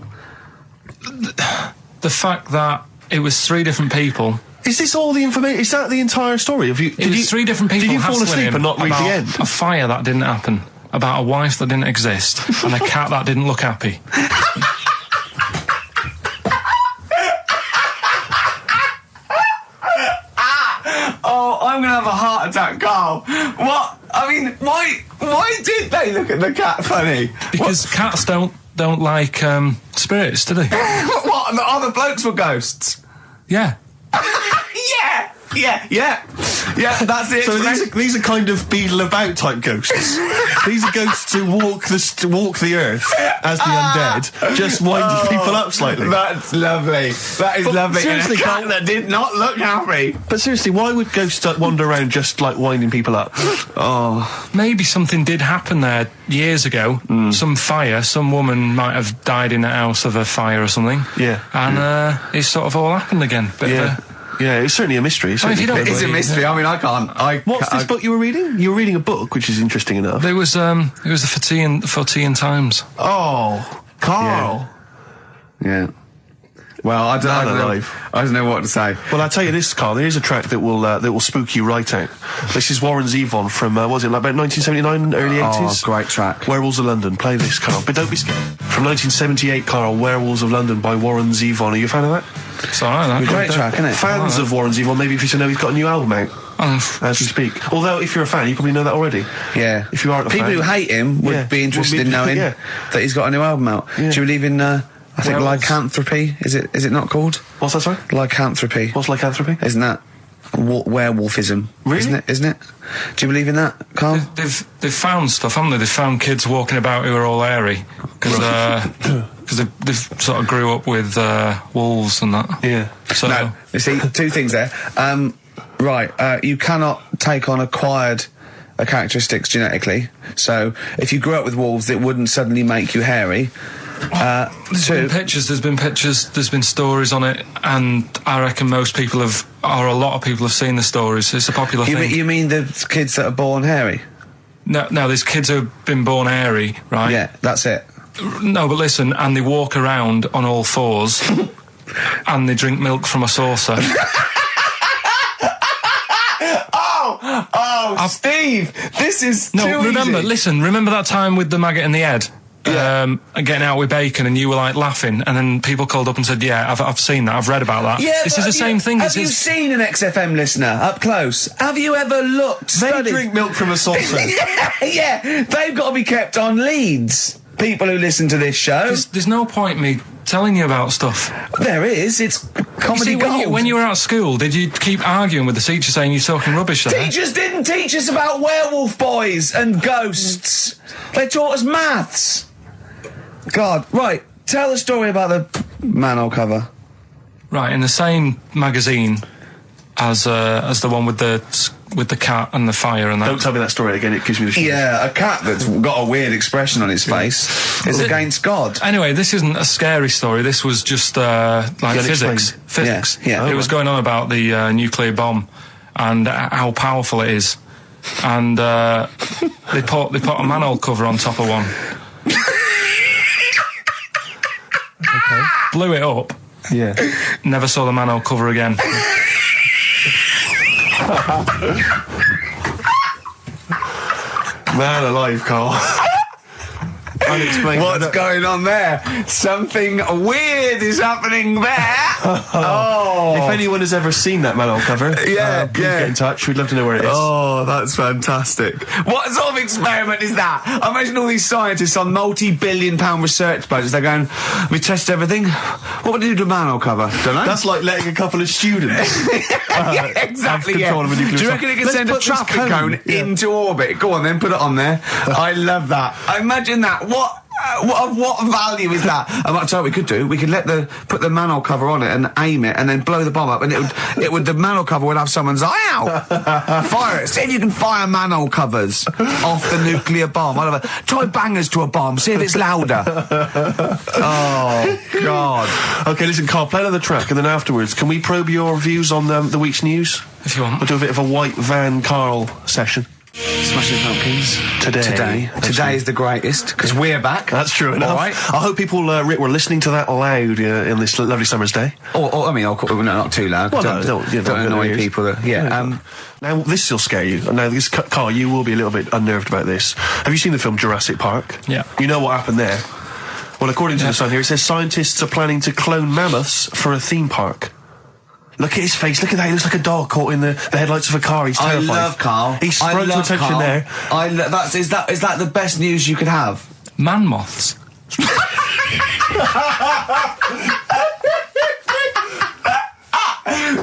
The fact that it was 3 different people. Is this all the information? Is that the entire story? It was 3 different people. Did you fall hassling asleep him and not read the about end? A fire that didn't happen, about a wife that didn't exist, and a cat that didn't look happy. Oh, I'm gonna have a heart attack, Carl. What? I mean, why did they look at the cat funny? Because cats don't like spirits, do they? What? And the other blokes were ghosts? Yeah. Yeah, that's it. So these are kind of beetle about type ghosts. These are ghosts who walk the earth as the undead, just winding people up slightly. That's lovely. That is lovely. seriously, and a cat Carl- that did not look happy. But seriously, why would ghosts wander around just like winding people up? Oh, Maybe something did happen there years ago. Some fire. Some woman might have died in a house of a fire or something. Yeah. And it sort of all happened again. Bit of a Yeah, it's certainly a mystery. I mean, if you don't It is a mystery. I mean, I can't. What's this book you were reading? You were reading a book, which is interesting enough. It was the For Tea and Times. Oh, Carl. Yeah. Well, I don't know what to say. Well, I'll tell you this, Carl. There is a track that will spook you right out. This is Warren Zevon from what was it, like about 1979, early 80s? Oh, great track. Werewolves of London. Play this, Carl. But don't be scared. From 1978, Carl. Werewolves of London by Warren Zevon. Are you a fan of that? It's alright. Great track, isn't it? Fans of Warren Zevon, maybe if you should know he's got a new album out. As we speak. Although, if you're a fan, you probably know that already. Yeah. If you aren't a People fan. who hate him would be interested in knowing that he's got a new album out. Yeah. Do you believe in, I think lycanthropy? Is it not called? What's that, sorry? Lycanthropy. What's lycanthropy? Isn't that werewolfism? Really? Isn't it? Do you believe in that, Carl? They've found stuff, haven't they? They've found kids walking about who are all hairy because they've sort of grew up with wolves and that. Yeah. So No, you see, two things there. You cannot take on acquired characteristics genetically. So if you grew up with wolves, it wouldn't suddenly make you hairy. There's been pictures, there's been stories on it, and I reckon a lot of people have seen the stories. It's a popular thing. You mean the kids that are born hairy? No, there's kids who've been born hairy, right? Yeah, that's it. No, but listen, and they walk around on all fours, and they drink milk from a saucer. Steve, this is remember that time with the maggot in the head? Yeah. Getting out with bacon, and you were like laughing, and then people called up and said, "Yeah, I've seen that. I've read about that." Yeah, this is the same thing. Have you seen an XFM listener up close? Have you ever looked? They drink milk from a saucer. yeah, they've got to be kept on leads. People who listen to this show. There's no point me telling you about stuff. There is. It's comedy gold. When you were at school, did you keep arguing with the teacher saying you're talking rubbish there? Teachers didn't teach us about werewolf boys and ghosts. They taught us maths. God, right. Tell the story about the manhole cover. Right, in the same magazine as the one with the cat and the fire and that. Don't tell me that story again, it gives me the shivers. Yeah, a cat that's got a weird expression on its face is against God. Anyway, this isn't a scary story. This was just like physics. Physics. Yeah. It was going on about the nuclear bomb and how powerful it is. And they put a manhole cover on top of one. Okay. Blew it up. Yeah. Never saw the manhole cover again. Man alive, Carl. Unexplained. What's going on there? Something weird is happening there. If anyone has ever seen that manhole cover, please get in touch. We'd love to know where it is. Oh, that's fantastic. What sort of experiment is that? I imagine all these scientists on multi-billion-pound research budgets, they're going, we test everything. What would you do to a manhole cover? Don't know. That's like letting a couple of students yeah, exactly. have control of a nuclear Do you reckon it can Let's send a put this traffic cone into orbit? Go on then, put it on there. I love that. Imagine that. What value is that? I might tell you what we could do. We could put the manhole cover on it and aim it, and then blow the bomb up, and the manhole cover would have someone's eye out. Fire it. See if you can fire manhole covers off the nuclear bomb. Try bangers to a bomb. See if it's louder. Oh God. Okay, listen, Carl, play another track, and then afterwards, can we probe your views on the week's news? If you want. We'll do a bit of a white van Carl session. Smashing Pumpkins. Today is the greatest, because we're back. That's true enough. All right. I hope people, Rick, were listening to that loud in this lovely summer's day. No, not too loud. Well, don't don't annoy people. Now, this will scare you. Now, Carl, you will be a little bit unnerved about this. Have you seen the film Jurassic Park? Yeah. You know what happened there? Well, according to the Sun here, it says scientists are planning to clone mammoths for a theme park. Look at his face. Look at that. He looks like a dog caught in the headlights of a car. He's terrified. I love Carl. He sprung to attention Carl. there. Is that the best news you could have? Man moths.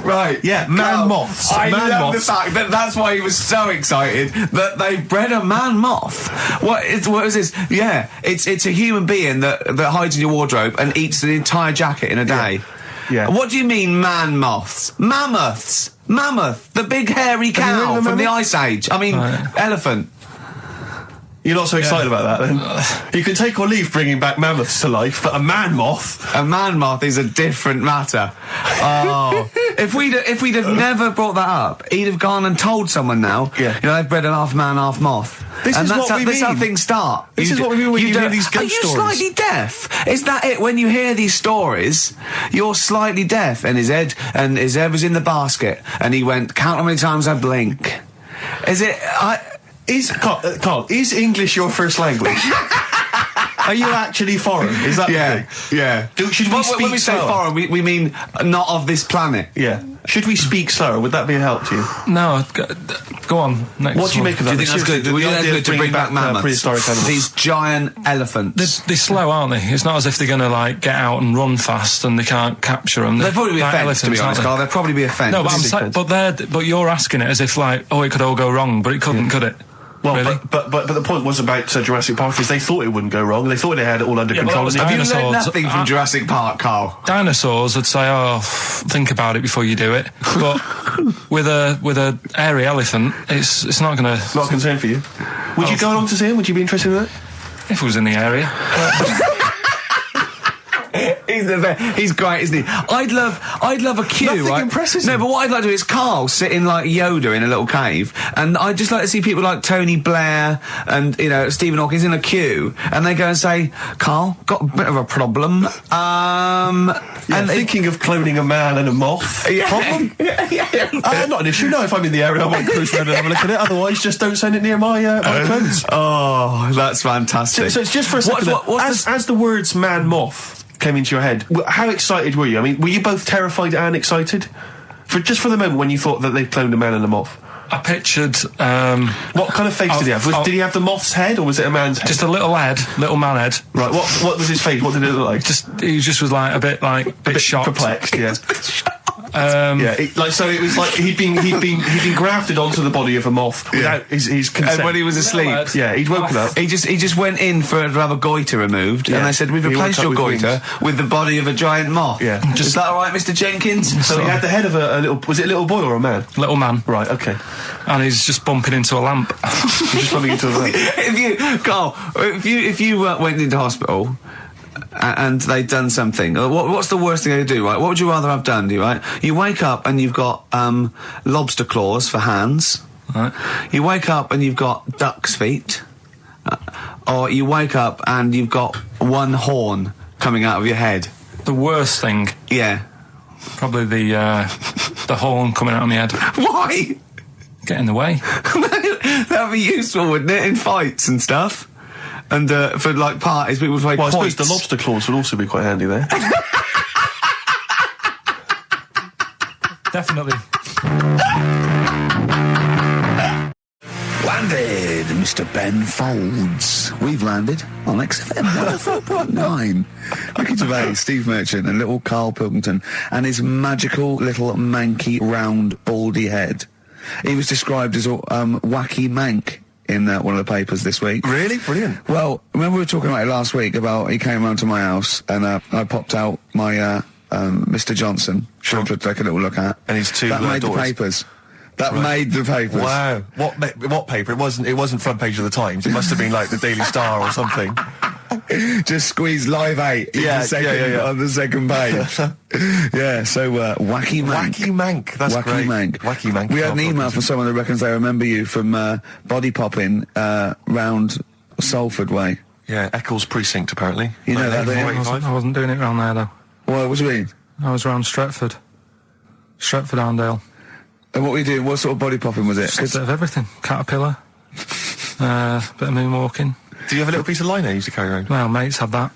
Right. Yeah, man moths. I man love moths. the fact that that's why he was so excited that they bred a man moth. What is this? Yeah, it's a human being that hides in your wardrobe and eats the entire jacket in a day. Yeah. What do you mean, man moths? Mammoths. Mammoth, the big hairy cow from the Ice Age. I mean, elephant. You're not so excited about that, then? You can take or leave bringing back mammoths to life, but a man moth... A man moth is a different matter. Oh. If we'd have never brought that up, he'd have gone and told someone now, they've bred an half man, half moth. This is how things start. This is what we mean when you hear these ghost stories. Are you slightly deaf? Is that it? When you hear these stories, you're slightly deaf. And his head was in the basket, and he went, count how many times I blink. Is it... Carl, is English your first language? Are you actually foreign? Is that the thing? Yeah. Should we speak when we say slower? foreign, we mean not of this planet. Yeah. Should we speak slower? Would that be a help to you? No, go on. Next What do you make of that? Do you think that's good? Do you think that's good to bring back mammoths? Prehistoric animals. These giant elephants. They're slow, aren't they? It's not as if they're going to, like, get out and run fast and they can't capture them. They'd probably be a fence, to be honest, Carl. They'd probably be a fence. No, but you're asking it as if, like, it could all go wrong, but it couldn't, could it? Well, really? but the point was about Jurassic Park is they thought it wouldn't go wrong. They thought they had it all under control. Have you learned nothing from Jurassic Park, Carl? Dinosaurs would say, think about it before you do it. But with a hairy elephant, it's not going to... Not a concern for you. Would you go along to see him? Would you be interested in it? If it was in the area. He's great, isn't he? I'd love a queue. Nothing right? impresses No, him. but what I'd like to do is Carl sitting like Yoda in a little cave, and I'd just like to see people like Tony Blair and Stephen Hawking's in a queue, and they go and say, "Carl, got a bit of a problem." And thinking of cloning a man and a moth. Problem? Not an issue. No, if I'm in the area, I won't cruise around and have a look at it. Otherwise, just don't send it near my clothes. Oh, that's fantastic. So it's just for a second. As the words "man moth" came into your head, how excited were you? I mean, were you both terrified and excited? For the moment when you thought that they'd cloned a man and a moth? I pictured... what kind of face did he have? Did he have the moth's head, or was it a man's head? Just a little man head. Right, what was his face? What did it look like? He was like a bit shocked. Perplexed, yeah. So it was like he'd been grafted onto the body of a moth without his consent. And when he was asleep, he'd woken up. He just went in to have a goiter removed, and they said, "We've replaced your goiter with the body of a giant moth." Yeah, is that all right, Mr. Jenkins? So he had the head of a little. Was it a little boy or a man? Little man. Right. Okay. And he's just bumping into a lamp. He's just bumping into a lamp. If you went into hospital and they'd done something, what's the worst thing they could do, right? What would you rather have done, right? You wake up and you've got lobster claws for hands. Right. You wake up and you've got duck's feet. Or you wake up and you've got one horn coming out of your head. The worst thing? Yeah. Probably the horn coming out of my head. Why? Get in the way. That'd be useful, wouldn't it, in fights and stuff? And for like parties, people would play Well, I quoits. suppose the lobster claws would also be quite handy there. Definitely. Landed, Mr. Ben Folds. We've landed on XFM 104.9. Ricky Gervais, Steve Merchant, and little Karl Pilkington, and his magical little manky, round, baldy head. He was described as a wacky mank in one of the papers this week. Really? Brilliant. Well, remember we were talking about it last week about he came round to my house and I popped out my Mr. Johnson to take a little look at. And his two that made daughters. The papers. That made the papers. Wow. What paper? It wasn't front page of the Times. It must have been like the Daily Star or something. Just squeeze Live 8 on the second page. Yeah, so Wacky Mank. Wacky Mank, that's Wacky great. Mank. Wacky Mank. We had an email from someone that reckons they remember you from body popping round Salford way. Yeah, Eccles Precinct, apparently. You know that, I wasn't doing it round there, though. What do you mean? I was round Stretford. Stretford-Arndale. And what were you doing? What sort of body popping was it? Just a bit of everything. Caterpillar. Bit of moonwalking. Did you have a little piece of line you used to carry around? Well, mates had that.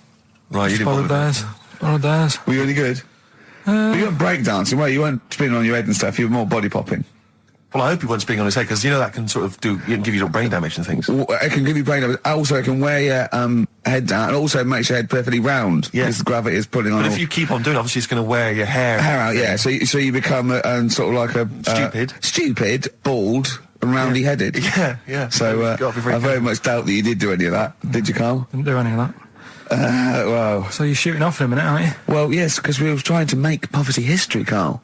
Right, you didn't Borrowed theirs. Were you really good? But you weren't breakdancing, well, you weren't spinning on your head and stuff, you were more body popping. Well, I hope he wasn't spinning on his head, because that can sort of give you little brain damage and things. Well, it can give you brain damage. Also, it can wear your head down, and also it makes your head perfectly round. Yeah. Because the gravity is pulling on. But if you keep on doing it, obviously it's going to wear your hair out, yeah. So you become sort of like a... Stupid, bald, and roundy-headed. Yeah. So I very much doubt that you did do any of that. Did you, Carl? Didn't do any of that. Well... So you're shooting off in a minute, aren't you? Well, yes, because we were trying to make poverty history, Carl.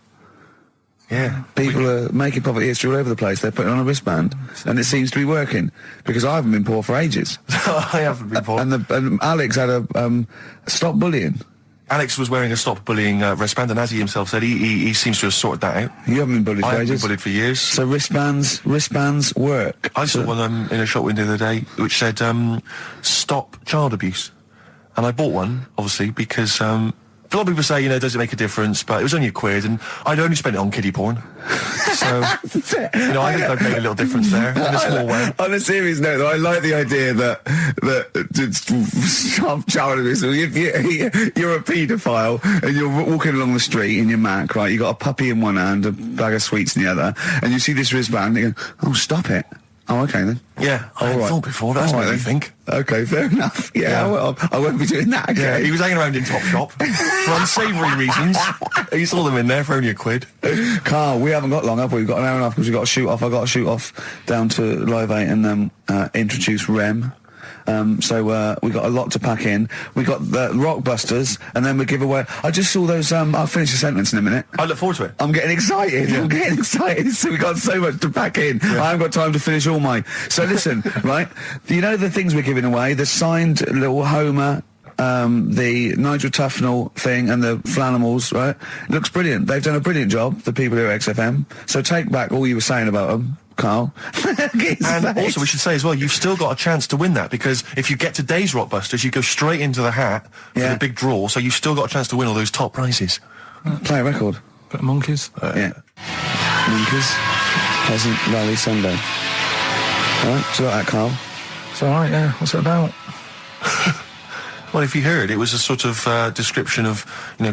Yeah. People are making poverty history all over the place. They're putting on a wristband, and it seems to be working, because I haven't been poor for ages. I haven't been poor. And Alex had a stop bullying. Alex was wearing a stop bullying wristband, and as he himself said, he seems to have sorted that out. You haven't been bullied I for haven't been ages. bullied for years. So wristbands work. I saw one in a shop window the other day which said, stop child abuse. And I bought one, obviously, because a lot of people say, does it make a difference? But it was only £1, and I'd only spent it on kiddie porn. So, I think I'd made a little difference there, in a small way. On a serious note, though, I like the idea that stop child abuse. If you're a paedophile and you're walking along the street in your Mac, right? You got a puppy in one hand, a bag of sweets in the other, and you see this wristband, and you go, "Oh, stop it." Oh, okay then. Yeah, I thought before. That's what I think. Okay, fair enough. Yeah. I won't be doing that again. Yeah, he was hanging around in Topshop for unsavoury reasons. He saw them in there for only £1. Carl, we haven't got long, have we? We've got an hour and a half because we've got to shoot off. I've got to shoot off down to Live 8 and introduce Rem. So we got a lot to pack in. We got the Rockbusters, and then we give away. I just saw those. I'll finish the sentence in a minute. I look forward to it. I'm getting excited. I'm getting excited. So we got so much to pack in. Yeah. I haven't got time to finish all my. So listen, right? You know the things we're giving away. The signed little Homer. The Nigel Tufnell thing and the Flanimals, right? It looks brilliant. They've done a brilliant job, the people here at XFM. So take back all you were saying about them, Carl. And also we should say as well, you've still got a chance to win that, because if you get today's Rockbusters, you go straight into the hat for the big draw, so you've still got a chance to win all those top prizes. Play a record. Bit of Monkeys. Yeah. Monkeys. Pleasant Valley Sunday. All right, do you like that, Carl? It's all right, yeah. What's it about? Well, if you heard, it was a sort of description of,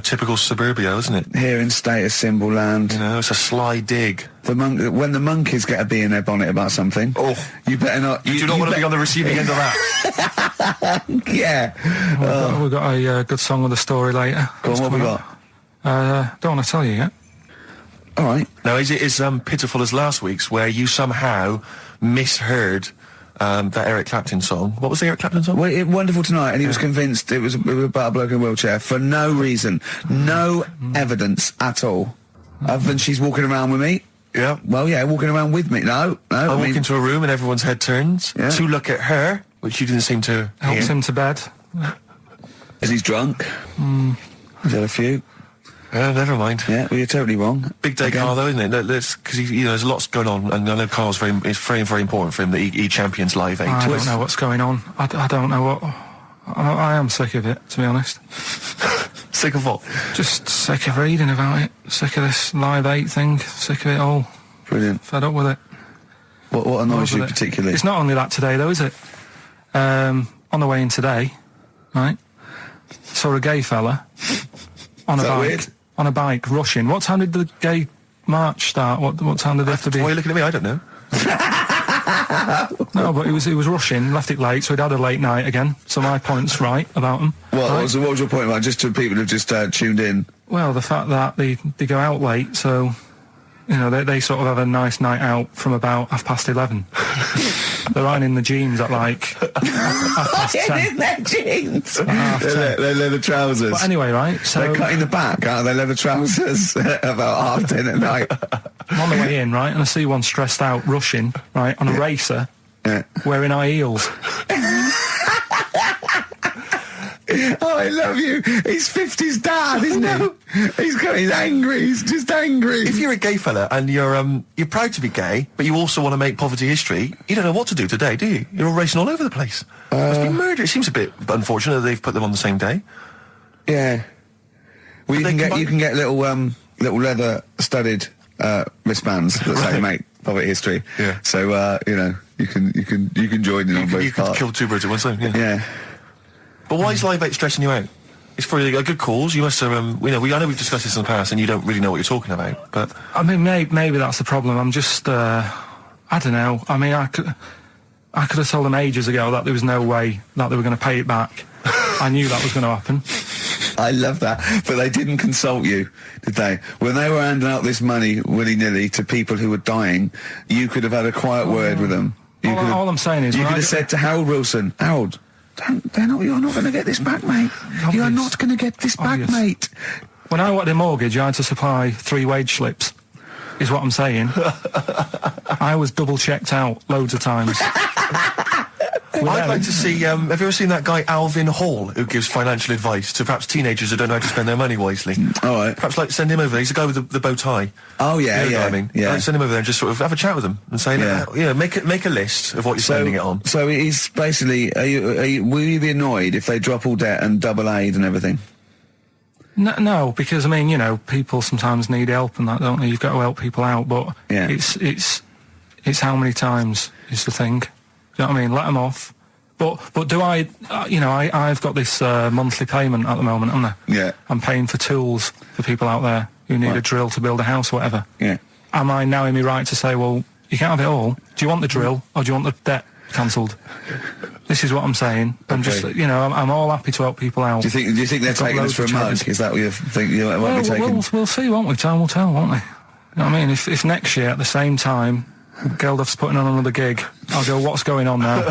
typical suburbia, isn't it? Here in status symbol land. It's a sly dig. When the monkeys get a bee in their bonnet about something, you better not. You do not want to be on the receiving end of that. Yeah. We've got a good song with a story later. Go on, what have we got? Don't want to tell you yet. All right. Now, is it as pitiful as last week's, where you somehow misheard that Eric Clapton song? What was the Eric Clapton song? Well, Wonderful Tonight, and he was convinced it was about a bloke in a wheelchair for no reason, no evidence at all, other than she's walking around with me. Yeah. Well, yeah, walking around with me. No. I walk into a room and everyone's head turns to look at her, which you didn't seem to Helps him to bed. Is he's drunk? He's had a few. Never mind. Yeah, well, you're totally wrong. Big day, Carl, though, isn't it? Because there's lots going on, and I know Carl's it's very, very important for him that he champions Live 8. I don't know what's going on. I don't know what. I am sick of it, to be honest. Sick of what? Just sick of reading about it. Sick of this Live 8 thing. Sick of it all. Brilliant. Fed up with it. What annoys you particularly? It's not only that today, though, is it? On the way in today, right? Saw a gay fella on a bike. Weird? On a bike, rushing. What time did the gay march start? What time did they have to be? Why are you looking at me? I don't know. No, but he was rushing, left it late, so he'd had a late night again. So my point's right about him. What was your point about, just to people who've just tuned in? Well, the fact that they go out late, so they sort of have a nice night out from about 11:30. They're riding in the jeans at like 10:30. In their jeans. They're leather trousers. But anyway, right? So they're cutting the back out of their leather trousers about 10:30 at night. I'm on the way in, right, and I see one stressed out, rushing, right, on a racer, wearing high heels. Oh, I love you. He's 50's dad, isn't he? He's angry. He's just angry. If you're a gay fella and you're proud to be gay, but you also want to make poverty history, you don't know what to do today, do you? You're all racing all over the place. Must be murder. It seems a bit unfortunate that they've put them on the same day. Yeah. Well, you can get little leather studded wristbands that say make poverty history. Yeah. So you can join in on both parts. You can kill two birds at one stone. Yeah. But why is Live 8 stressing you out? It's for a good cause. You must have, I know we've discussed this in the past, and you don't really know what you're talking about. But I mean, maybe that's the problem. I'm just, I don't know. I mean, I could have told them ages ago that there was no way that they were going to pay it back. I knew that was going to happen. I love that. But they didn't consult you, did they? When they were handing out this money willy-nilly to people who were dying, you could have had a quiet word with them. All I'm saying is, you could have said to Harold Wilson, Harold, you're not going to get this back, mate. You're not going to get this back, mate. When I wanted a mortgage, I had to supply 3 wage slips. is what I'm saying. I was double checked out loads of times. I'd like to see, have you ever seen that guy Alvin Hall, who gives financial advice to perhaps teenagers who don't know how to spend their money wisely? All right. Perhaps like send him over there. He's the guy with the bow tie. Oh, yeah, You know yeah. what I mean? Yeah. Like, send him over there and just sort of have a chat with him and say, make a list of what you're spending it on. So he's basically, will you be annoyed if they drop all debt and double aid and everything? No, because I mean, you know, people sometimes need help and that, don't they? You've got to help people out, but Yeah. it's how many times is the thing. You know what I mean? Let them off. But do I? I've got this monthly payment at the moment, haven't I? Yeah. I'm paying for tools for people out there who need a drill to build a house, or whatever. Yeah. Am I now in my right to say, well, you can't have it all? Do you want the drill or do you want the debt cancelled? This is what I'm saying. I'm just, I'm all happy to help people out. Do you think they're taking us for a mug? Is that what you think you might be taking? We'll see, won't we? Time will tell, won't we? You know what I mean? If next year at the same time Geldof's putting on another gig, I'll go, what's going on now?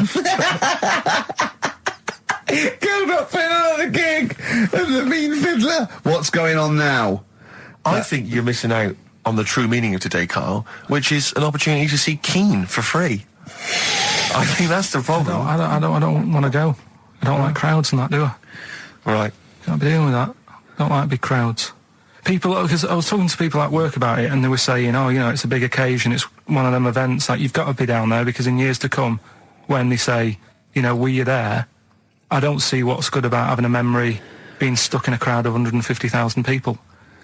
Geldof putting on another gig and the mean fiddler. What's going on now? I think you're missing out on the true meaning of today, Carl, which is an opportunity to see Keane for free. I think that's the problem. I don't want to go. I don't like crowds and that, do I? Right. Can't be dealing with that. Don't like big crowds. People, because I was talking to people at work about it, and they were saying, it's a big occasion, it's one of them events, like, you've got to be down there, because in years to come, when they say, were you there, I don't see what's good about having a memory being stuck in a crowd of 150,000 people.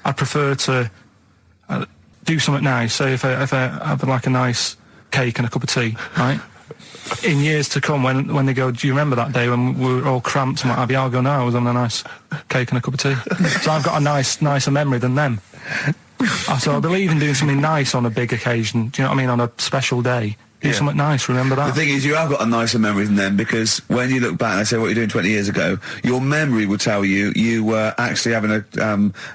I'd prefer to do something nice. Say if I have like a nice cake and a cup of tea, right? In years to come, when they go, do you remember that day when we were all cramped and what have you? I'll go, no, I was on a nice cake and a cup of tea. So I've got a nicer memory than them. So I believe in doing something nice on a big occasion. Do you know what I mean? On a special day. Do something nice, remember that? The thing is, you have got a nicer memory than them, because when you look back and say what you're doing 20 years ago, your memory will tell you were actually having a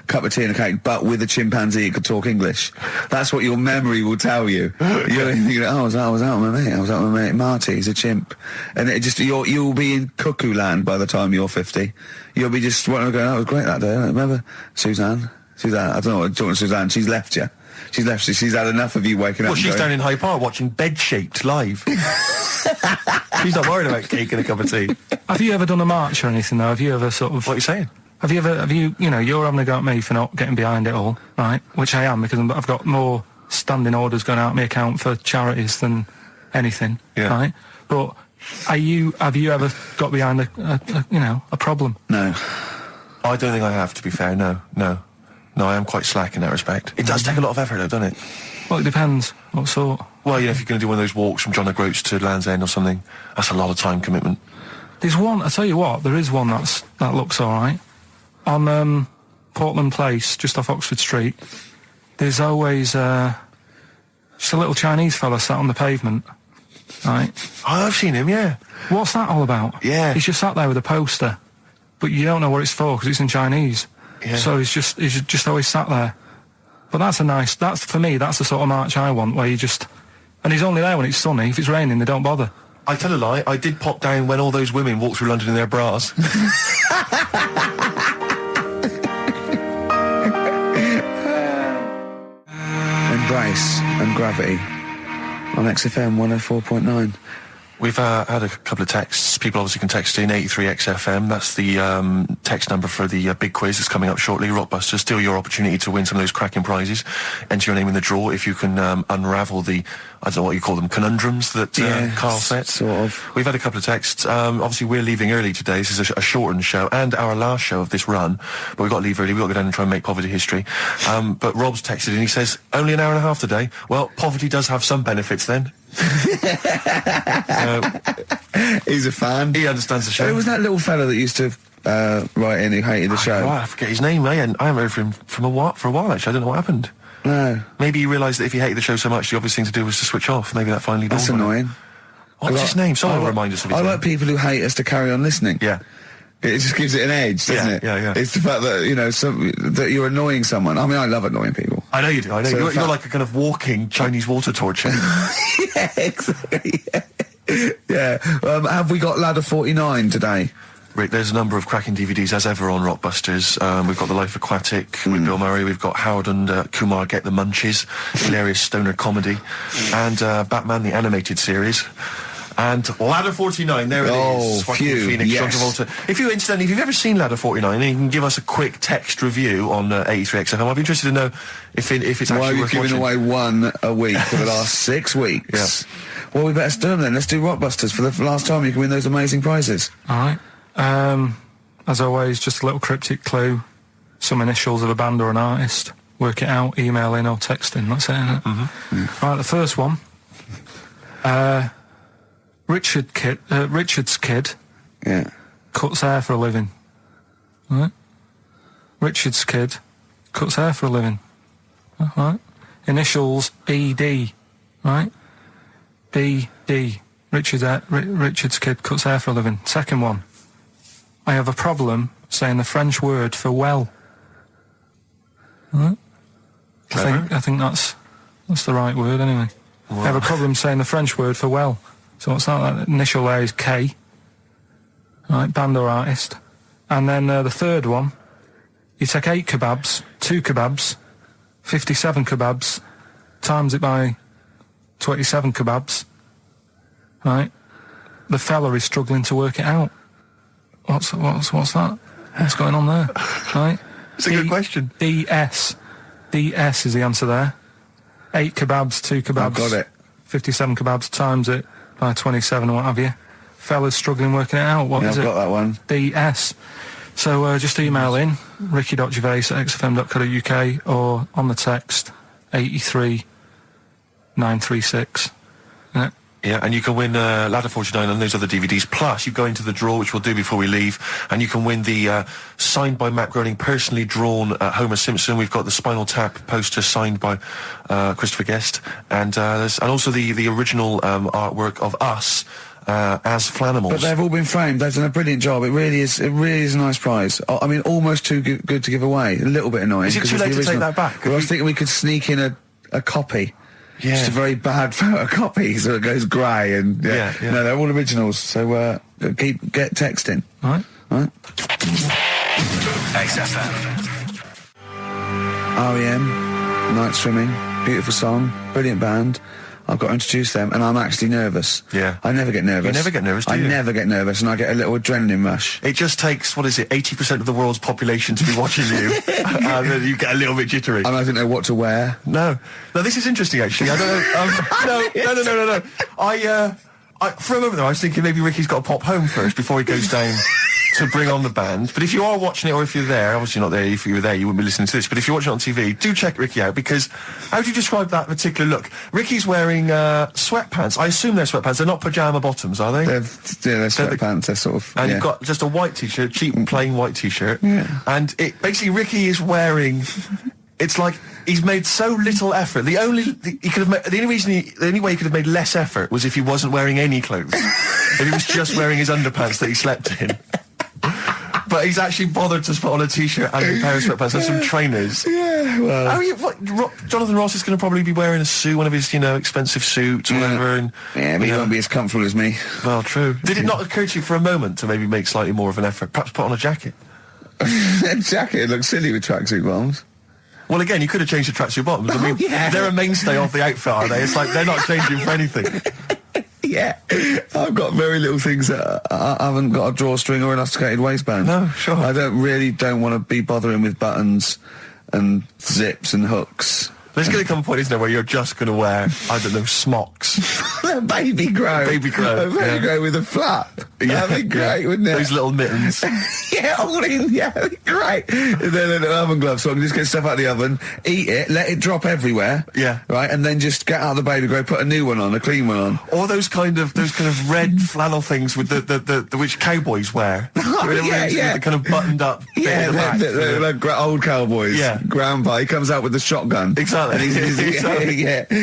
cup of tea and a cake, but with a chimpanzee who could talk English. That's what your memory will tell you. You're thinking, I was out with my mate. I was out with my mate Marty. He's a chimp. And it just you'll be in cuckoo land by the time you're 50. You'll be just going, it was great that day. Remember Suzanne? I don't know what talking to Suzanne. She's left you. She's left. She's had enough of you waking up. Well, she's down in Hyde Park watching Bed Shaped live. She's not worried about cake and a cup of tea. Have you ever done a march or anything, though? Have you ever sort of... What are you saying? Have you, you're having a go at me for not getting behind it all, right? Which I am, because I've got more standing orders going out of my account for charities than anything, right? But have you ever got behind a problem? No. I don't think I have, to be fair, no. No, I am quite slack in that respect. It does take a lot of effort, though, doesn't it? Well, it depends. What sort? Well, if you're going to do one of those walks from John O'Groats to Land's End or something, that's a lot of time commitment. There's one, I tell you what, there is one that looks all right. On Portland Place, just off Oxford Street, there's always just a little Chinese fella sat on the pavement, right? Oh, I've seen him, yeah. What's that all about? Yeah. He's just sat there with a poster, but you don't know what it's for because it's in Chinese. Yeah. So he's just always sat there. But that's for me, that's the sort of march I want, where you just... And he's only there when it's sunny. If it's raining, they don't bother. I tell a lie, I did pop down when all those women walked through London in their bras. Embrace and Gravity on XFM 104.9. We've had a couple of texts. People obviously can text in 83XFM. That's the text number for the big quiz that's coming up shortly. Rockbusters, still your opportunity to win some of those cracking prizes. Enter your name in the draw if you can unravel the, I don't know what you call them, conundrums that Carl set. Sort of. We've had a couple of texts. Obviously, we're leaving early today. This is a shortened show and our last show of this run. But we've got to leave early. We've got to go down and try and make poverty history. But Rob's texted and he says, only an hour and a half today. Well, poverty does have some benefits then. He's a fan. He understands the show. Who was that little fella that used to write in who hated the show? I forget his name. I haven't heard from him for a while, actually. I don't know what happened. No. Maybe he realised that if he hated the show so much, the obvious thing to do was to switch off. Maybe that finally dawned That's on him. annoying. What's his name? Someone will remind us of his I name. like people who hate us to carry on listening. Yeah. It just gives it an edge, doesn't it? Yeah. It's the fact that, that you're annoying someone. I mean, I love annoying people. I know you do. I know. You're like a kind of walking Chinese water torture. Yeah, exactly. Yeah. Have we got Ladder 49 today? Rick, there's a number of cracking DVDs as ever on Rockbusters. We've got The Life Aquatic with Bill Murray. We've got Howard and Kumar Get the Munchies, hilarious stoner comedy, and Batman the Animated Series. And Ladder 49, there it is. Phoenix, John Travolta. If you've ever seen Ladder 49, then you can give us a quick text review on 83 XFM. I'd be interested to know if it's actually worth watching. Why are we giving away one a week for the last 6 weeks? Yeah. Well, we better do them then. Let's do Rockbusters for the last time. You can win those amazing prizes. All right. As always, just a little cryptic clue. Some initials of a band or an artist. Work it out, email in or text in. That's it, isn't it? Mm-hmm. Right, the first one. Richard's kid. Yeah. Cuts hair for a living. Right? Richard's kid cuts hair for a living. Right? Initials ED. Right? BD. Richard's kid cuts hair for a living. Second one. I have a problem saying the French word for well. Right? I think that's the right word anyway. Wow. I have a problem saying the French word for well. So what's that? That initial there is K. Right, band or artist. And then the third one, you take 8 kebabs, 2 kebabs, 57 kebabs, times it by 27 kebabs. Right? The fella is struggling to work it out. What's that? What's going on there? Right? It's a good question. DS is the answer there. 8 kebabs, 2 kebabs. I've got it. 57 kebabs, times it by 27 or what have you. Fella's struggling working it out. What is it? I've got that one. DS. So just email in, ricky.gervais@xfm.co.uk or on the text 83936. Yeah, and you can win Ladder 49 and those other DVDs. Plus, you go into the draw, which we'll do before we leave, and you can win the signed by Matt Groening, personally drawn Homer Simpson. We've got the Spinal Tap poster signed by Christopher Guest, and also the original artwork of us as Flanimals. But they've all been framed. They've done a brilliant job. It really is a nice prize. I mean, almost too good to give away. A little bit annoying. Is it too late to take that back? Well, I was thinking we could sneak in a copy. Yeah. Just a very bad photocopy, so it goes grey and no, they're all originals. So get texting. All right. XFM. REM, Night Swimming, beautiful song, brilliant band. I've got to introduce them, and I'm actually nervous. Yeah. I never get nervous. You never get nervous, do you? I never get nervous, and I get a little adrenaline rush. It just takes, 80% of the world's population to be watching you, and then you get a little bit jittery. And I don't know what to wear. No, this is interesting, actually. I don't know. No. For a moment there, I was thinking maybe Ricky's got to pop home first before he goes down to bring on the band. But if you are watching it, or if you're there, obviously not there, if you were there you wouldn't be listening to this, but if you're watching it on TV, do check Ricky out, because how do you describe that particular look? Ricky's wearing sweatpants. I assume they're sweatpants. They're not pyjama bottoms, are they? They're sweatpants. They're sort of... And you've got just a white t-shirt, cheap and plain white t-shirt. Yeah. And basically Ricky is wearing... It's like he's made so little effort. The only way he could have made less effort was if he wasn't wearing any clothes. If he was just wearing his underpants that he slept in. But he's actually bothered to put on a t-shirt and a pair of sweatpants and some trainers. Yeah, well... Jonathan Ross is going to probably be wearing a suit, one of his, expensive suits or whatever. And, but he won't be as comfortable as me. Well, true. Did it not occur to you for a moment to maybe make slightly more of an effort? Perhaps put on a jacket? A jacket looks silly with tracksuit bottoms. Well, again, you could have changed the tracksuit bottoms. I mean, they're a mainstay of the outfit, are they? It's like they're not changing for anything. Yeah. I've got very little things that I haven't got a drawstring or elasticated waistband. No, sure. I don't want to be bothering with buttons and zips and hooks. There's going to come a point, isn't there, where you're just going to wear, I don't know, smocks. Baby grow. Baby grow. A baby grow with a flap. Yeah. That'd be great, wouldn't it? Those little mittens. All in, that'd be great. And then a little oven glove, so I can just get stuff out of the oven, eat it, let it drop everywhere. Yeah. Right, and then just get out of the baby grow, put a new one on, a clean one on. Or those kind of red flannel things with the which cowboys wear. With the kind of buttoned up bit in the back. Like old cowboys. Yeah. Grandpa, he comes out with the shotgun. Exactly. And he's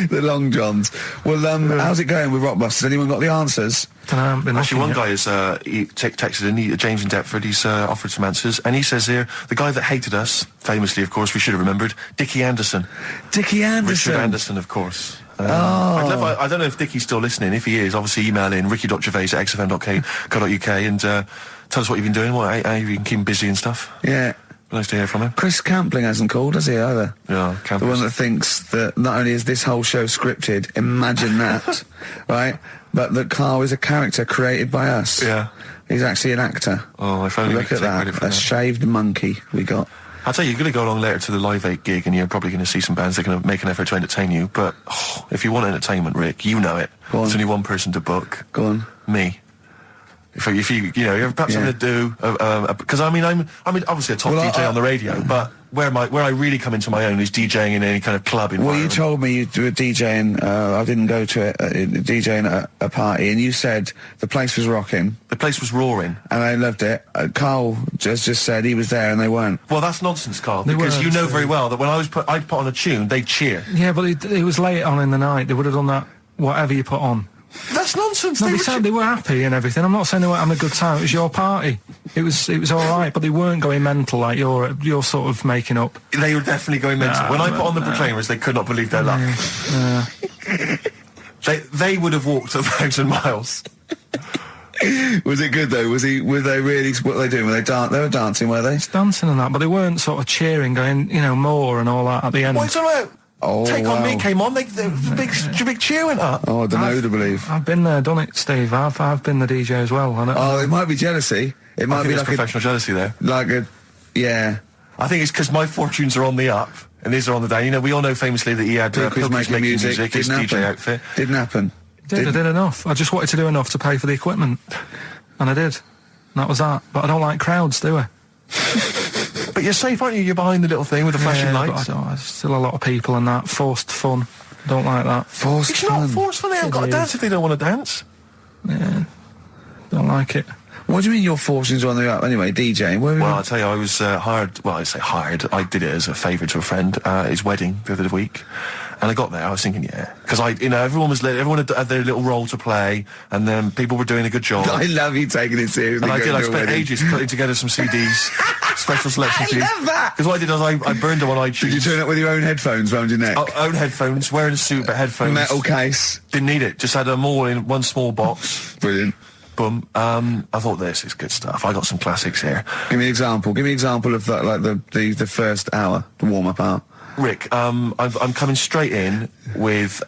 the long johns. Well, how's it going with Rockbusters? Anyone got the answers? Actually, one guy has texted in, James in Deptford, he's offered some answers, and he says here, the guy that hated us, famously, of course, we should have remembered, Dickie Anderson. Dickie Anderson? Richard Anderson, of course. I don't know if Dickie's still listening. If he is, obviously email in ricky.gervais@xfm.co.uk and tell us what you've been doing, how you've been keeping busy and stuff. Yeah. Nice to hear from him. Chris Campling hasn't called, has he, either? Yeah, The one that thinks that not only is this whole show scripted, imagine that, right? But that Karl is a character created by us. Yeah. He's actually an actor. Oh, if only we Look could at take that, credit for a that. shaved monkey we got. I'll tell you, you're going to go along later to the Live 8 gig and you're probably going to see some bands that are going to make an effort to entertain you. But if you want entertainment, Rick, you know it. Go on. There's only one person to book. Go on. Me. If you you're perhaps Yeah. something to do, because I'm obviously a top Well, DJ on the radio, but where I really come into my own is DJing in any kind of club Well, environment. you told me you were DJing, I didn't go to it, DJing at a party, and you said the place was rocking, The place was roaring. and I loved it. Karl just said he was there and they weren't. Well, that's nonsense, Karl, They because weren't, you know so- very well that when I'd put on a tune, they'd cheer. Yeah, but it was late on in the night. They would have done that, whatever you put on. That's nonsense. No, They they were said they were happy and everything. I'm not saying they weren't having a good time. It was your party. It was all right, but they weren't going mental like you're sort of making up. They were definitely going mental. When I put on the Proclaimers, they could not believe their luck. They would have walked 1,000 miles. Was it good though? Were they really, what were they doing? They were dancing, were they? Dancing and that, but they weren't sort of cheering, going, more and all that at the end. What are you talking about? Oh, Take On Me wow. came on, big cheer went up. Oh, I don't know to believe. I've been there, done it, Steve. I've been the DJ as well. Oh, it might be jealousy. It I might think be there's like professional jealousy there. yeah. I think it's because my fortunes are on the up and his are on the down. You know, we all know famously that he had Pilk was Pilkington making music. his Didn't DJ happen. outfit. Didn't happen. I did enough. I just wanted to do enough to pay for the equipment. And I did. And that was that. But I don't like crowds, do I? But you're safe, aren't you? You're behind the little thing with the flashing But lights. there's still a lot of people and that. Forced fun. Don't like that. Forced It's fun. not forceful. They haven't got to It dance is. if they don't want to dance. Yeah. Don't like it. What do you mean your fortunes are on the up anyway, DJing? Where were Well, you? I'll tell you, I was hired. Well, I say hired. I did it as a favour to a friend. His wedding the other week, and I got there. I was thinking, yeah, because everyone had their little role to play, and then people were doing a good job. I love you taking it seriously. And I going did. I to a spent wedding. ages putting together some CDs, special selection CDs. love that. Because what I did was I burned them on iTunes. Did you turn up with your own headphones round your neck? Own headphones, wearing a suit, but headphones. Metal case. Didn't need it. Just had them all in one small box. Brilliant. Boom. I thought this is good stuff. I got some classics here. Give me an example. Give me an example of that, like the first hour, the warm-up hour. Rick, I'm coming straight in with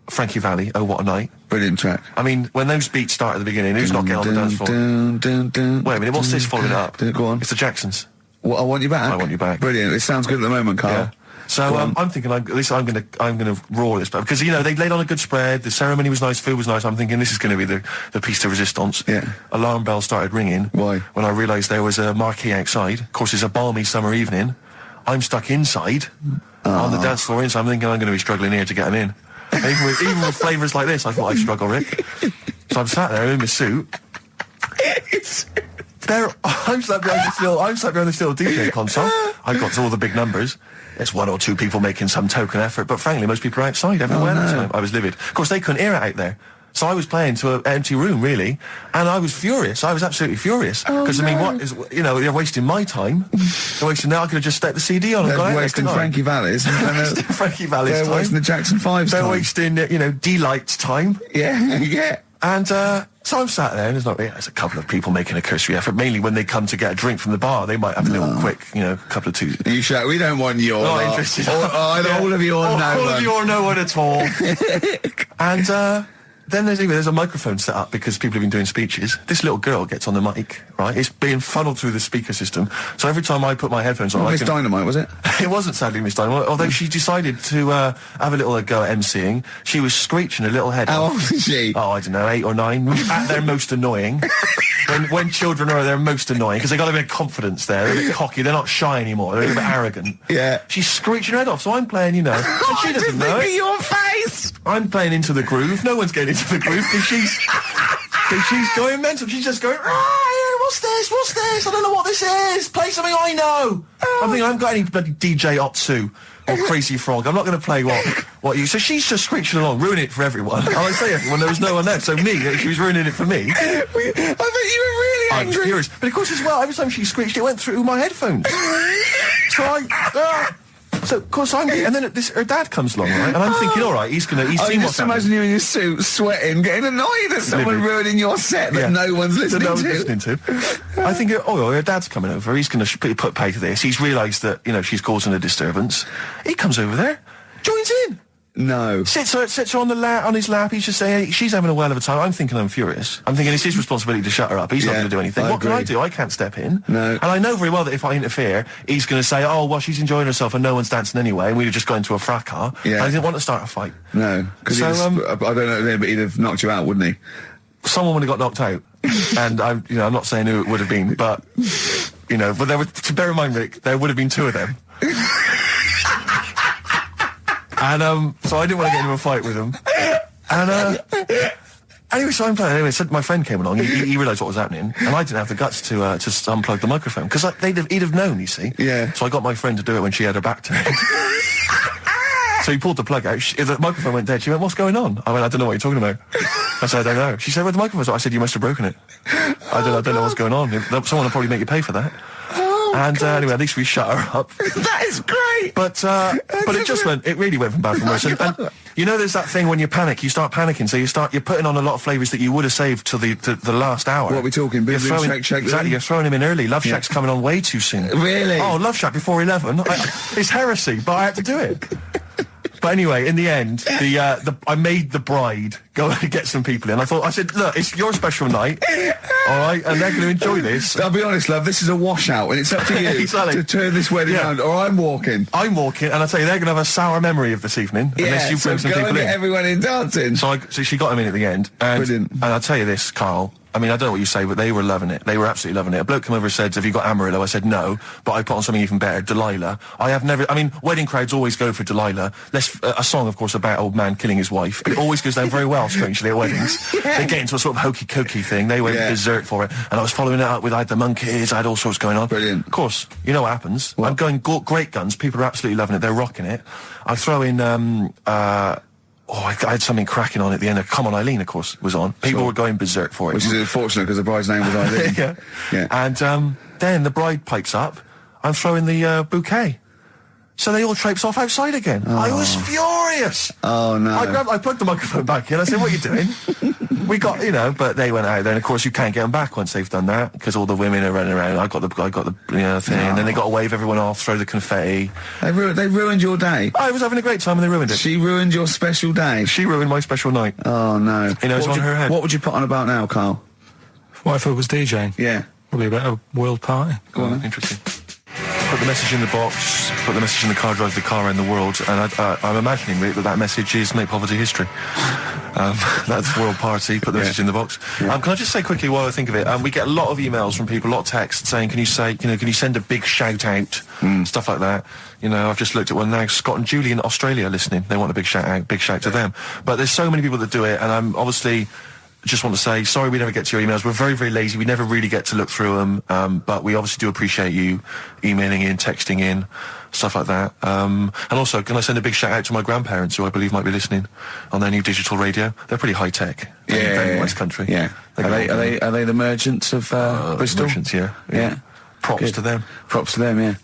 Frankie Valli, Oh What a Night. Brilliant track. I mean, when those beats start at the beginning, who's not getting on the dance floor? Wait a minute, what's this following up? Go on. It's the Jacksons. What, I Want You Back? I Want You Back. Brilliant. It sounds good at the moment, Karl. Yeah. So I'm thinking, at least I'm gonna roar this, because they laid on a good spread. The ceremony was nice, food was nice. I'm thinking this is going to be the piece de resistance. Yeah. Alarm bell started ringing. Why? When I realised there was a marquee outside. Of course, it's a balmy summer evening. I'm stuck inside on the dance floor, so I'm thinking I'm going to be struggling here to get them in. Even with flavours like this, I thought I'd struggle, Rick. So I'm sat there in my suit. I'm sat behind this little DJ console. I've got all the big numbers. There's one or two people making some token effort, but frankly, most people are outside everywhere. no. I was livid. Of course, they couldn't hear it out there. So I was playing to an empty room, really, and I was furious. I was absolutely furious. Because, they're wasting my time. They're wasting now. I could have just stuck the CD on and They're gone out. wasting Frankie Valli's. Frankie Valli's They're time. wasting the Jackson 5's They're time. wasting, D-Light's time. Yeah, yeah. And so I'm sat there, and there's a couple of people making a cursory effort. Mainly when they come to get a drink from the bar, they might have a little quick, couple of twos. You shout, we don't want your Not lot. interested. All of you or no All one. of you or no one at all. And then there's a microphone set up because people have been doing speeches. This little girl gets on the mic, right? It's being funneled through the speaker system. So every time I put my headphones on, Miss Dynamite, was it? It wasn't sadly Miss Dynamite, although she decided to have a little go at MCing. She was screeching a little head How off. old is she? Oh, I don't know, 8 or 9. At their most annoying. when children are at their most annoying, because they got a bit of confidence there. They're a bit cocky. They're not shy anymore. They're a bit arrogant. Yeah. She's screeching her head off, so I'm playing, and she doesn't know it. your face! I'm playing into the groove. No one's getting into the groove because she's going mental. She's just going, what's this? What's this? I don't know what this is. Play something I know. I'm thinking I haven't got any bloody DJ Otsu or Crazy Frog. I'm not going to play what you... So she's just screeching along, ruining it for everyone. And I say everyone, there was no one there. So she was ruining it for me. I bet you were really I was angry. furious. But of course as well, every time she screeched, it went through my headphones. So So, of course, and then her dad comes along, right? And I'm thinking, all right, he's seen what's happening. Just imagine you in your suit, sweating, getting annoyed at someone ruining your set that no one's listening to. I think, her dad's coming over. He's going to put pay to this. He's realised that, she's causing a disturbance. He comes over there, joins in. No. Sits her on his lap. He's just saying, she's having a whale of a time. I'm thinking I'm furious. I'm thinking it's his responsibility to shut her up. He's not going to do anything. What can I do? I can't step in. No. And I know very well that if I interfere, he's going to say, oh, well, she's enjoying herself and no one's dancing anyway, and we've just got into a fracas. Yeah. And I didn't want to start a fight. No. Because I don't know, but he'd have knocked you out, wouldn't he? Someone would have got knocked out. And I'm not saying who it would have been, but, but there were, to bear in mind, Rick, there would have been two of them. And, so I didn't want to get into a fight with him. And, anyway, so I'm playing. Anyway, so my friend came along, he realised what was happening, and I didn't have the guts to unplug the microphone, because he'd have known, you see. Yeah. So I got my friend to do it when she had her back to it. So he pulled the plug out, the microphone went dead. She went, what's going on? I went, I don't know what you're talking about. I said, I don't know. She said, where's the microphone? I said, you must have broken it. I don't know what's going on. Someone will probably make you pay for that. And anyway, at least we shut her up. That is great. But it really went from bad from worse. And there's that thing when you panic, you start panicking. So you're putting on a lot of flavours that you would have saved till the last hour. What are we talking? Boom, boom, shake. Exactly, you're throwing him in early. Love Shack's coming on way too soon. Really? Oh, Love Shack before 11. It's heresy, but I had to do it. But anyway, in the end, I made the bride go and get some people in. I said, look, it's your special night, all right, and they're going to enjoy this. I'll be honest, love, this is a washout, and it's up to you exactly. to turn this wedding around, or I'm walking. And I tell you, they're going to have a sour memory of this evening, unless you bring some people in. Get everyone in dancing. So she got him in at the end. Brilliant. And I'll tell you this, Carl, I mean, I don't know what you say, but they were loving it. They were absolutely loving it. A bloke came over and said, have you got Amarillo? I said, no, but I put on something even better, Delilah. Wedding crowds always go for Delilah. A song, of course, about old man killing his wife. It always goes down very well, strangely, at weddings. They get into a sort of hokey-cokey thing. They went berserk for it. And I was following it up with, I had the monkeys, I had all sorts going on. Brilliant. Of course, you know what happens. What? I'm going great guns. People are absolutely loving it. They're rocking it. I throw in, I had something cracking on at the end. Come On Eileen, of course, was on. People were going berserk for it. Which is unfortunate because the bride's name was Eileen. Yeah. And then the bride pipes up. I'm throwing the bouquet. So they all traipse off outside again. Oh. I was furious. Oh, no. I plugged the microphone back in. I said, what are you doing? We got, but they went out there. And, of course, you can't get them back once they've done that because all the women are running around. I got the thing. And then they got to wave everyone off, throw the confetti. They ruined your day. I was having a great time and they ruined it. She ruined your special day. She ruined my special night. Oh, no. It's on her head. What would you put on about now, Carl? What if I was DJing? Yeah. Probably about a world party. Go on then. Interesting. Put the message in the box, put the message in the car, drive the car around the world, and I'm imagining, Rick, that message is make poverty history. That's world party, put the message in the box. Yeah. Can I just say quickly while I think of it, we get a lot of emails from people, a lot of texts saying, can you send a big shout out, stuff like that. I've just looked at one now, Scott and Julie in Australia listening, they want a big shout out, big shout to them. But there's so many people that do it, and I'm obviously just want to say, sorry we never get to your emails. We're very, very lazy. We never really get to look through them. But we obviously do appreciate you emailing in, texting in, stuff like that. And also, can I send a big shout out to my grandparents, who I believe might be listening on their new digital radio? They're pretty high tech. Very nice country. Yeah. Are they the merchants of Bristol? Merchants, yeah. Props to them. Props to them, yeah.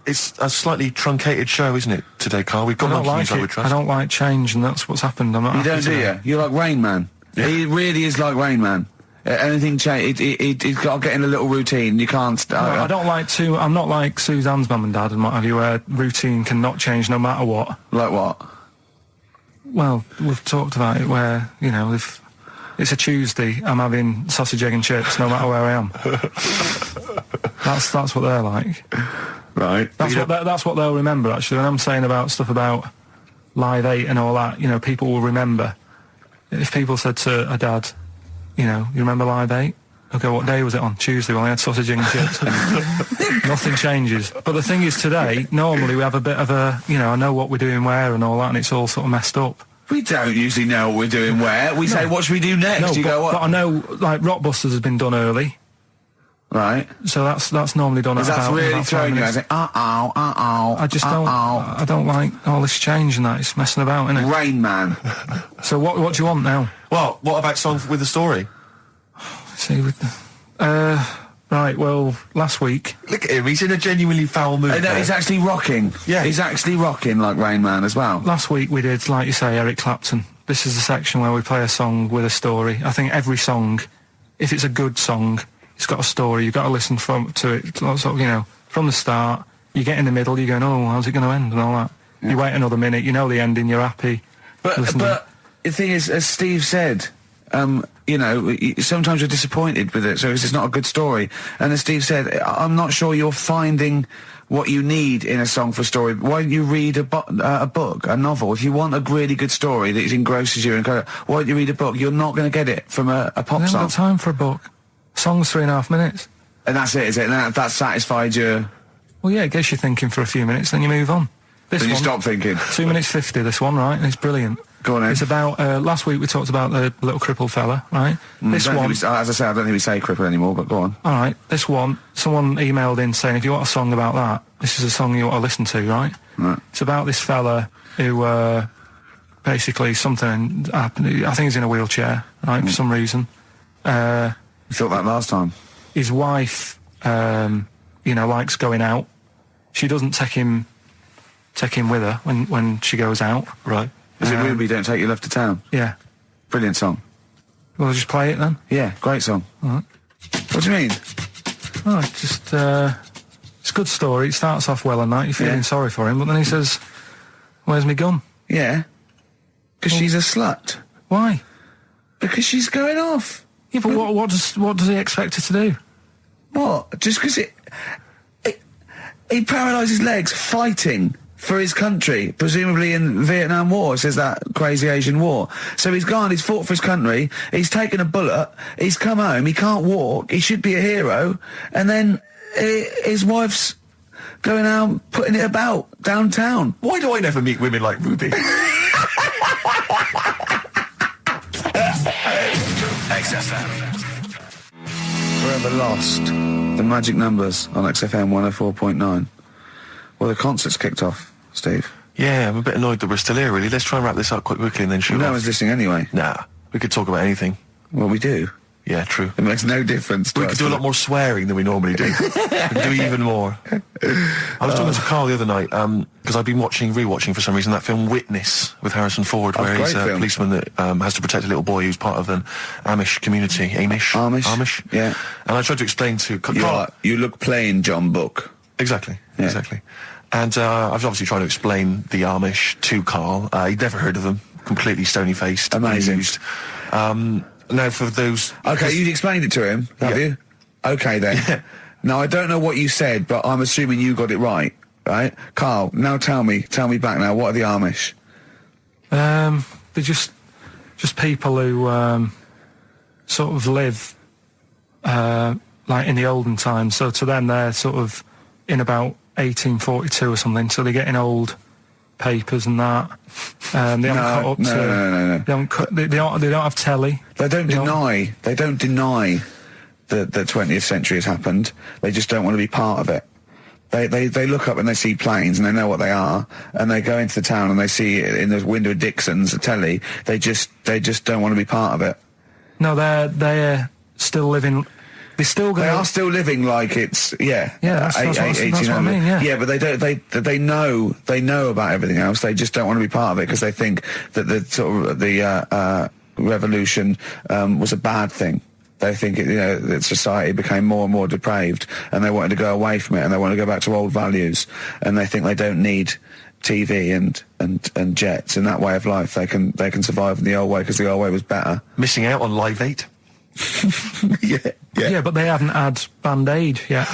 It's a slightly truncated show, isn't it, today, Carl? We've got I don't like change, and that's what's happened. I'm not. You don't, do you? You're like Rain Man. Yeah. He really is like Rain Man. Anything change, he's got to get in a little routine. You can't. I don't like to. I'm not like Suzanne's mum and dad and what have you, where routine cannot change no matter what. Like what? Well, we've talked about it where if it's a Tuesday, I'm having sausage, egg and chips no matter where I am. That's what they're like. Right. That's what they'll remember, actually. When I'm saying about stuff about Live 8 and all that, people will remember. If people said to a dad, you remember Live 8? Okay, what day was it on? Tuesday. Well, I had sausage and chips. Nothing changes. But the thing is, today, normally we have a bit of a, I know what we're doing where and all that, and it's all sort of messed up. We don't usually know what we're doing where. We say, what should we do next? But I know, like, Rockbusters has been done early. Right. So that's normally done at about... That's really throwing you. I say, I just don't... I don't like all this change and that. It's messing about, isn't it? Rain Man. So what do you want now? Well, what about songs with a story? See, with the... Right, well, last week... Look at him, he's in a genuinely foul mood. No, he's actually rocking. Yeah. He's actually rocking like Rain Man as well. Last week we did, like you say, Eric Clapton. This is the section where we play a song with a story. I think every song, if it's a good song, it's got a story. You've got to listen to it, sort of, you know, from the start. You get in the middle, you're going, oh, how's it going to end and all that. Yeah. You wait another minute, you know the ending, you're happy. But the thing is, as Steve said, you know, sometimes you're disappointed with it, so it's just not a good story. And as Steve said, I'm not sure you're finding what you need in a song for story. Why don't you read a book, a novel? If you want a really good story that engrosses you, why don't you read a book? You're not going to get it from a pop song. I haven't got time for a book. Song's 3.5 minutes. And that's it, is it? And that satisfied you? Well, yeah, it gets you thinking for a few minutes, then you move on. Then you stop thinking. 2 minutes 50, this one, right? And it's brilliant. Go on, then. It's about, last week we talked about the little crippled fella, right? This one... as I say, I don't think we say cripple anymore, but go on. All right, this one, someone emailed in saying, if you want a song about that, this is a song you ought to listen to, right? Right. It's about this fella who, basically something happened. I think he's in a wheelchair, right, for some reason. You thought that last time? His wife, you know, likes going out. She doesn't take him with her when she goes out. Right. Is it Ruby, Don't Take Your Love to Town? Yeah. Brilliant song. Well, just play it then? Yeah, great song. All right. What do you mean? Oh, just, it's a good story. It starts off well and that. You're feeling sorry for him, but then he says, where's my gun? Yeah. Because she's a slut. Why? Because she's going off. Yeah, but what does he expect her to do? What? Just because he paralysed his legs fighting for his country, presumably in Vietnam War, says that crazy Asian war. So he's gone, he's fought for his country, he's taken a bullet, he's come home, he can't walk, he should be a hero, and then his wife's going out putting it about downtown. Why do I never meet women like Ruby? XFM. Forever Lost. The magic numbers on XFM 104.9. Well, the concert's kicked off, Steve. Yeah, I'm a bit annoyed that we're still here, really. Let's try and wrap this up quite quickly and then shoot No off. one's listening anyway. Nah, we could talk about anything. Well, we do. Yeah, true. It makes no difference to We us, could do a lot more swearing than we normally do. We could do even more. I was talking to Karl the other night, because I've been rewatching for some reason, that film Witness with Harrison Ford, where he's a policeman that has to protect a little boy who's part of an Amish community. Amish? Yeah. And I tried to explain to Karl... You look plain, John Book. Exactly. And I was obviously trying to explain the Amish to Karl. He'd never heard of them. Completely stony-faced. Amazing. Now, for those... Okay, you explained it to him, have you? Okay, then. Yeah. Now, I don't know what you said, but I'm assuming you got it right? Karl, now tell me back now, what are the Amish? They're just people who sort of live like in the olden times. So to them, they're sort of in about 1842 or something. So they're getting old papers and that. They haven't caught up to. No. They don't have telly. They don't deny that the 20th century has happened. They just don't want to be part of it. They look up and they see planes and they know what they are, and they go into the town and they see it in the window of Dixon's, a telly. They just don't want to be part of it. No, they're still living. They are still living like it's that's what I mean. Yeah, but they know about everything else. They just don't want to be part of it because they think that the revolution was a bad thing. They think that society became more and more depraved, and they wanted to go away from it, and they want to go back to old values, and they think they don't need TV and jets in that way of life. They can survive in the old way because the old way was better. Missing out on Live 8. Yeah, but they haven't had Band-Aid yet.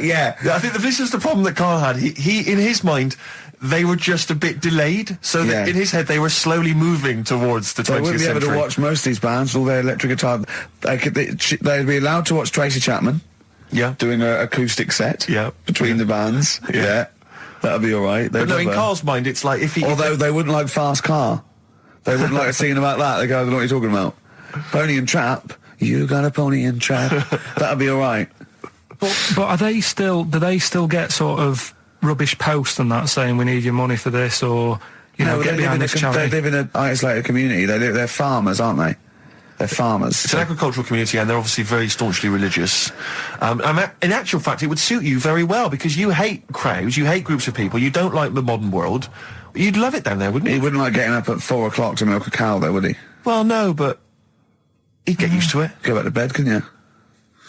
Yeah. I think this is the problem that Karl had. He in his mind, they were just a bit delayed, so that in his head they were slowly moving towards the 20th century. They wouldn't be able to watch most of these bands, all their electric guitar. They'd be allowed to watch Tracy Chapman. Yeah. Doing an acoustic set. Yeah. Between the bands. Yeah. That'd be all right. But no, in Karl's mind, it's like if he... Although they wouldn't like Fast Car. They wouldn't like singing about that. They go, I don't know what you're talking about. Pony and Trap. You got a pony and trap. That'd be all right. But are they still... Do they still get sort of rubbish posts and that saying we need your money for this, or get behind this charity? They live in an isolated community. They're farmers, aren't they? They're farmers. It's an agricultural community, and they're obviously very staunchly religious. In actual fact, it would suit you very well, because you hate crowds, you hate groups of people, you don't like the modern world. You'd love it down there, wouldn't you? He wouldn't like getting up at 4 o'clock to milk a cow, though, would he? Well, no, but he'd get used to it. Go back to bed, couldn't you?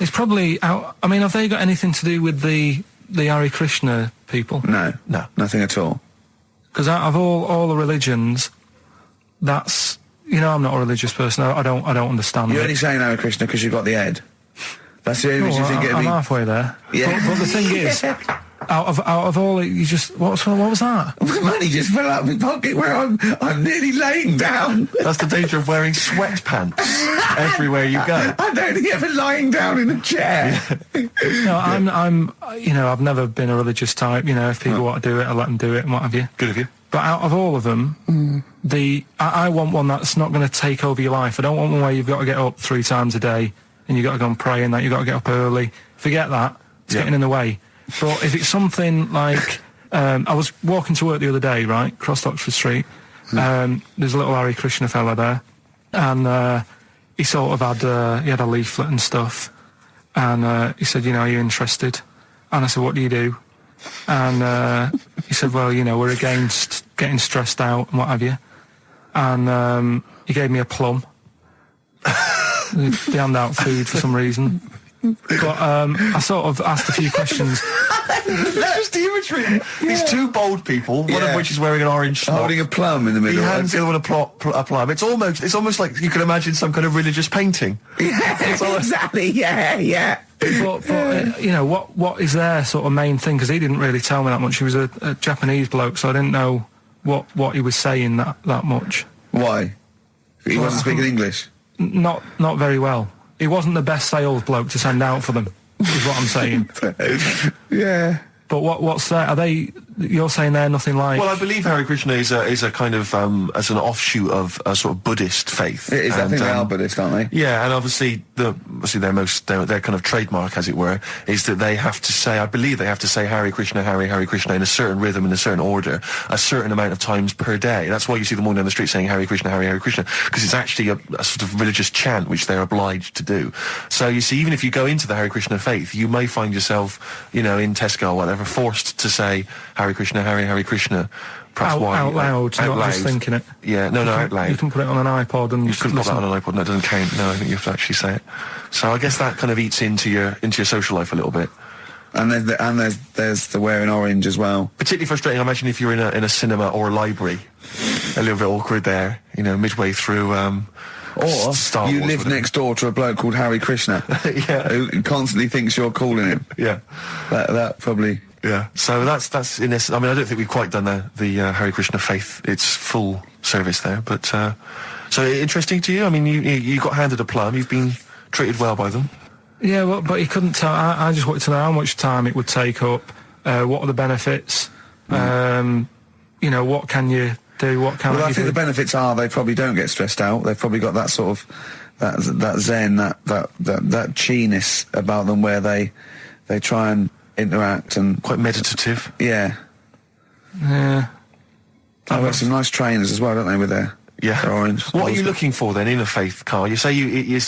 It's probably out. I mean, have they got anything to do with the Hare Krishna people? No, nothing at all. Because out of all the religions, that's, I'm not a religious person. I don't understand. You're only saying Hare Krishna because you've got the head. That's the only reason you think it'd be... I'm halfway there. Yeah. But the thing is, out of all, you just what was that? Money just fell out of my pocket where I'm nearly laying down. That's the danger of wearing sweatpants everywhere you go. I'm only ever lying down in a chair. No, I'm I've never been a religious type. If people want to do it, I let them do it and what have you. Good of you. But out of all of them, I want one that's not going to take over your life. I don't want one where you've got to get up 3 times a day and you've got to go and pray and that you've got to get up early. Forget that. It's getting in the way. But if it's something like, I was walking to work the other day, right, across Oxford Street. There's a little Hare Krishna fella there, and he sort of had he had a leaflet and stuff, and he said, are you interested? And I said, what do you do? And he said, well, we're against getting stressed out and what have you. And he gave me a plum. They hand out food for some reason. But I sort of asked a few questions. Just the imagery. These 2 bold people, one of which is wearing an orange smock, holding a plum in the middle. He hands the other one a plum. It's almost like you can imagine some kind of religious painting. Exactly. Yeah. But what is their sort of main thing? Because he didn't really tell me that much. He was a Japanese bloke, so I didn't know what he was saying that much. Why? He wasn't speaking English? Not very well. He wasn't the best sales bloke to send out for them, is what I'm saying. Yeah. But what's that? Are they? You're saying they're nothing like? Well, I believe Hare Krishna is a kind of as an offshoot of a sort of Buddhist faith. It is. I think they are Buddhist, aren't they? Yeah, and obviously their kind of trademark, as it were, is that they have to say. I believe they have to say Hare Krishna, Hare Krishna in a certain rhythm, in a certain order, a certain amount of times per day. That's why you see them walking down the street saying Hare Krishna, Hare Krishna, because it's actually a sort of religious chant which they're obliged to do. So you see, even if you go into the Hare Krishna faith, you may find yourself, in Tesco or whatever, forced to say Hare Krishna, Hare Krishna. Out loud, not just thinking it. Yeah, no, out loud. You can put it on an iPod and you can put that on an iPod. No, it doesn't count. No, I think you have to actually say it. So I guess that kind of eats into your social life a little bit. And there's the wearing orange as well. Particularly frustrating, I imagine, if you're in a cinema or a library. A little bit awkward there, midway through. Or Star you Wars, live next door to a bloke called Hare Krishna, who constantly thinks you're calling him. Yeah, that probably. Yeah, so that's in this. I mean, I don't think we've quite done the Hare Krishna faith its full service there, but so interesting to you. I mean, you got handed a plum. You've been treated well by them. Yeah, well, but he couldn't tell. I just wanted to know how much time it would take up. What are the benefits? What can you do? What can I you think do? the benefits are they probably don't get stressed out. They've probably got that sort of that zen, that chi-ness about them, where they try and interact and quite meditative. Yeah. I've got some nice trainers as well, don't they, with their orange. What are you looking for then in a faith, Karl? You say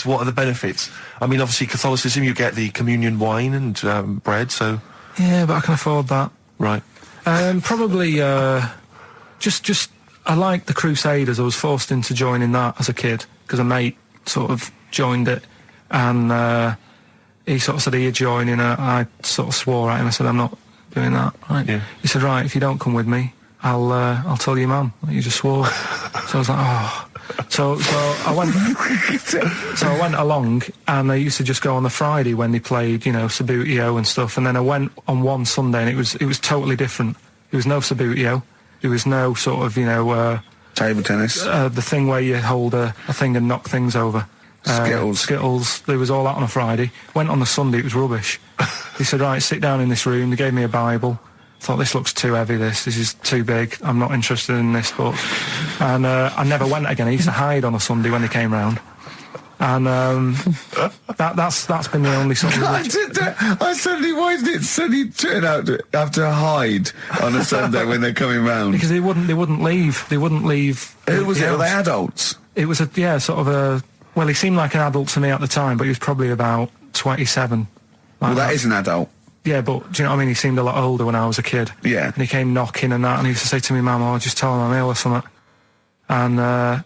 what are the benefits? I mean, obviously Catholicism, you get the communion wine and bread, so... Yeah, but I can afford that. Right. Probably, just I like the Crusaders. I was forced into joining that as a kid, because a mate sort of joined it, and he sort of said, are you joining? I sort of swore at him. I said, I'm not doing that. Right. Yeah. He said, right, if you don't come with me, I'll tell your mum that you just swore. So I was like, oh. So I went. So I went along, and I used to just go on the Friday when they played, Sabutio and stuff. And then I went on one Sunday, and it was totally different. There was no Sabutio. There was no sort of table tennis. The thing where you hold a thing and knock things over. Skittles. There was all that on a Friday. Went on the Sunday, it was rubbish. He said, right, sit down in this room. They gave me a Bible. Thought, this looks too heavy, this is too big. I'm not interested in this book. And I never went again. I used to hide on a Sunday when they came round. And that's been the only sort of... Why did it suddenly turn out to have to hide on a Sunday when they're coming round? Because they wouldn't leave. They wouldn't leave. Who was it? Were they adults? It was sort of a Well, he seemed like an adult to me at the time, but he was probably about 27. Well, that is an adult. Yeah, but do you know what I mean? He seemed a lot older when I was a kid. Yeah. And he came knocking and that, and he used to say to me, Mum, I'll just tell him I'm ill or something. And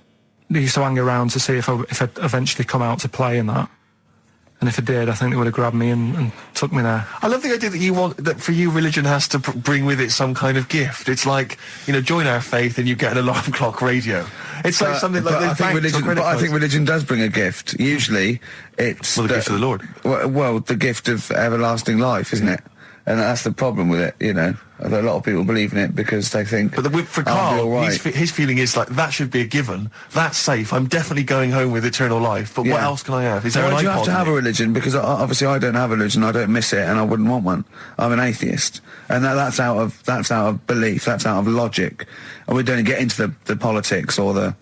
he used to hang around to see if I'd eventually come out to play and that. And if I did, I think they would have grabbed me and took me there. I love the idea that for you, religion has to bring with it some kind of gift. It's like, join our faith and you get an alarm clock radio. It's like something like I think religion does bring a gift. Usually, it's the gift of the Lord. Well, the gift of everlasting life, isn't it? And that's the problem with it, A lot of people believe in it because they think. But for Karl, his feeling is like that should be a given. That's safe. I'm definitely going home with eternal life. But what else can I have? Is there an iPod? You have to have a religion because obviously I don't have a religion. I don't miss it, and I wouldn't want one. I'm an atheist, and that's out of belief. That's out of logic, and we don't get into the politics or the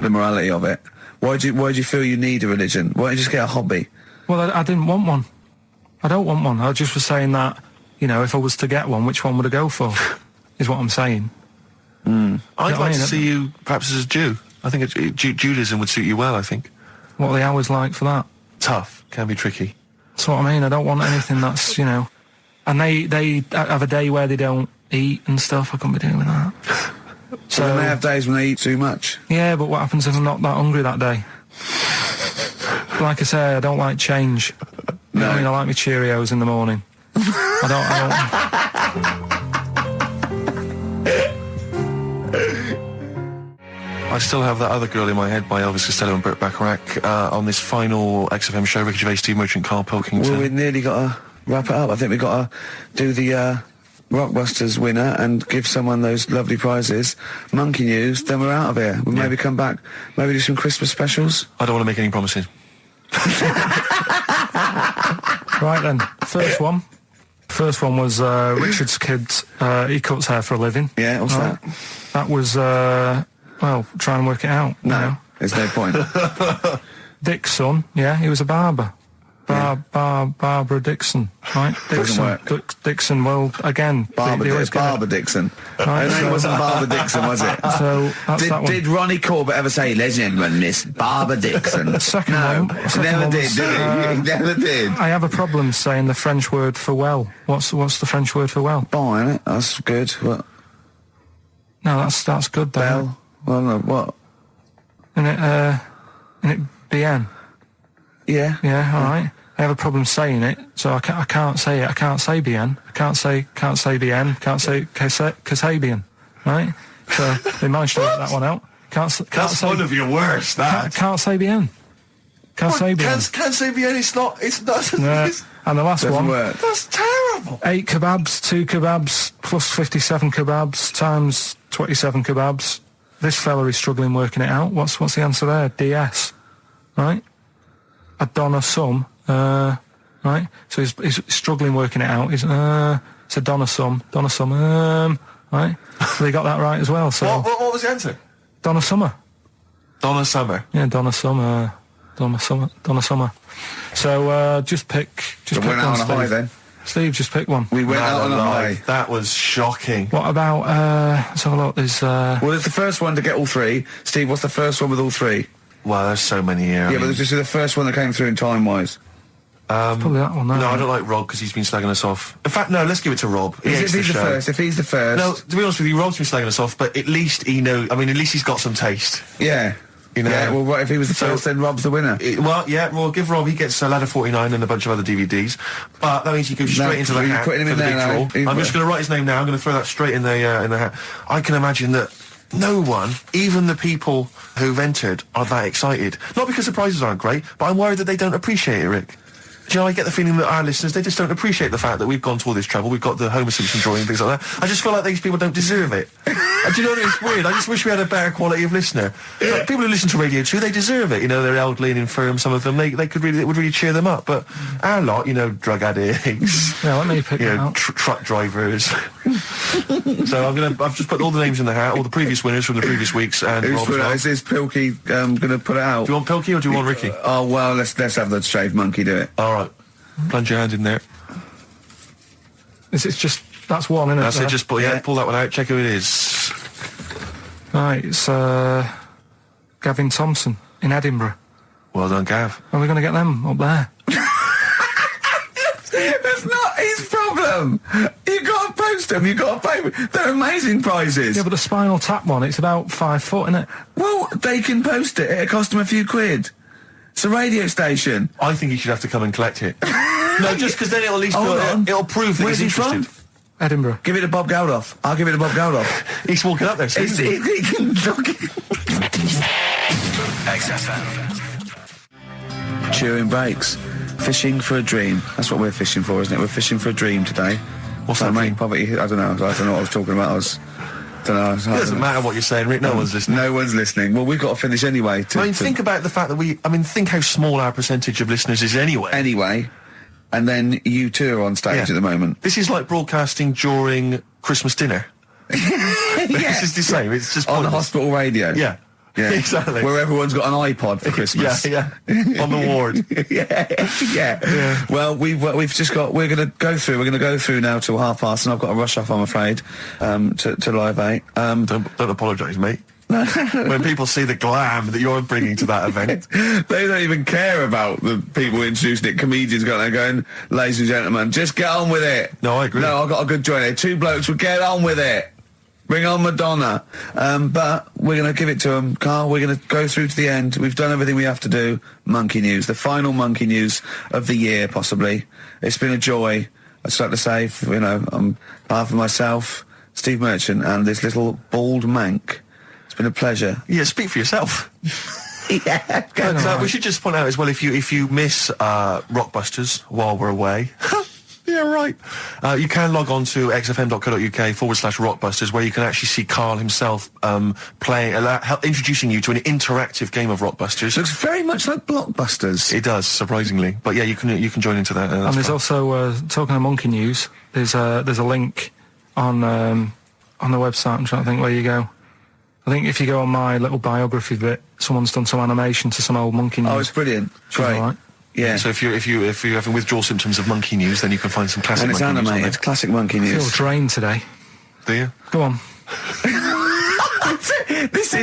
morality of it. Why do you feel you need a religion? Why don't you just get a hobby? Well, I didn't want one. I don't want one. I just was saying that, if I was to get one, which one would I go for? Is what I'm saying. I'd like to see you perhaps as a Jew. I think Judaism would suit you well, I think. What are the hours like for that? Tough. Can be tricky. That's what I mean. I don't want anything that's, And they have a day where they don't eat and stuff. I couldn't be doing that. So then they have days when they eat too much. Yeah, but what happens if I'm not that hungry that day? Like I say, I don't like change. No. I like my Cheerios in the morning. I still have that other girl in my head by Elvis Costello and Burt Bacharach on this final XFM show. Ricky Gervais, Steve Merchant, Karl Pilkington. Well, we've nearly got to wrap it up. I think we've got to do the Rockbusters winner and give someone those lovely prizes. Monkey News, then we're out of here. We'll maybe come back, maybe do some Christmas specials. I don't want to make any promises. Right then, first one was Richard's kids. He cuts hair for a living. Yeah, what's that? That was try and work it out. No, there's no point. Dick's son, he was a barber. Barbara Dixon, right? Doesn't work. Dixon, well, again, Barbara Dixon. Right, Her name wasn't Barbara Dixon, was it? So that's that one. Did Ronnie Corbett ever say, "Ladies and gentlemen, Miss Barbara Dixon"? Second no, one. Never did he? Never did. I have a problem saying the French word for well. What's the French word for well? Bon, isn't it? That's good. What? No, that's good though. Bell. Well, no, what? Isn't it bien? Yeah. Yeah. All right. I have a problem saying it, so I can't say it. I can't say bien. I can't say bien. Can't say Kasabian. Right? So they managed to work that one out. Can't That's say, one of your worst. Can't say bien. Can't say bien. Can't say bien. It's not. Yeah. And the last one. Work. That's terrible. 8 kebabs, 2 kebabs, plus 57 kebabs times 27 kebabs. This fella is struggling working it out. What's the answer there? DS. Right? A Donna sum. Right? So he's struggling working it out. It's a Donna sum. Right? So they got that right as well. So what was the answer? Donna Summer. Donna Summer. Yeah, Donna Summer. So just pick went one, out on a Steve. high then. Steve, just pick one. We went out on a high. That was shocking. What about let's have a look. There's Well, it's the first one to get all three. Steve, what's the first one with all three? Well, there's so many here. Yeah, but this is the first one that came through in time-wise. probably that one. No, I don't like Rob because he's been slagging us off. In fact, no, let's give it to Rob. If he's the first. No, to be honest with you, Rob's been slagging us off, but at least he knows. I mean, at least he's got some taste. Yeah. Yeah, well, what if he was the first, then Rob's the winner? Well, give Rob, he gets a Ladder 49 and a bunch of other DVDs. But that means he goes straight into the hat putting him for in the there big draw. I'm just going to write his name now. I'm going to throw that straight in the hat. I can imagine that no one, even the people who've entered, are that excited. Not because the prizes aren't great, but I'm worried that they don't appreciate it, Rick. Do you know, I get the feeling that our listeners, they just don't appreciate the fact that we've gone to all this trouble. We've got the Homer Simpson drawing and things like that. I just feel like these people don't deserve it. And do you know what? It's weird. I just wish we had a better quality of listener. Like, people who listen to Radio 2, they deserve it. You know, they're elderly and infirm, some of them. It would really cheer them up. But our lot, you know, drug addicts. Yeah, let me pick it out. Truck drivers. So I've just put all the names in the hat, all the previous winners from the previous weeks. And who's put it out? Is Pilky going to put it out? Do you want Pilky or do you want Ricky? Oh, well, let's have the shaved monkey do it. All right. Plunge your hand in there. It's just, that's one, isn't it? That's it, just pull that one out, check who it is. Right, it's Gavin Thompson in Edinburgh. Well done, Gav. Are we going to get them up there? That's not his problem. You got to post them. You got to pay. They're amazing prizes. Yeah, but the Spinal Tap one, it's about 5 foot, isn't it? Well, they can post it. It'll cost them a few quid. It's a radio station. I think you should have to come and collect it. No, just because then it'll at least it'll prove that Where's he's he interested. from? Edinburgh. Give it to Bob Geldof. I'll give it to Bob Geldof. He's walking up there. He can talk. XFM. Chewing breaks. Fishing for a dream. That's what we're fishing for, isn't it? We're fishing for a dream today. What's that mean? Poverty. I don't know. I don't know what I was talking about. It doesn't matter what you're saying, Rick. No one's listening. No one's listening. Well, we've got to finish anyway. Think about the fact that think how small our percentage of listeners is anyway. Anyway. And then you two are on stage at the moment. This is like broadcasting during Christmas dinner. This is the same. It's just on the hospital radio. Yeah. Yeah, exactly. Where everyone's got an iPod for Christmas. Yeah. On the ward. yeah. Well, we've just got. We're going to go through. We're going to go through now till 5:30, and I've got to rush off. I'm afraid to Live 8. Don't apologise, mate. When people see the glam that you're bringing to that event, they don't even care about the people introducing it. Comedians going, ladies and gentlemen, just get on with it. No, I agree. No, I've got a good joint here. 2 blokes will get on with it. Bring on Madonna. But we're going to give it to them, Carl. We're going to go through to the end. We've done everything we have to do. Monkey news, the final monkey news of the year, possibly. It's been a joy. I'd just like to say, on behalf of myself, Steve Merchant, and this little bald mank. It's been a pleasure. Yeah, speak for yourself. Yeah. But we should just point out as well, if you miss Rockbusters while we're away. Yeah, right. You can log on to xfm.co.uk/Rockbusters, where you can actually see Karl himself introducing you to an interactive game of Rockbusters. Looks very much like Blockbusters. It does, surprisingly. But yeah, you can join into that. And there's also talking of monkey news. There's a link on the website. I'm trying to think where you go. I think if you go on my little biography bit, someone's done some animation to some old monkey news. Oh, it's brilliant. Great. Right. Yeah. So if you're having withdrawal symptoms of monkey news, then you can find some classic monkey news. And it's animated. It's classic monkey news. I feel drained today. Do you? Go on. This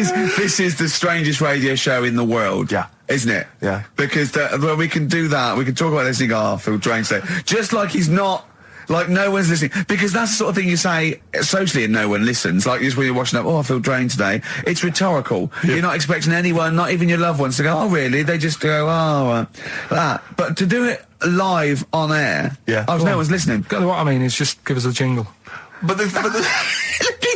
is the strangest radio show in the world. Yeah. Isn't it? Yeah. Because we can do that. We can talk about this and go, I feel drained today. Just like he's not. Like, no one's listening. Because that's the sort of thing you say socially and no one listens. Like, just when you're watching up, I feel drained today. It's rhetorical. Yeah. You're not expecting anyone, not even your loved ones, to go, oh, really? They just go, that. But to do it live on air, no one's listening. What I mean is just give us a jingle. But the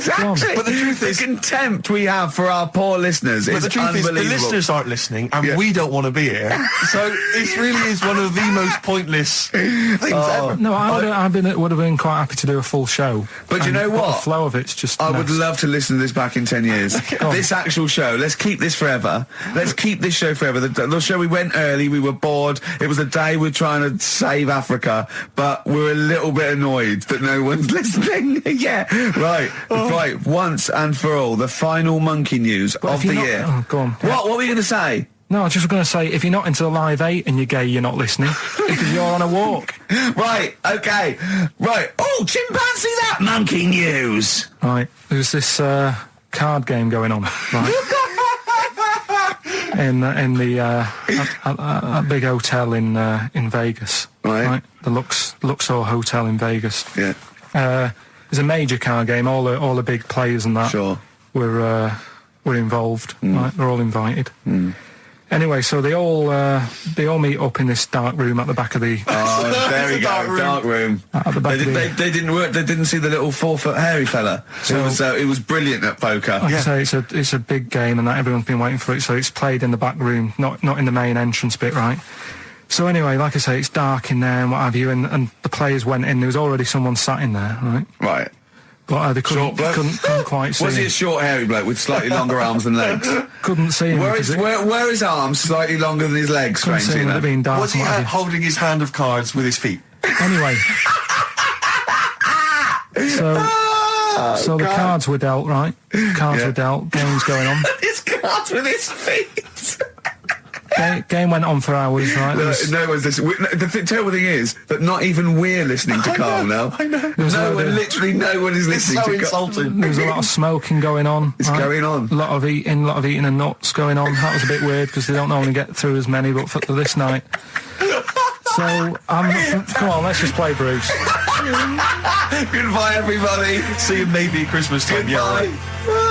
exactly. But the truth is, the contempt we have for our poor listeners is unbelievable. The listeners aren't listening, and we don't want to be here. So this really is one of the most pointless things ever. No, would have been quite happy to do a full show. But you know what? The flow of it's just. I would love to listen to this back in 10 years. This actual show. Let's keep this forever. Let's keep this show forever. The show, we went early. We were bored. It was a day we're trying to save Africa, but we're a little bit annoyed that no one's listening. Yeah, right. Right, once and for all, the final monkey news of the year. Oh, go on. What were you going to say? No, I was just going to say, if you're not into the Live 8 and you're gay, you're not listening, because you're on a walk. Right, okay. Right. Oh, chimpanzee that monkey news. Right, there's this card game going on, right? in the big hotel in Vegas. Right. The Luxor Hotel in Vegas. Yeah. There's a major card game. All the big players and that were involved. Right, they're all invited. Anyway, so they all meet up in this dark room at the back of the. Oh, there we go, dark room. At the back they didn't work. They didn't see the little 4-foot hairy fella. So it was brilliant at poker. Like I say, it's a big game, and that everyone's been waiting for it. So it's played in the back room, not in the main entrance bit, right? So anyway, like I say, it's dark in there and what have you, and the players went in. There was already someone sat in there, right? Right. But they couldn't quite see. Was he a short, hairy bloke with slightly longer arms and legs? Couldn't see him. Were his arms slightly longer than his legs? Couldn't see him. It had been dark. Was he holding his hand of cards with his feet? Anyway. So the cards were dealt, right? Cards were dealt. Games going on. His cards with his feet. Game went on for hours, right? No one's listening. The terrible thing is that not even we're listening to Carl now. I know. Literally no one is listening to Carl. It's so insulting. There was a lot of smoking going on. It's going on. A lot of eating and nuts going on. That was a bit weird because they don't normally get through as many, but for this night. So, come on, let's just play Bruce. Goodbye, everybody. See you maybe at Christmas time. Goodbye. Yeah.